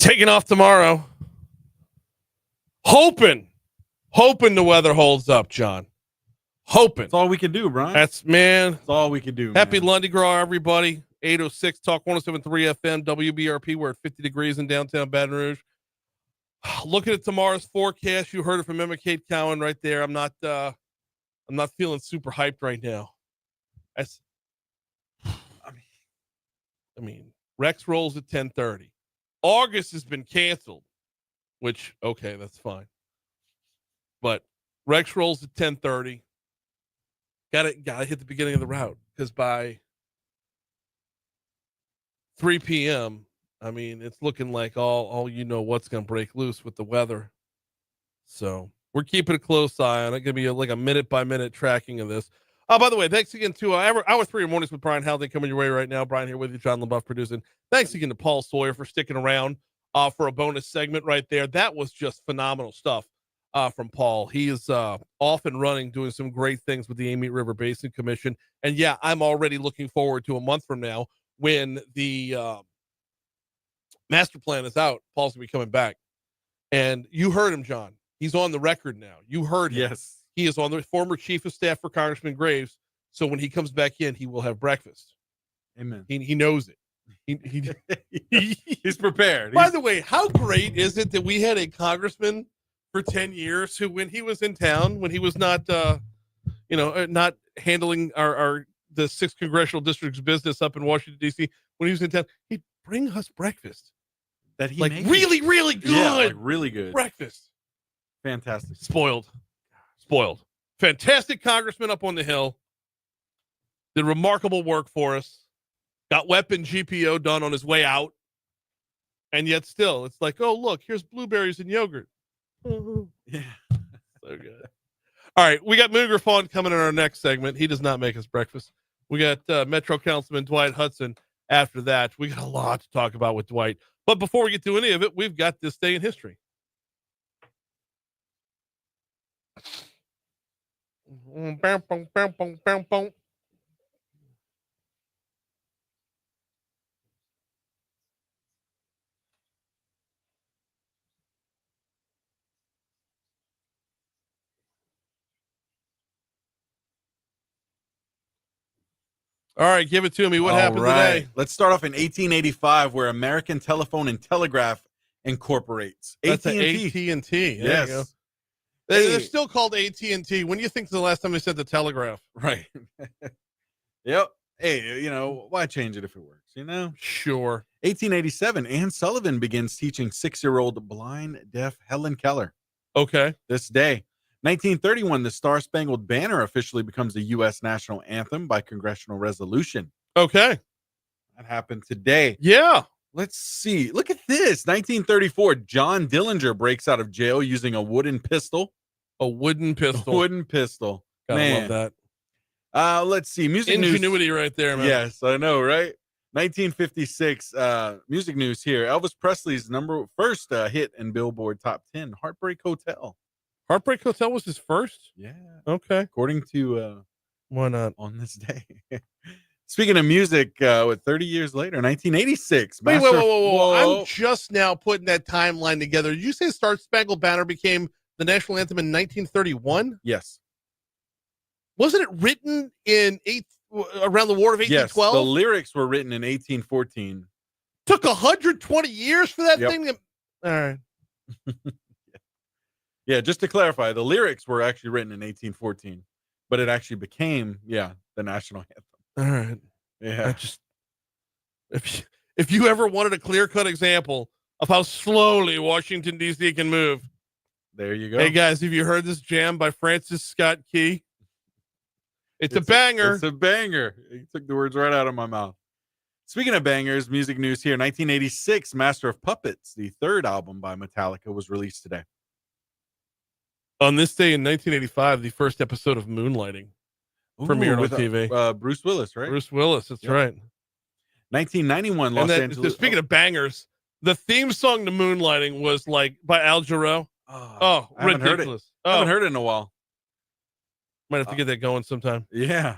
Taking off tomorrow. Hoping the weather holds up, John. Hoping. That's all we can do, Brian. That's all we can do. Happy man. Lundi Gras, everybody. 806 Talk 107.3 FM WBRP. We're at 50 degrees in downtown Baton Rouge. Looking at tomorrow's forecast, you heard it from Emma Kate Cowan right there. I'm not feeling super hyped right now. I mean, Rex rolls at 10:30. August has been canceled, which okay, that's fine. But Rex rolls at 10:30. Gotta hit the beginning of the route because by 3 p.m. I mean, it's looking like all you know what's going to break loose with the weather. So we're keeping a close eye on it. Going to be like a minute by minute tracking of this. Oh, by the way, thanks again to hour 3 of Mornings with Brian Haldane coming your way right now. Brian here with you, John LaBeouf producing. Thanks again to Paul Sawyer for sticking around for a bonus segment right there. That was just phenomenal stuff from Paul. He is off and running, doing some great things with the Amite River Basin Commission. And yeah, I'm already looking forward to a month from now when the master plan is out. Paul's gonna be coming back, and you heard him, John. He's on the record now. You heard him. Yes, he is on the former chief of staff for Congressman Graves. So when he comes back in, he will have breakfast. Amen. He knows it. He's prepared. By the way, how great is it that we had a congressman for 10 years who, when he was in town, when he was not, not handling the 6th congressional district's business up in Washington D.C., when he was in town, he'd bring us breakfast. That he like made. really, really good. Yeah, like really good breakfast. Fantastic. Spoiled. Fantastic congressman up on the Hill. Did remarkable work for us. Got weapon GPO done on his way out. And yet still, it's like, oh, look, here's blueberries and yogurt. Yeah. So good. All right, we got Moon Griffon coming in our next segment. He does not make us breakfast. We got Metro Councilman Dwight Hudson after that. We got a lot to talk about with Dwight. But before we get to any of it, we've got this day in history. All right, give it to me. What happened today? Let's start off in 1885, where American Telephone and Telegraph incorporates. That's AT&T. AT&T. Yes. They're still called AT&T. When do you think the last time they said the telegraph? Right. Yep. Hey, why change it if it works, Sure. 1887, Ann Sullivan begins teaching 6-year-old blind, deaf Helen Keller. Okay. This day. 1931, the Star-Spangled Banner officially becomes the U.S. national anthem by congressional resolution. Okay. That happened today. Yeah. Let's see. Look at this. 1934, John Dillinger breaks out of jail using a wooden pistol. A wooden pistol. Gotta Man. love that. Let's see. Music Ingenuity news. right there, man. Yes, I know, right? 1956, music news here. Elvis Presley's first hit in Billboard Top 10, Heartbreak Hotel. Heartbreak Hotel was his first? Yeah. Okay. According to why not on this day. Speaking of music, 30 years later, 1986. Wait, whoa. I'm just now putting that timeline together. Did you say Star Spangled Banner became the national anthem in 1931? Yes. Wasn't it written in around the War of 1812? Yes, the lyrics were written in 1814. Took 120 years for that Yep. thing to... All right. Yeah, just to clarify, the lyrics were actually written in 1814, but it actually became, the national anthem. All right. Yeah. If you ever wanted a clear-cut example of how slowly Washington, D.C. can move, there you go. Hey, guys, have you heard this jam by Francis Scott Key? It's a banger. It's a banger. You took the words right out of my mouth. Speaking of bangers, music news here. 1986, Master of Puppets, the third album by Metallica, was released today. On this day in 1985, the first episode of Moonlighting premiered on TV. Bruce Willis, right? Bruce Willis, that's right. 1991, Los Angeles. Speaking of bangers, the theme song to Moonlighting was like by Al Jarreau. I haven't ridiculous. I haven't heard it in a while. Might have to get that going sometime. Yeah.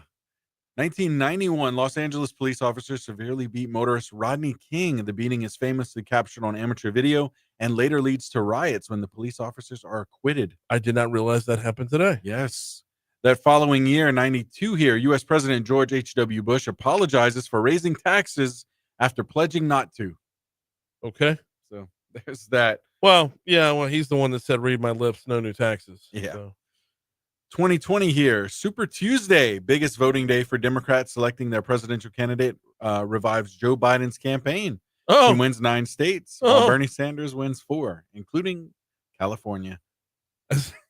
1991, Los Angeles police officers severely beat motorist Rodney King. The beating is famously captured on amateur video and later leads to riots when the police officers are acquitted. I did not realize that happened today. Yes. That following year, 92 here, U.S. President George H.W. Bush apologizes for raising taxes after pledging not to. Okay. So there's that. Well, yeah, well, he's the one that said, read my lips, no new taxes. Yeah. So. 2020 here, Super Tuesday, biggest voting day for Democrats selecting their presidential candidate, revives Joe Biden's campaign. Oh. He wins 9 states, while Bernie Sanders wins 4, including California.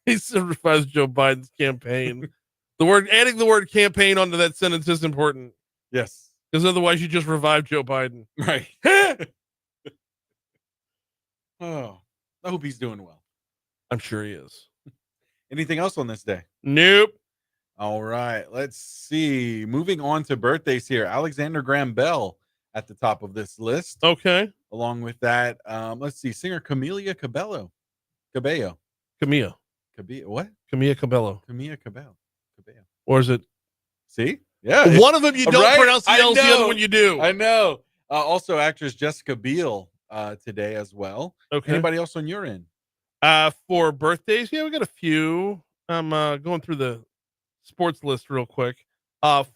He revives Joe Biden's campaign. Adding the word campaign onto that sentence is important. Yes. Because otherwise you just revive Joe Biden. Right. Oh, I hope he's doing well. I'm sure he is. Anything else on this day? Nope. All right. Let's see. Moving on to birthdays here. Alexander Graham Bell at the top of this list. Okay. Along with that, let's see. Singer Camila Cabello. Cabello. Camilla. What? Camilla Cabello. Camilla Cabello. Or is it? See? Yeah. One of them you don't pronounce the L's, the other one you do. I know. Also, actress Jessica Biel today as well. Okay. Anybody else on your end? For birthdays, yeah, we got a few. I'm going through the sports list real quick.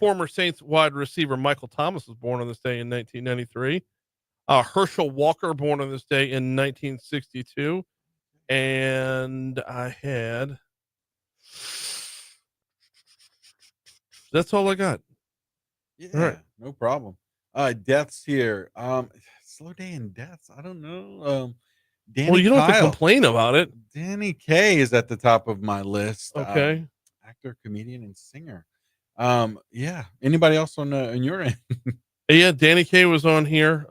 Former Saints wide receiver Michael Thomas was born on this day in 1993. Herschel Walker born on this day in 1962. And that's all I got. Yeah, all right. No problem. Deaths here. Slow day in deaths. I don't know. Danny well, you don't Kyle. have to complain about it. Danny Kaye is at the top of my list. Okay. Actor, comedian, and singer. Yeah. Anybody else on your end? Yeah, Danny Kaye was on here.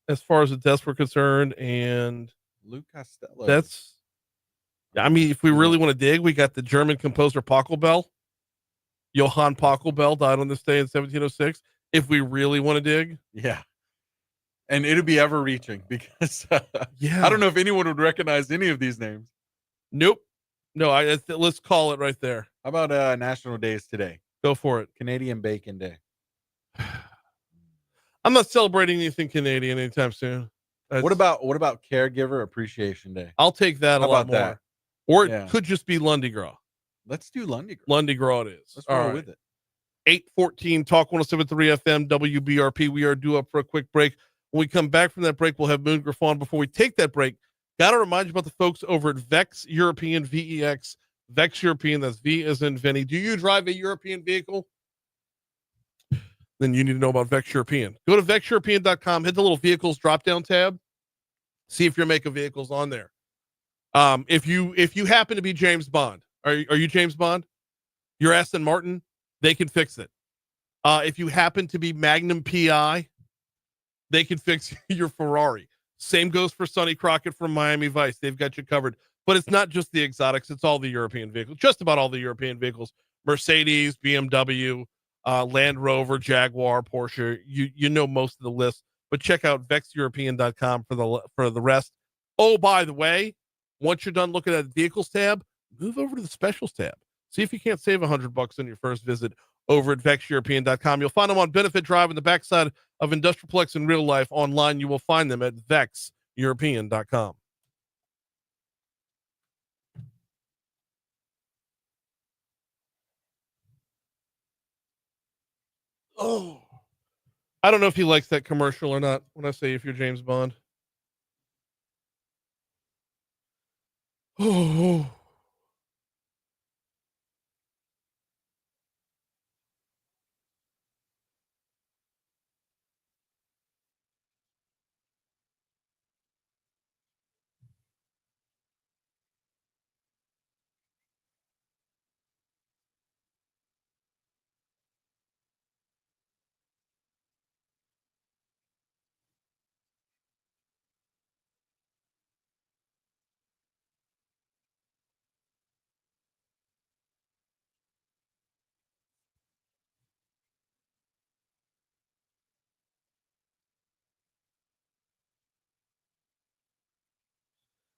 As far as the deaths were concerned, and Lou Costello. That's. I mean, if we really want to dig, we got the German composer Pachelbel. Johann Pachelbel died on this day in 1706. If we really want to dig, yeah. And it'll be ever reaching because yeah, I don't know if anyone would recognize any of these names. Nope. No, let's call it right there. How about National Days today? Go for it. Canadian Bacon Day. I'm not celebrating anything Canadian anytime soon. What about Caregiver Appreciation Day? I'll take that a lot more. That? Or it could just be Lundi Gras. Let's do Lundi Gras. Lundi Gras it is. Let's roll with it. 8:14 Talk 107.3 FM WBRP. We are due up for a quick break. When we come back from that break, we'll have Moon Griffon. Before we take that break, got to remind you about the folks over at Vex European, VEX. Vex European, that's V as in Vinny. Do you drive a European vehicle? Then you need to know about Vex European. Go to vexeuropean.com, hit the little vehicles drop-down tab. See if your make of vehicles on there. If you happen to be James Bond, are you James Bond? You're Aston Martin, they can fix it. If you happen to be Magnum PI, they can fix your Ferrari. Same goes for Sonny Crockett from Miami Vice. They've got you covered. But it's not just the exotics, it's all the European vehicles. Just about all the European vehicles. Mercedes, BMW, Land Rover, Jaguar, Porsche. You know most of the list. But check out vexeuropean.com for the rest. Oh, by the way, once you're done looking at the vehicles tab, move over to the specials tab. See if you can't save $100 on your first visit over at vexeuropean.com. You'll find them on Benefit Drive in the backside of Industrialplex in real life. Online, you will find them at vexeuropean.com. Oh, I don't know if he likes that commercial or not when I say if you're James Bond. Oh.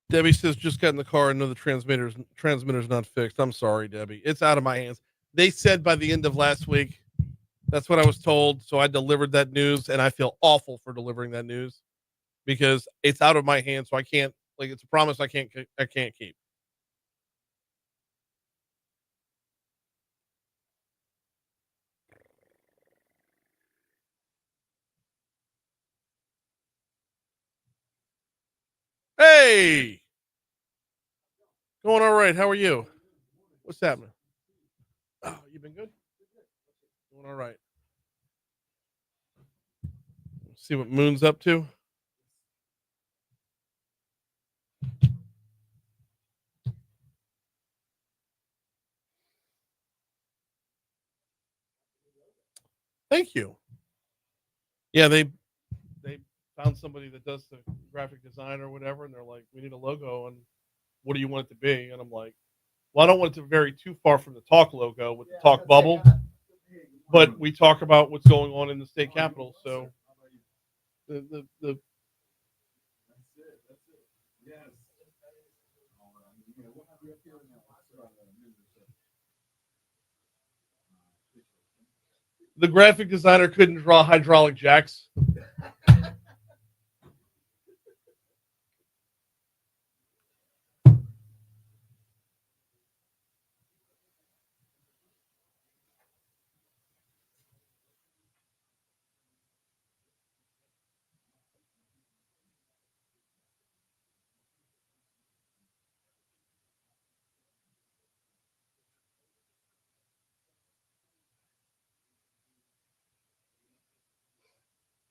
Debbie says, just got in the car and know the transmitter's not fixed. I'm sorry, Debbie. It's out of my hands. They said by the end of last week. That's what I was told. So I delivered that news, and I feel awful for delivering that news because it's out of my hands. So I can't, like, it's a promise I can't keep. Hey, going all right. How are you? What's happening? Oh, you been good? Doing all right. See what Moon's up to. Thank you. Yeah, they found somebody that does the graphic design or whatever, and they're like, we need a logo, and what do you want it to be? And I'm like, well, I don't want it to vary too far from the Talk logo with the Talk bubble, but we talk about what's going on in the state capitol. So the graphic designer couldn't draw hydraulic jacks.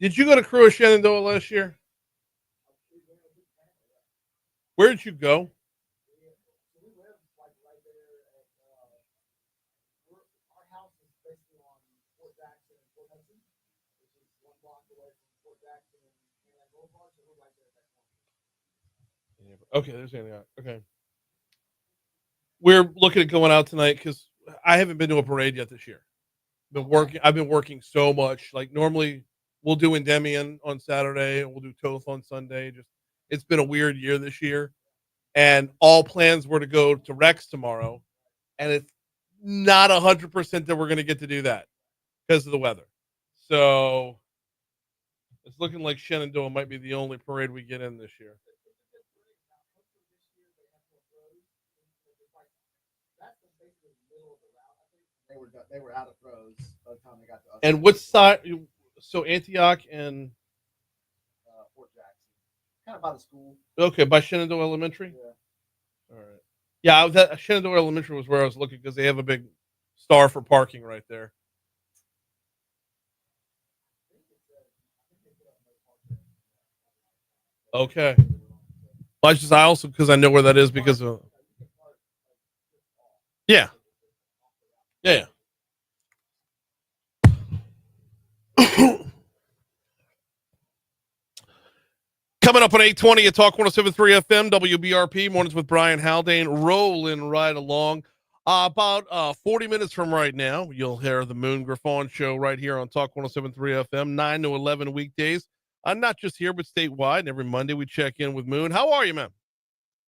Did you go to Crew of Shenandoah last year? Where did you go? Okay, there's Antioch. Okay. We're looking at going out tonight because I haven't been to a parade yet this year. I've been working so much. Like normally we'll do Endymion on Saturday and we'll do Toth on Sunday. It's been a weird year this year. And all plans were to go to Rex tomorrow. And it's not 100% that we're going to get to do that because of the weather. So it's looking like Shenandoah might be the only parade we get in this year. They were out of throws by the time they got to us. And what side? So Antioch and Fort Jackson, kind of by the school. Okay, by Shenandoah Elementary. Yeah. All right. Yeah, I was at Shenandoah Elementary was where I was looking because they have a big star for parking right there. Okay. Well, I also because I know where that is because of. Yeah. Yeah. Coming up on 820 at Talk 107.3 FM, WBRP, Mornings with Brian Haldane, rolling right along. About 40 minutes from right now, you'll hear the Moon Griffon show right here on Talk 107.3 FM, 9 to 11 weekdays. Not just here, but statewide. And every Monday we check in with Moon. How are you, man?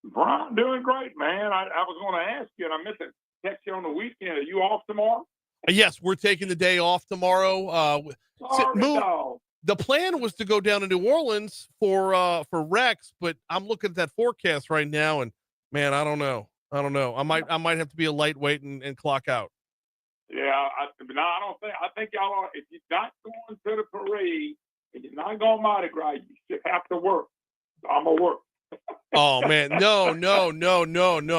Brian, doing great, man. I was going to ask you, and I meant to text you on the weekend. Are you off tomorrow? Yes, we're taking the day off tomorrow. Moon, dog. the plan was to go down to New Orleans for Rex, but I'm looking at that forecast right now, and man, I don't know. I might have to be a lightweight and clock out. Yeah, I don't think. I think y'all are. If you're not going to the parade and you're not going Mardi Gras, you should have to work. So I'm gonna work. Oh man, no,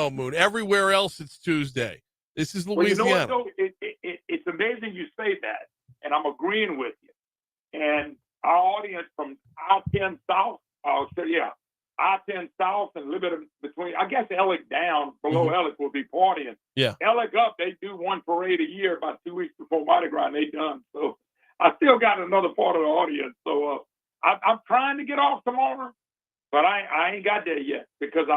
Moon. Everywhere else it's Tuesday. This is Louisiana. Well, you know what, it's amazing you say that, and I'm agreeing with you. And our audience from I-10 South, I-10 South and a little bit of between, I guess Ellick down, below Ellick will be partying. Yeah. Ellick up, they do one parade a year about 2 weeks before Mardi Gras, and they done. So I still got another part of the audience. So I'm trying to get off tomorrow, but I ain't got there yet because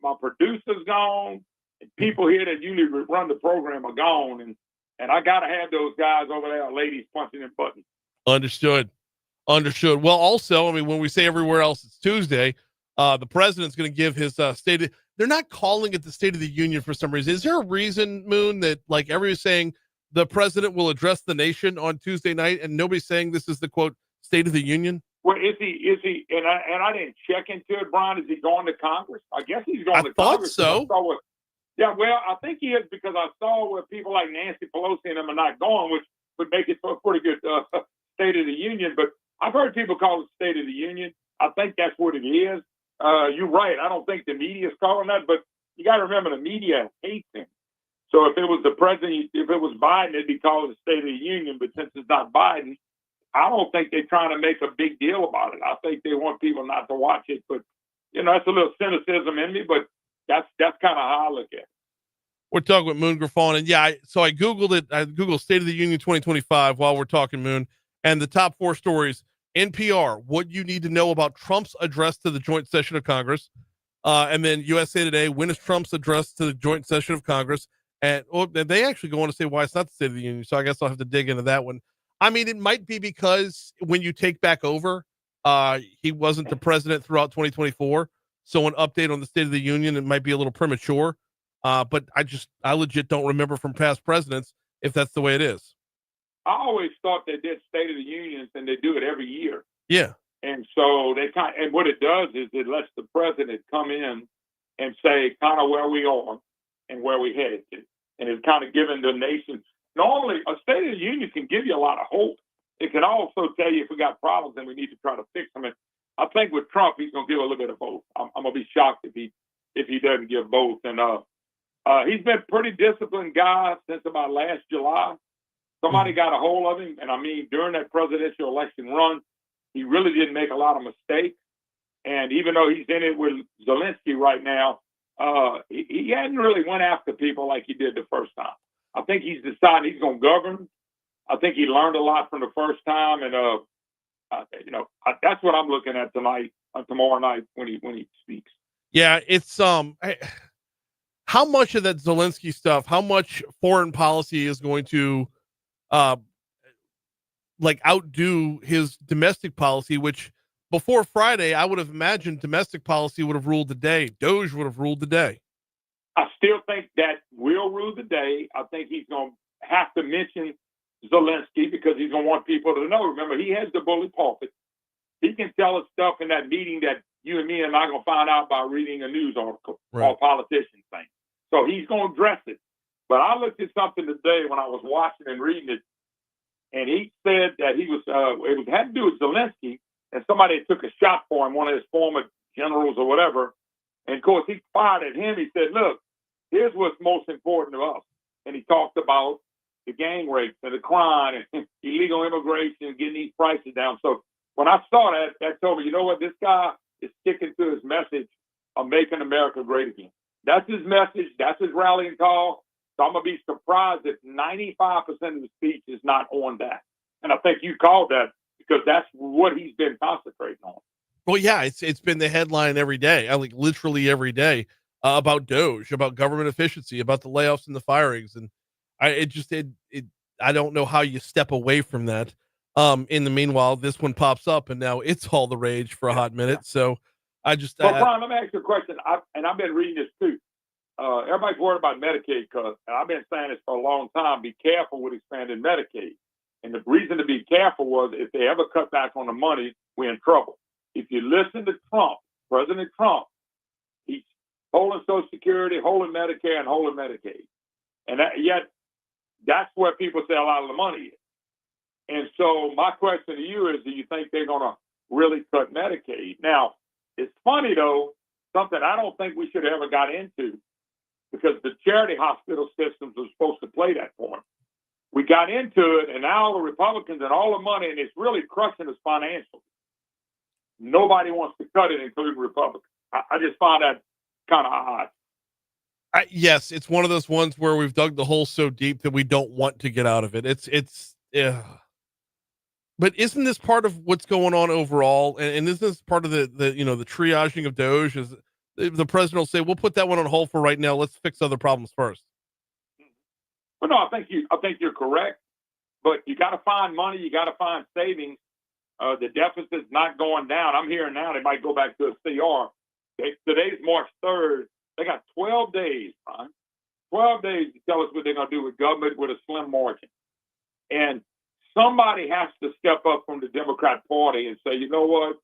my producer's gone, and people here that usually run the program are gone, and I got to have those guys over there, ladies punching in buttons. Understood. Well, also, I mean, when we say everywhere else it's Tuesday, the president's going to give his state. they're not calling it the State of the Union for some reason. Is there a reason, Moon, that like everybody's saying the president will address the nation on Tuesday night, and nobody's saying this is the quote State of the Union? Well, is he? And I didn't check into it, Brian. Is he going to Congress? I guess he's going to Congress. So. Yeah, well, I think he is because I saw where people like Nancy Pelosi and them are not going, which would make it a pretty good State of the Union. But I've heard people call it State of the Union. I think that's what it is. You're right. I don't think the media is calling that, but you got to remember the media hates him. So if it was the president, if it was Biden, it'd be called the State of the Union. But since it's not Biden, I don't think they're trying to make a big deal about it. I think they want people not to watch it. But, that's a little cynicism in me, but that's kind of how I look at it. We're talking with Moon Griffon, and I Googled it. I Googled State of the Union 2025 while we're talking, Moon, and the top 4 stories. NPR, what you need to know about Trump's address to the joint session of Congress. And then USA Today, when is Trump's address to the joint session of Congress? And they actually go on to say why it's not the State of the Union. So I guess I'll have to dig into that one. I mean, it might be because when you take back over, he wasn't the president throughout 2024. So an update on the State of the Union, it might be a little premature. But I legit don't remember from past presidents if that's the way it is. I always thought they did State of the Union and they do it every year. Yeah. And so and what it does is it lets the president come in and say kind of where we are and where we headed to. And it's kind of giving the nation. Normally, a State of the Union can give you a lot of hope. It can also tell you if we got problems and we need to try to fix them. And I think with Trump, he's going to give a little bit of both. I'm going to be shocked if he doesn't give both. And he's been a pretty disciplined guy since about last July. Somebody got a hold of him. And I mean, during that presidential election run, he really didn't make a lot of mistakes. And even though he's in it with Zelensky right now, he hadn't really went after people like he did the first time. I think he's decided he's going to govern. I think he learned a lot from the first time. And, that's what I'm looking at tonight, tomorrow night when he speaks. Yeah, it's how much of that Zelensky stuff, how much foreign policy is going to outdo his domestic policy, which before Friday, I would have imagined domestic policy would have ruled the day. Doge would have ruled the day. I still think that will rule the day. I think he's going to have to mention Zelensky because he's going to want people to know. Remember, he has the bully pulpit. He can tell us stuff in that meeting that you and me are not going to find out by reading a news article or politicians think. So he's going to address it. But I looked at something today when I was watching and reading it, and he said that he was it had to do with Zelensky, and somebody took a shot for him, one of his former generals or whatever. And of course, he fired at him. He said, "Look, here's what's most important to us." And he talked about the gang rapes and the crime and illegal immigration, getting these prices down. So when I saw that, that told me, you know what, this guy is sticking to his message of making America great again. That's his message. That's his rallying call. So I'm going to be surprised if 95% of the speech is not on that. And I think you called that because that's what he's been concentrating on. Well, yeah, it's been the headline every day. Literally every day about Doge, about government efficiency, about the layoffs and the firings. And I don't know how you step away from that. In the meanwhile, this one pops up and now it's all the rage for a hot minute. So Brian, let me ask you a question. I've been reading this too. Everybody's worried about Medicaid cuts, and I've been saying this for a long time. Be careful with expanding Medicaid. And the reason to be careful was if they ever cut back on the money, we're in trouble. If you listen to Trump, President Trump, he's holding Social Security, holding Medicare, and holding Medicaid. And yet that's where people say a lot of the money is. And so my question to you is, do you think they're going to really cut Medicaid? Now, it's funny, though, something I don't think we should have ever got into, because the charity hospital systems are supposed to play that point. We got into it, and now the Republicans and all the money, and it's really crushing us financially. Nobody wants to cut it, including Republicans. I just find that kind of odd. Yes, it's one of those ones where we've dug the hole so deep that we don't want to get out of it. Yeah. But isn't this part of what's going on overall? And isn't this part of the triaging of Doge? Is the president will say, we'll put that one on hold for right now. Let's fix other problems first. Well, no, I think you're correct, but you got to find money. You got to find savings. The deficit's not going down. I'm hearing now they might go back to a CR. Today's March 3rd. They got 12 days, Brian. 12 days to tell us what they're going to do with government with a slim margin. And somebody has to step up from the Democrat Party and say, you know what?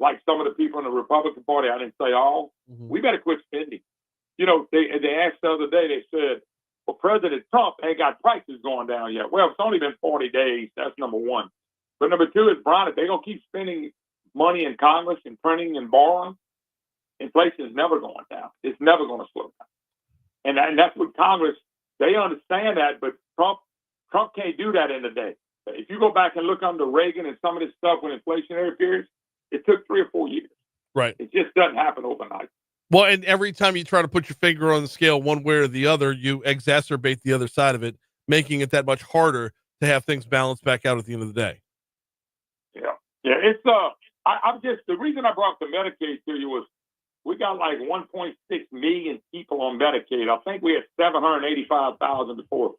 Like some of the people in the Republican Party, I didn't say all, we better quit spending. You know, they asked the other day, they said, well, President Trump ain't got prices going down yet. Well, it's only been 40 days. That's number one. But number two is, Brian, if they're going to keep spending money in Congress and printing and borrowing, inflation is never going down. It's never going to slow down. And that's what Congress, they understand that, but Trump can't do that in a day. If you go back and look under Reagan and some of this stuff with inflationary periods, it took 3 or 4 years. Right. It just doesn't happen overnight. Well, and every time you try to put your finger on the scale one way or the other, you exacerbate the other side of it, making it that much harder to have things balance back out at the end of the day. Yeah. It's I'm just, the reason I brought the Medicaid to you was we got like 1.6 million people on Medicaid. I think we had 785,000 before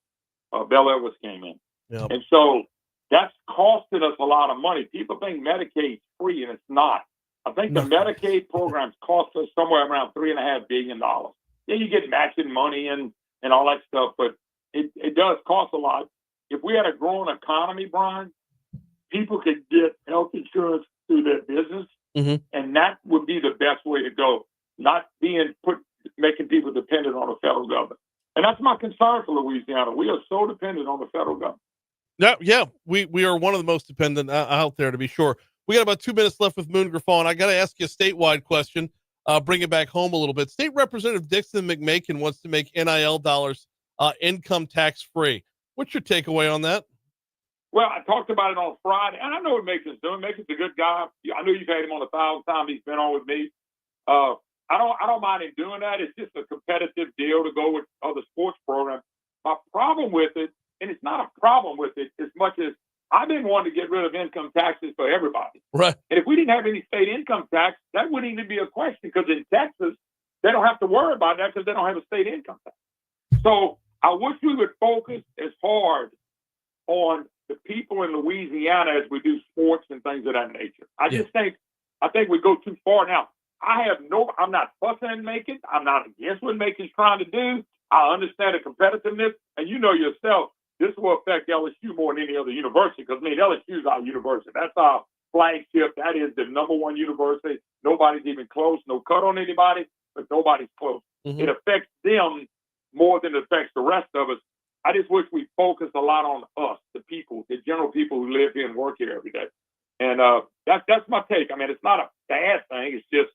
Bell Edwards came in. Yep. And so that's costing us a lot of money. People think Medicaid's free, and it's not. I think the Medicaid programs cost us somewhere around $3.5 billion. Yeah, you get matching money and all that stuff, but it does cost a lot. If we had a growing economy, Brian, people could get health insurance through their business, and that would be the best way to go, not making people dependent on the federal government. And that's my concern for Louisiana. We are so dependent on the federal government. Yeah, we are one of the most dependent out there, to be sure. We got about 2 minutes left with Moon Griffon. I got to ask you a statewide question. Bring it back home a little bit. State Representative Dixon McMakin wants to make NIL dollars income tax free. What's your takeaway on that? Well, I talked about it on Friday, and I know what Macon's doing. Macon's a good guy. I know you've had him on 1,000 times. He's been on with me. I don't mind him doing that. It's just a competitive deal to go with other sports programs. My problem with it, and it's not a problem with it as much as I've been wanting to get rid of income taxes for everybody. Right. And if we didn't have any state income tax, that wouldn't even be a question, because in Texas, they don't have to worry about that because they don't have a state income tax. So I wish we would focus as hard on the people in Louisiana as we do sports and things of that nature. I think we go too far. Now, I'm not fussing at Macon. I'm not against what Macon's trying to do. I understand the competitiveness, and you know yourself, this will affect LSU more than any other university, because LSU is our university. That's our flagship. That is the number one university. Nobody's even close. No cut on anybody, but nobody's close. It affects them more than it affects the rest of us. I just wish we focus a lot on us, the people, the general people who live here and work here every day. And that's my take. I mean, it's not a bad thing. It's just,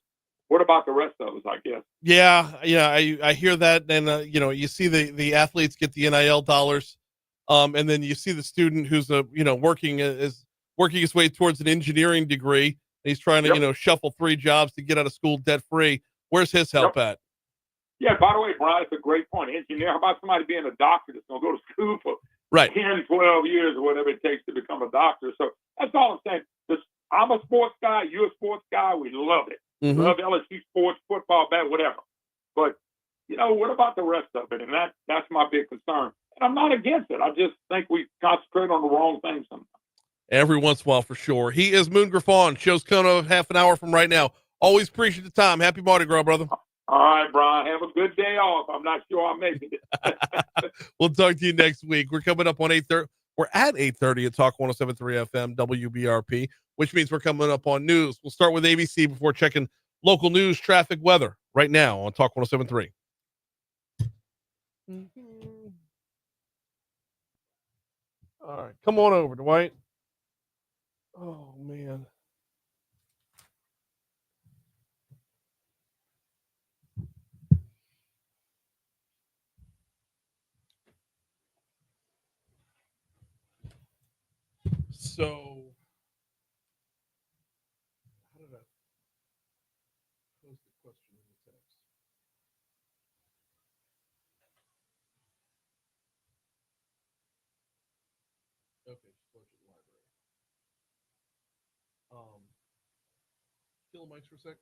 what about the rest of us, I guess? Yeah, I hear that. And, you see the athletes get the NIL dollars. And then you see the student who's working his way towards an engineering degree. And he's trying to, shuffle 3 jobs to get out of school debt free. Where's his help at? Yeah, by the way, Brian, it's a great point. Engineer, how about somebody being a doctor that's going to go to school for 10, 12 years or whatever it takes to become a doctor? So that's all I'm saying. I'm a sports guy. You're a sports guy. We love it. Love LSU sports, football, whatever. But, what about the rest of it? And that's my big concern. And I'm not against it. I just think we concentrate on the wrong things sometimes. Every once in a while, for sure. He is Moon Griffon. Show's coming up half an hour from right now. Always appreciate the time. Happy Mardi Gras, brother. All right, Brian. Have a good day off. I'm not sure I'm making it. We'll talk to you next week. We're coming up on 8:30. We're at 8:30 at Talk 107.3 FM WBRP, which means we're coming up on news. We'll start with ABC before checking local news, traffic, weather right now on Talk 107.3. All right, come on over, Dwight. Oh, man. So, how did I pose the question in the text? Okay, budget library. Kill the mics for a sec.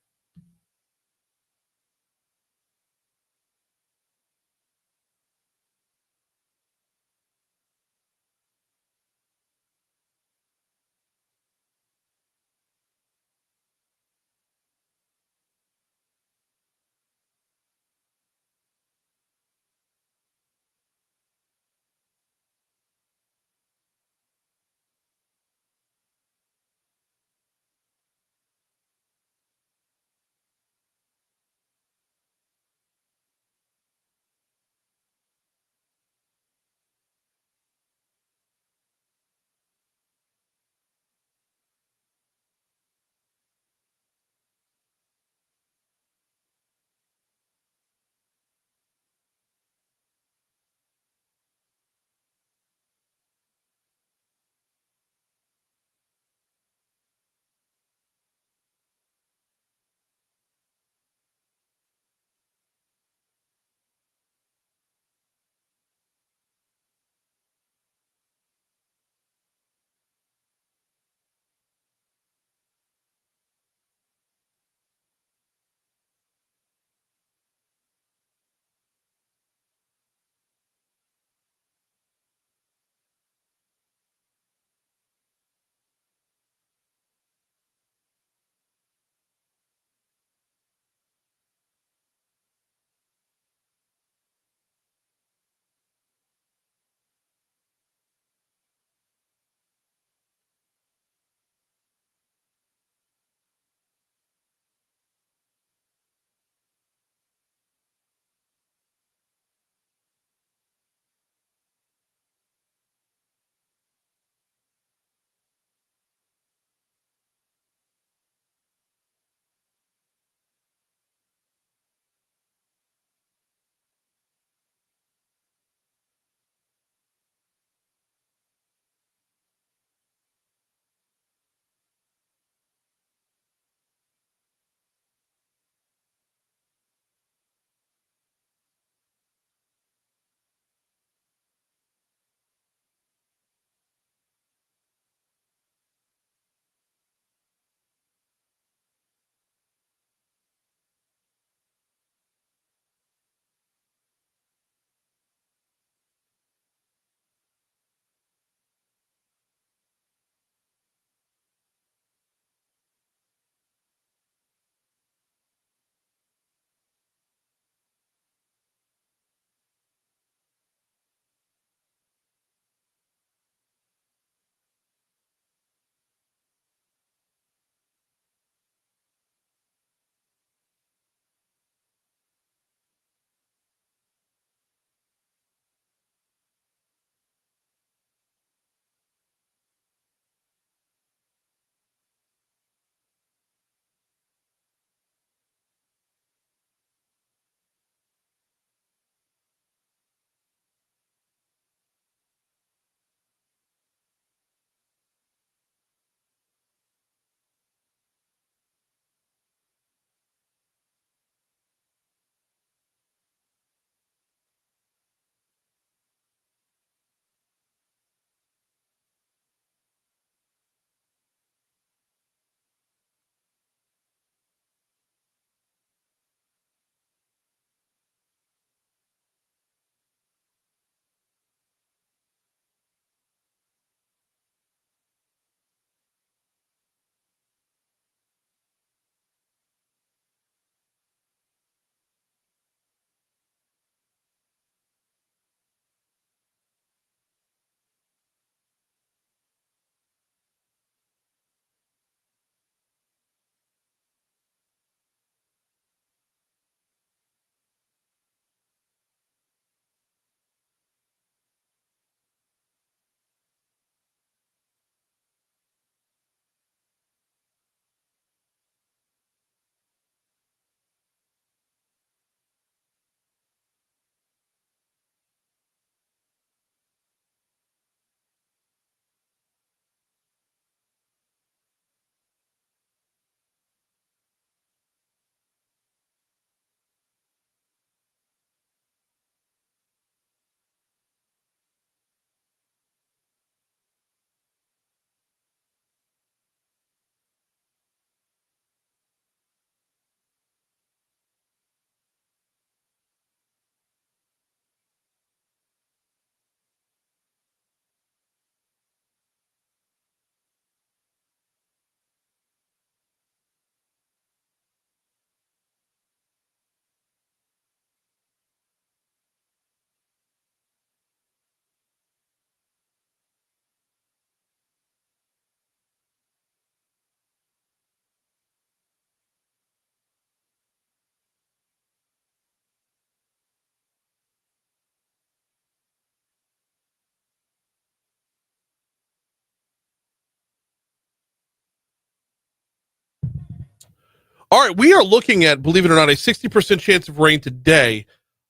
All right, we are looking at, believe it or not, a 60% chance of rain today.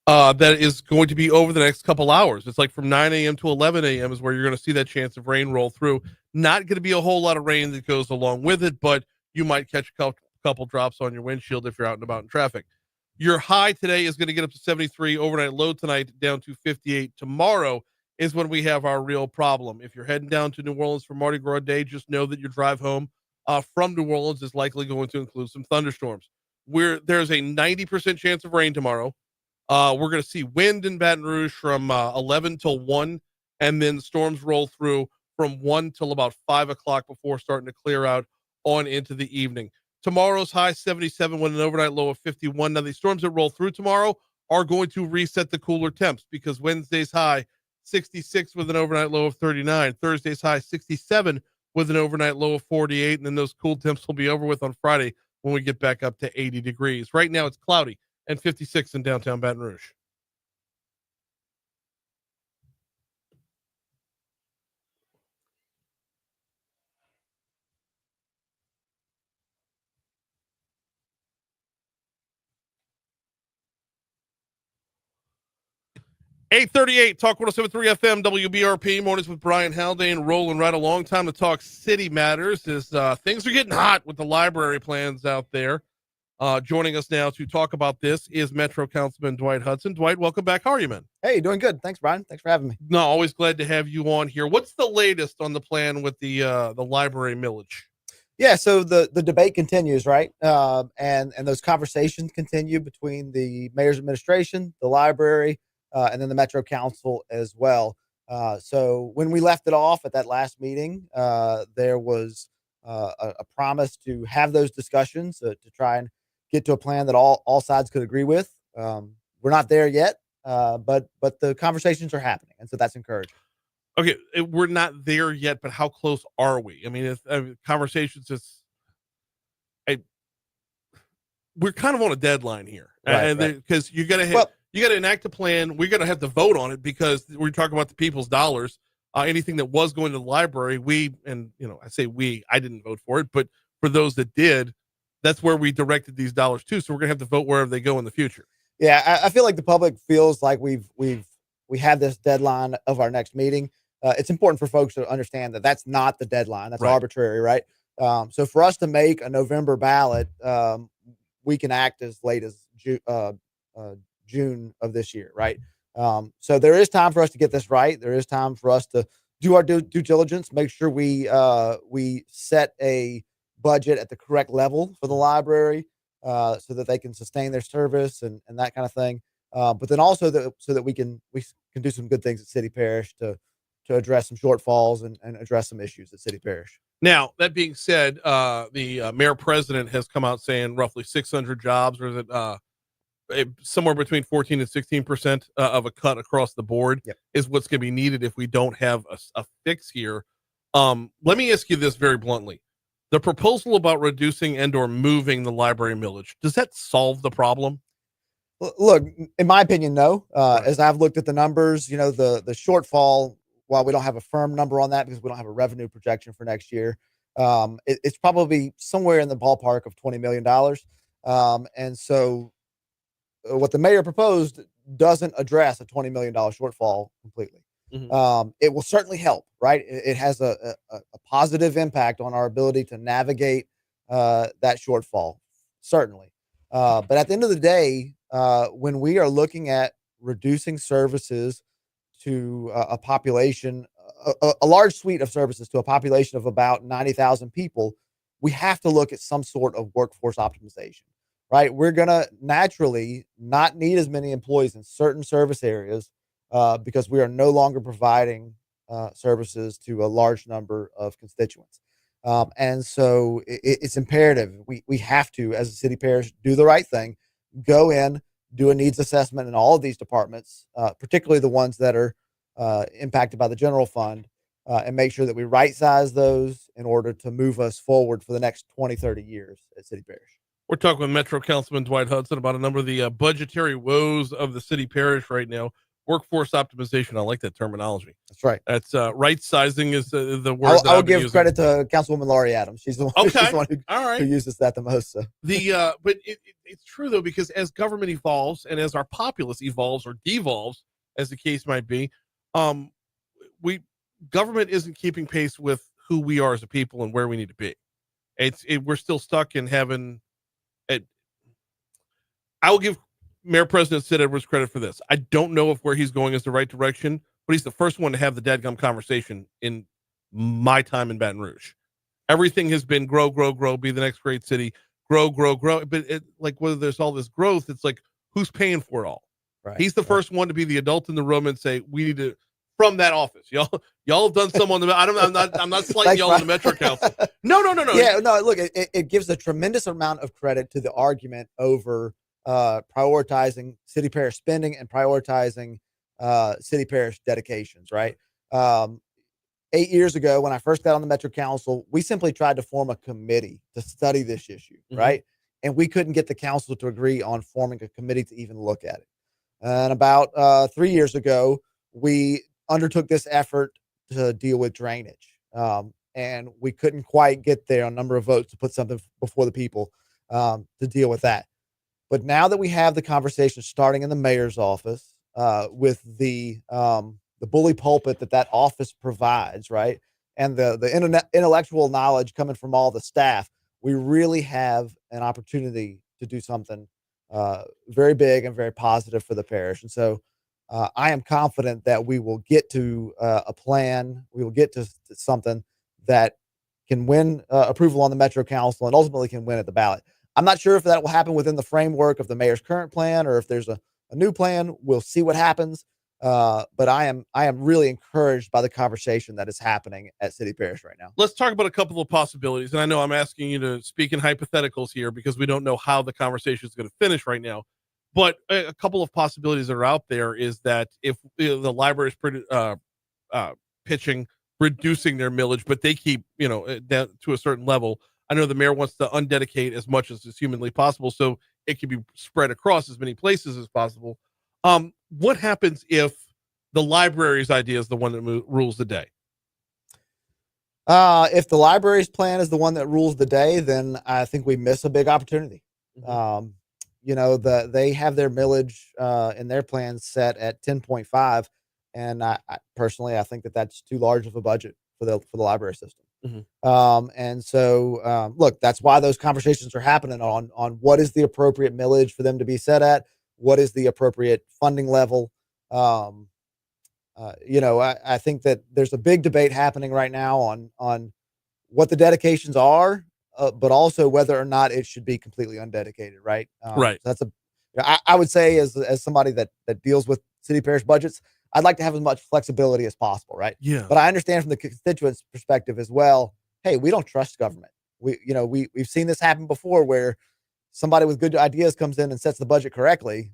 That is going to be over the next couple hours. It's like from 9 a.m. to 11 a.m. is where you're going to see that chance of rain roll through. Not going to be a whole lot of rain that goes along with it, but you might catch a couple drops on your windshield if you're out and about in traffic. Your high today is going to get up to 73. Overnight low tonight down to 58. Tomorrow is when we have our real problem. If you're heading down to New Orleans for Mardi Gras Day, just know that your drive home from New Orleans is likely going to include some thunderstorms. There's a 90% chance of rain tomorrow. We're going to see wind in Baton Rouge from 11 till 1, and then storms roll through from 1 till about 5 o'clock before starting to clear out on into the evening. Tomorrow's high 77 with an overnight low of 51. Now, the storms that roll through tomorrow are going to reset the cooler temps because Wednesday's high 66 with an overnight low of 39. Thursday's high 67 with an overnight low of 48. And then those cool temps will be over with on Friday when we get back up to 80 degrees. Right now it's cloudy and 56 in downtown Baton Rouge. .838 Talk 107.3 FM WBRP mornings with Brian Haldane rolling right along. Time to talk city matters as things are getting hot with the library plans out there. Joining us now to talk about this is Metro Councilman Dwight Hudson. Dwight, welcome back. How are you, man? Hey, doing good. Thanks, Brian. Thanks for having me. No, always glad to have you on here. What's the latest on the plan with the library millage? Yeah, so the debate continues, right? And those conversations continue between the mayor's administration, the library, and then the Metro Council as well. So when we left it off at that last meeting, there was a promise to have those discussions to try and get to a plan that all sides could agree with. We're not there yet, but the conversations are happening, and so that's encouraging. Okay, we're not there yet, but how close are we? I mean, conversations we're kind of on a deadline here, right, because you got to enact a plan. We're going to have to vote on it because we're talking about the people's dollars. Anything that was going to the library, I didn't vote for it, but for those that did, that's where we directed these dollars to. So we're going to have to vote wherever they go in the future. Yeah, I feel like the public feels like we have this deadline of our next meeting. It's important for folks to understand that that's not the deadline. That's arbitrary, right? So for us to make a November ballot, we can act as late as June of this year, right? So there is time for us to get this right. There is time for us to do our due diligence, make sure we set a budget at the correct level for the library, so that they can sustain their service and that kind of thing. But then also so that we can do some good things at City Parish to address some shortfalls and address some issues at City Parish. Now, that being said, the mayor president has come out saying roughly 600 jobs, or is it somewhere between 14 and 16% of a cut across the board is what's going to be needed if we don't have a fix here. Let me ask you this very bluntly. The proposal about reducing and or moving the library millage, does that solve the problem? Look, in my opinion, no. As I've looked at the numbers, the shortfall, while we don't have a firm number on that because we don't have a revenue projection for next year, it's probably somewhere in the ballpark of $20 million. And so what the mayor proposed doesn't address a $20 million shortfall completely. Mm-hmm. It will certainly help, right? It has a positive impact on our ability to navigate that shortfall, certainly. But at the end of the day, when we are looking at reducing services to a population, a large suite of services to a population of about 90,000 people, we have to look at some sort of workforce optimization, right? We're going to naturally not need as many employees in certain service areas because we are no longer providing services to a large number of constituents. And so it's imperative. We have to, as a city parish, do the right thing, go in, do a needs assessment in all of these departments, particularly the ones that are impacted by the general fund, and make sure that we right size those in order to move us forward for the next 20, 30 years at City Parish. We're talking with Metro Councilman Dwight Hudson about a number of the budgetary woes of the City Parish right now. workforce optimization. I like that terminology. That's right. That's right sizing is the word. I'll give credit to Councilwoman Laurie Adams. She's the one, Okay. she's the one who, All right. who uses that the most. So. But it's true though, because as government evolves and as our populace evolves or devolves, as the case might be, government isn't keeping pace with who we are as a people and where we need to be. We're still stuck in having. I will give Mayor President Sid Edwards credit for this. I don't know if where he's going is the right direction, but he's the first one to have the dadgum conversation in my time in Baton Rouge. Everything has been grow, be the next great city, grow. But like whether there's all this growth, it's like, who's paying for it all? Right. He's the first one to be the adult in the room and say, we need to, from that office, y'all have done some on the, I'm not slighting y'all on the Metro Council. No. Yeah, no, look, it gives a tremendous amount of credit to the argument over prioritizing city parish spending and prioritizing city parish dedications, right? 8 years ago, when I first got on the Metro Council, we simply tried to form a committee to study this issue, right? And we couldn't get the council to agree on forming a committee to even look at it. And about 3 years ago, we undertook this effort to deal with drainage. And we couldn't quite get there on number of votes to put something before the people to deal with that. But now that we have the conversation starting in the mayor's office with the bully pulpit that office provides, right, and the intellectual knowledge coming from all the staff, we really have an opportunity to do something very big and very positive for the parish. And so I am confident that we will get to a plan. We will get to something that can win approval on the Metro Council and ultimately can win at the ballot. I'm not sure if that will happen within the framework of the mayor's current plan or if there's a new plan. We'll see what happens. But I am really encouraged by the conversation that is happening at City Parish right now. Let's talk about a couple of possibilities. And I know I'm asking you to speak in hypotheticals here because we don't know how the conversation is going to finish right now. But a couple of possibilities that are out there is that if the library is pitching reducing their millage, but they keep down to a certain level. I know the mayor wants to undedicate as much as is humanly possible, so it can be spread across as many places as possible. What happens if the library's idea is the one that rules the day? If the library's plan is the one that rules the day, then I think we miss a big opportunity. They have their millage in their plan set at 10.5, and I personally think that's too large of a budget for the library system. And so, look, that's why those conversations are happening on what is the appropriate millage for them to be set at, what is the appropriate funding level. I think that there's a big debate happening right now on what the dedications are, but also whether or not it should be completely undedicated. Right. Right. So I would say as somebody that deals with city parish budgets, I'd like to have as much flexibility as possible. Right. Yeah. But I understand from the constituents' perspective as well. Hey, we don't trust government. We've seen this happen before where somebody with good ideas comes in and sets the budget correctly.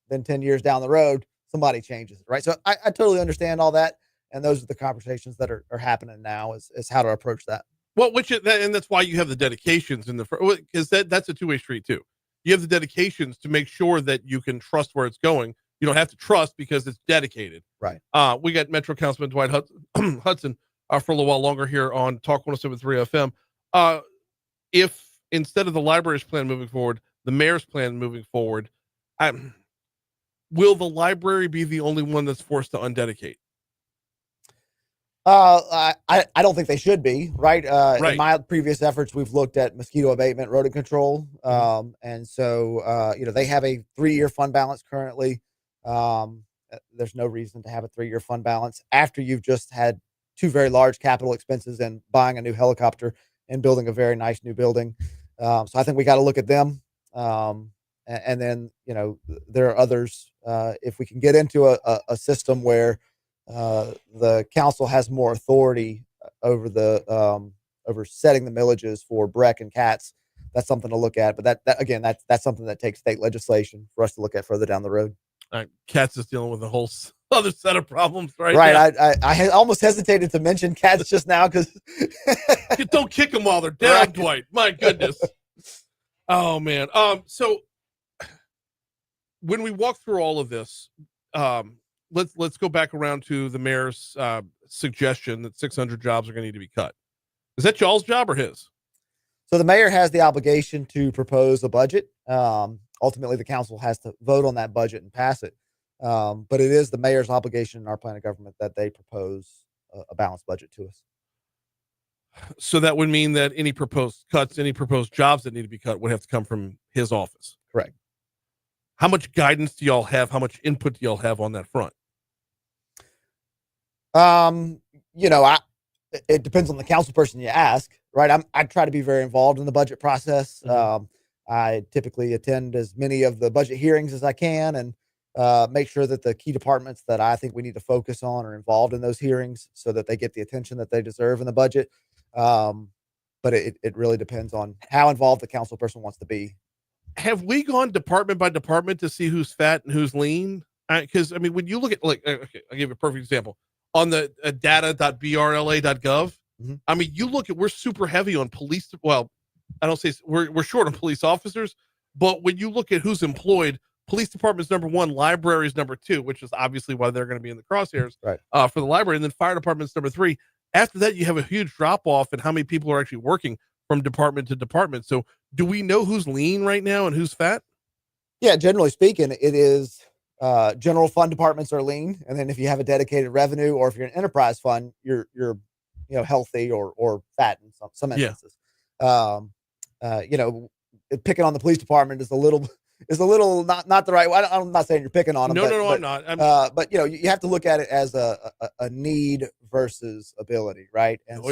Then 10 years down the road, somebody changes it. Right. So I totally understand all that. And those are the conversations that are happening now is how to approach that. Well, and that's why you have the dedications because that's a two-way street too. You have the dedications to make sure that you can trust where it's going. You don't have to trust because it's dedicated. Right. We got Metro Councilman Dwight Hudson for a little while longer here on Talk 107.3 FM. If instead of the library's plan moving forward, the mayor's plan moving forward, will the library be the only one that's forced to undedicate? I don't think they should be, right? Right. In my previous efforts, we've looked at mosquito abatement, rodent control. And so, they have a 3-year fund balance currently. There's no reason to have a 3-year fund balance after you've just had 2 very large capital expenses and buying a new helicopter and building a very nice new building. So I think we got to look at them. And then, there are others. If we can get into a system where the council has more authority over over setting the millages for Breck and Katz, that's something to look at. But that's something that takes state legislation for us to look at further down the road. Katz is dealing with a whole other set of problems, right? Right. I almost hesitated to mention Katz just now because don't kick them while they're down, right. Dwight. My goodness. Oh man. So when we walk through all of this, let's go back around to the mayor's suggestion that 600 jobs are going to need to be cut. Is that y'all's job or his? So the mayor has the obligation to propose a budget. Ultimately, the council has to vote on that budget and pass it. But it is the mayor's obligation in our plan of government that they propose a balanced budget to us. So that would mean that any proposed cuts, any proposed jobs that need to be cut would have to come from his office. Correct. How much guidance do y'all have? How much input do y'all have on that front? It depends on the council person you ask, right? I try to be very involved in the budget process. I typically attend as many of the budget hearings as I can and make sure that the key departments that I think we need to focus on are involved in those hearings so that they get the attention that they deserve in the budget. But it really depends on how involved the council person wants to be. Have we gone department by department to see who's fat and who's lean? Because, I mean, when you look at, like, okay, I'll give you a perfect example. On the data.brla.gov, I mean, you look at, we're super heavy on police. Well, I don't say we're short on police officers, but when you look at who's employed, police department's number one, libraries number two, which is obviously why they're going to be in the crosshairs for the library. And then fire department's number three. After that, you have a huge drop off in how many people are actually working from department to department. So do we know who's lean right now and who's fat? Yeah, generally speaking, it is general fund departments are lean. And then if you have a dedicated revenue or if you're an enterprise fund, you're healthy or fat in some instances. Picking on the police department is a little not the right way. I'm not saying you're picking on them. No, I'm not. But you have to look at it as a need versus ability, right? And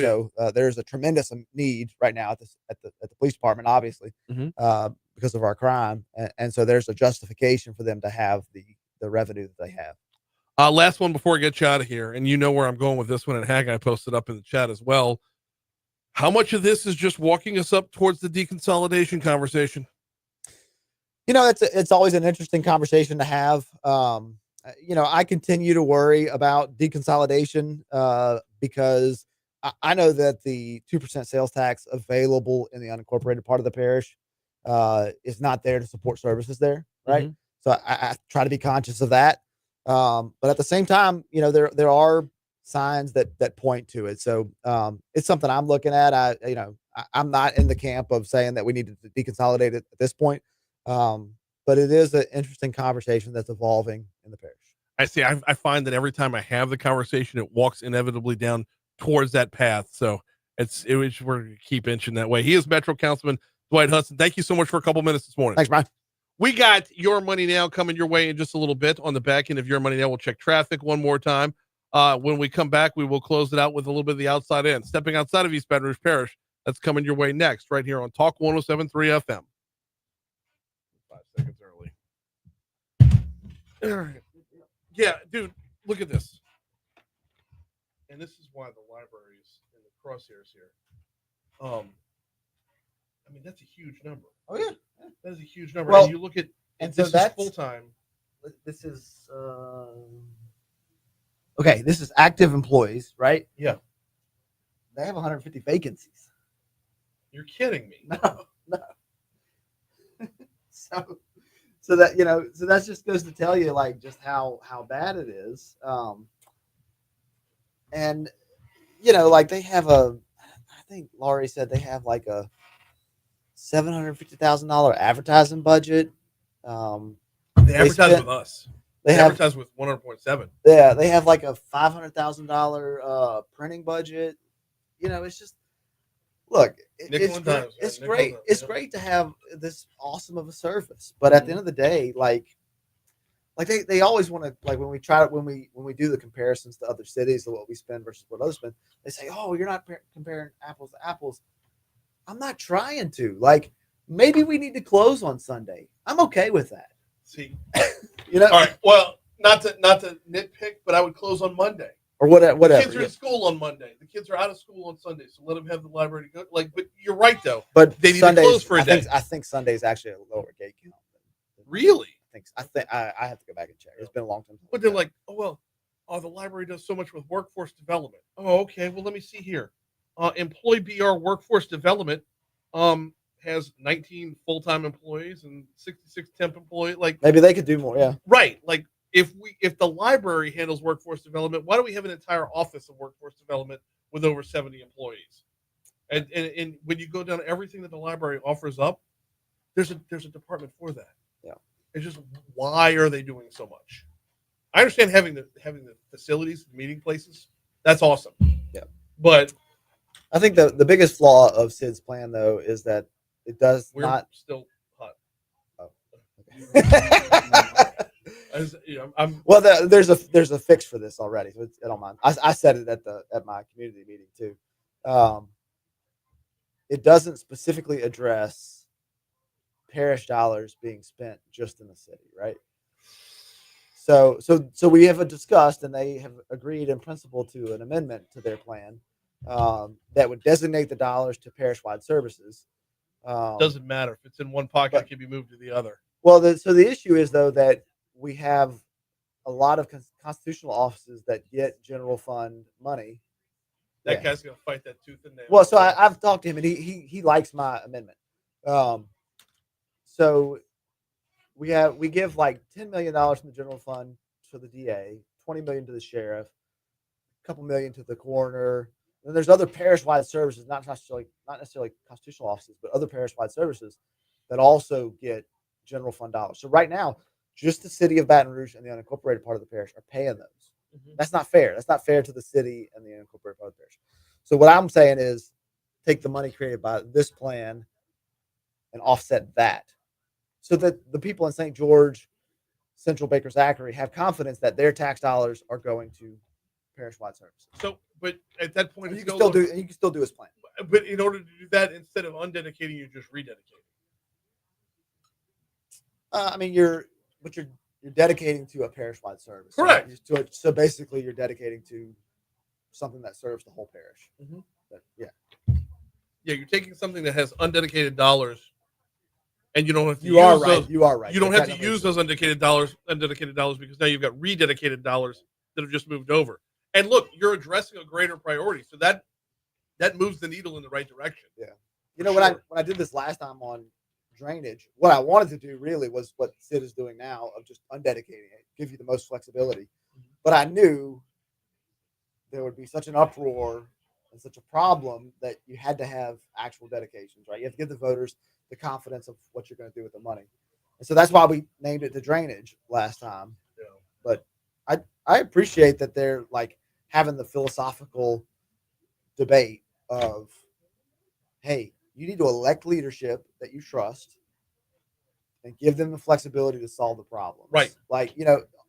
there's a tremendous need right now at the police department, obviously, because of our crime, and so there's a justification for them to have the revenue that they have. Last one before I get you out of here, and you know where I'm going with this one, and Haggai posted up in the chat as well. How much of this is just walking us up towards the deconsolidation conversation? It's always an interesting conversation to have. I continue to worry about deconsolidation because I know that the 2% sales tax available in the unincorporated part of the parish is not there to support services there, right? So I try to be conscious of that. But at the same time, there are signs that point to it. So it's something I'm looking at. I'm not in the camp of saying that we need to deconsolidate it at this point. But it is an interesting conversation that's evolving in the parish. I see. I find that every time I have the conversation, it walks inevitably down towards that path. So we're going to keep inching that way. He is Metro Councilman Dwight Hudson. Thank you so much for a couple minutes this morning. Thanks, Brian. We got Your Money Now coming your way in just a little bit. On the back end of Your Money Now, we'll check traffic one more time. When we come back, we will close it out with a little bit of the outside in. Stepping outside of East Baton Rouge Parish, that's coming your way next, right here on Talk 107.3 FM. 5 seconds early. Yeah, dude, look at this. And this is why the library is in the crosshairs here. I mean, that's a huge number. Oh, yeah. That is a huge number. Well, and you look at, and this so that's full time. This is okay. This is active employees, right? Yeah. They have 150 vacancies. You're kidding me. No. So that so that just goes to tell you like just how bad it is. And like they have I think Laurie said they have like a $750,000 advertising budget. They advertise with us. They advertise with 100.7. Yeah, they have like a $500,000 printing budget. It's just look. It's great. It's great to have this awesome of a service, but at the end of the day, like they always want to like when we do the comparisons to other cities of what we spend versus what others spend, they say, "Oh, you're not comparing apples to apples." I'm not trying to. Like maybe we need to close on Sunday. I'm okay with that. See, all right. Well, not to nitpick, but I would close on Monday or whatever. The kids are in school on Monday. The kids are out of school on Sunday, so let them have the library to go. Like, but you're right though. But they need Sundays, to close for a day. I think Sunday's actually a lower gate count. Really? I think I have to go back and check. It's been a long time. But they're like, the library does so much with workforce development. Oh, okay. Well, let me see here. Employee BR Workforce Development has 19 full-time employees and 66 temp employees. Like maybe they could do more. Yeah. Right. Like if the library handles workforce development, why do we have an entire office of workforce development with over 70 employees? And when you go down everything that the library offers up, there's a department for that. Yeah. It's just, why are they doing so much? I understand having the facilities, meeting places. That's awesome. Yeah. But I think the biggest flaw of Sid's plan, though, is that it does we're not. still hot. Oh, okay. I'm well, there's a fix for this already, so I don't mind. I said it at my community meeting too. It doesn't specifically address parish dollars being spent just in the city, right? So we have discussed, and they have agreed in principle to an amendment to their plan that would designate the dollars to parish-wide services. Doesn't matter if it's in one pocket; it can be moved to the other. Well, so the issue is though that we have a lot of constitutional offices that get general fund money. That guy's gonna fight that tooth and nail. Well, so I've talked to him, and he likes my amendment. So we give like $10 million from the general fund to the DA, $20 million to the sheriff, a couple million to the coroner. And there's other parish-wide services, not necessarily constitutional offices, but other parish-wide services that also get general fund dollars. So right now, just the city of Baton Rouge and the unincorporated part of the parish are paying those. Mm-hmm. That's not fair. That's not fair to the city and the unincorporated part of the parish. So what I'm saying is take the money created by this plan and offset that so that the people in St. George, Central Baker Zachary have confidence that their tax dollars are going to parish-wide services. So, but at that point, you can still do his plan. But in order to do that, instead of undedicating, you just rededicate. I mean, you're dedicating to a parish-wide service. Correct. So basically, you're dedicating to something that serves the whole parish. Mm-hmm. Yeah, you're taking something that has undedicated dollars, and you don't have to. You are right. You don't have to use those undedicated dollars because now you've got rededicated dollars that have just moved over. And look, you're addressing a greater priority, so that moves the needle in the right direction. Yeah. You know, when I did this last time on drainage, what I wanted to do really was what Sid is doing now of just undedicating it, give you the most flexibility. Mm-hmm. But I knew there would be such an uproar and such a problem that you had to have actual dedications, right? You have to give the voters the confidence of what you're going to do with the money. And so that's why we named it the drainage last time. Yeah. But I appreciate that they're like having the philosophical debate of, hey, you need to elect leadership that you trust and give them the flexibility to solve the problem. Right. Like,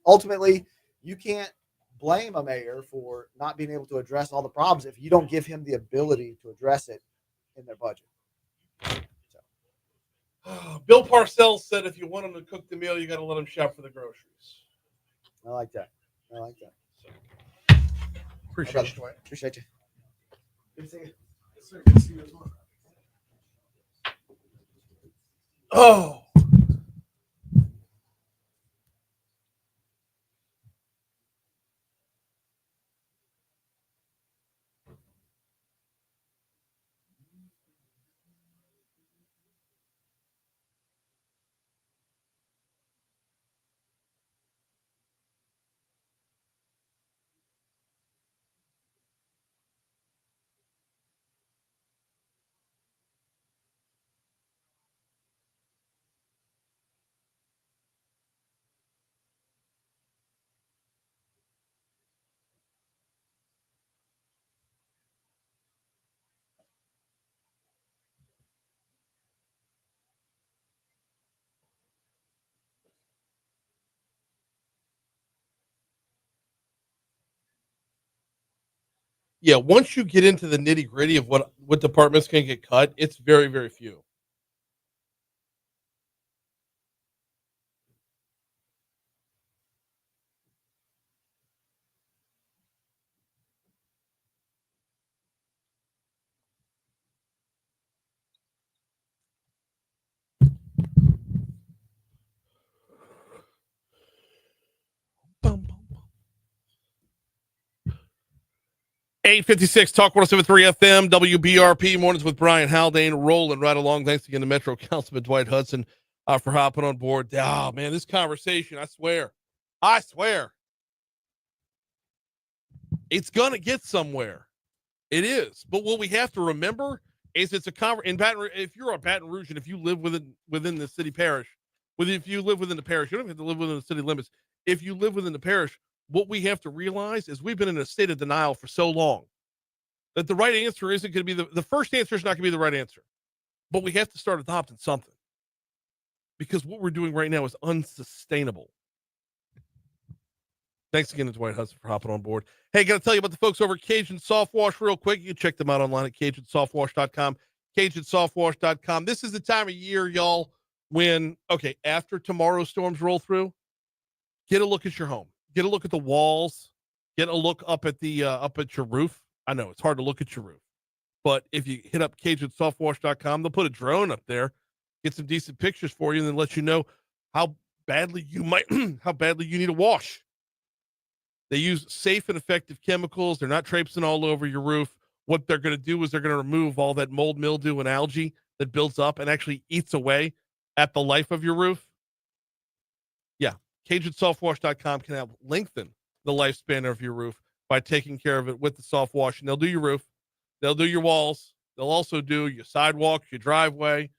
ultimately you can't blame a mayor for not being able to address all the problems if you don't give him the ability to address it in their budget. So. Bill Parcells said if you want him to cook the meal, you got to let him shop for the groceries. I like that. Appreciate you. Appreciate you. Good to see you. Yes, sir. Good to see you as well. Oh. Yeah, once you get into the nitty gritty of what departments can get cut, it's very, very few. Bum, bum, bum. 856 Talk 107.3 FM, WBRP, mornings with Brian Haldane, rolling right along. Thanks again to Metro Councilman Dwight Hudson for hopping on board. Oh, man, this conversation, I swear, I swear. It's going to get somewhere. It is. But what we have to remember is it's a in Baton Rouge. If you're a Baton Rouge and if you live within the city parish, if you live within the parish, you don't have to live within the city limits. If you live within the parish, what we have to realize is we've been in a state of denial for so long that the right answer isn't going to be the first answer is not going to be the right answer. But we have to start adopting something because what we're doing right now is unsustainable. Thanks again to Dwight Hudson for hopping on board. Hey, got to tell you about the folks over at Cajun Soft Wash real quick. You can check them out online at CajunSoftWash.com, CajunSoftWash.com. This is the time of year, y'all, when, after tomorrow's storms roll through, get a look at your home. Get a look at the walls. Get a look up at your roof. I know it's hard to look at your roof, but if you hit up CajunSoftWash.com, they'll put a drone up there, get some decent pictures for you, and then let you know how badly you need a wash. They use safe and effective chemicals. They're not traipsing all over your roof. What they're going to do is they're going to remove all that mold, mildew, and algae that builds up and actually eats away at the life of your roof. Yeah, CajunSoftWash.com can help lengthen the lifespan of your roof by taking care of it with the soft wash. And they'll do your roof. They'll do your walls. They'll also do your sidewalks, your driveway,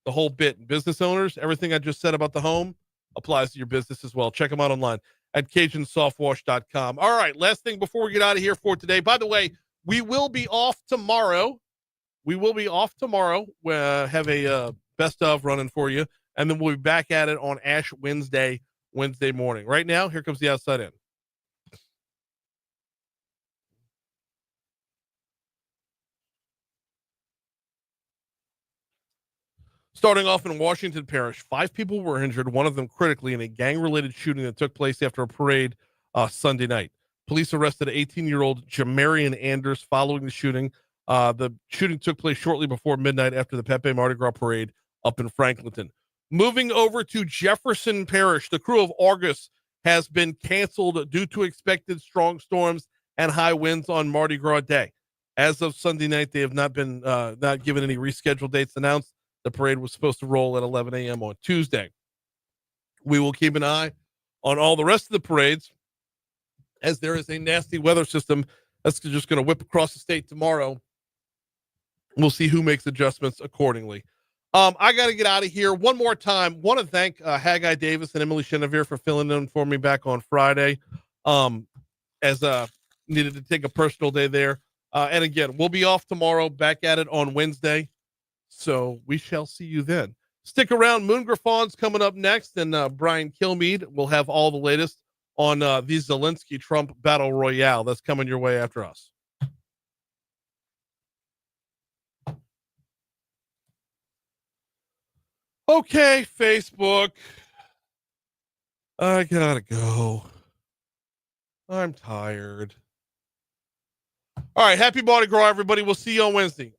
the whole bit. And business owners, everything I just said about the home applies to your business as well. Check them out online at CajunSoftWash.com. All right, last thing before we get out of here for today. By the way, we will be off tomorrow. We'll have a best of running for you, and then we'll be back at it on Ash Wednesday morning. Right now, here comes the outside in. Starting off in Washington Parish, 5 people were injured, one of them critically, in a gang-related shooting that took place after a parade Sunday night. Police arrested 18-year-old Jamarian Anders following the shooting. The shooting took place shortly before midnight after the Pepe Mardi Gras parade up in Franklinton. Moving over to Jefferson Parish, the crew of Argus has been canceled due to expected strong storms and high winds on Mardi Gras Day. As of Sunday night, they have not been not given any rescheduled dates announced. The parade was supposed to roll at 11 a.m. on Tuesday. We will keep an eye on all the rest of the parades as there is a nasty weather system that's just going to whip across the state tomorrow. We'll see who makes adjustments accordingly. I got to get out of here one more time. Want to thank Haggai Davis and Emily Chenevere for filling in for me back on Friday, as needed to take a personal day there. And again, we'll be off tomorrow, back at it on Wednesday. So we shall see you then. Stick around. Moon Griffon's coming up next, and Brian Kilmeade will have all the latest on the Zelensky-Trump battle royale that's coming your way after us. Okay, Facebook. I gotta go. I'm tired. All right, happy Mardi Gras, everybody. We'll see you on Wednesday.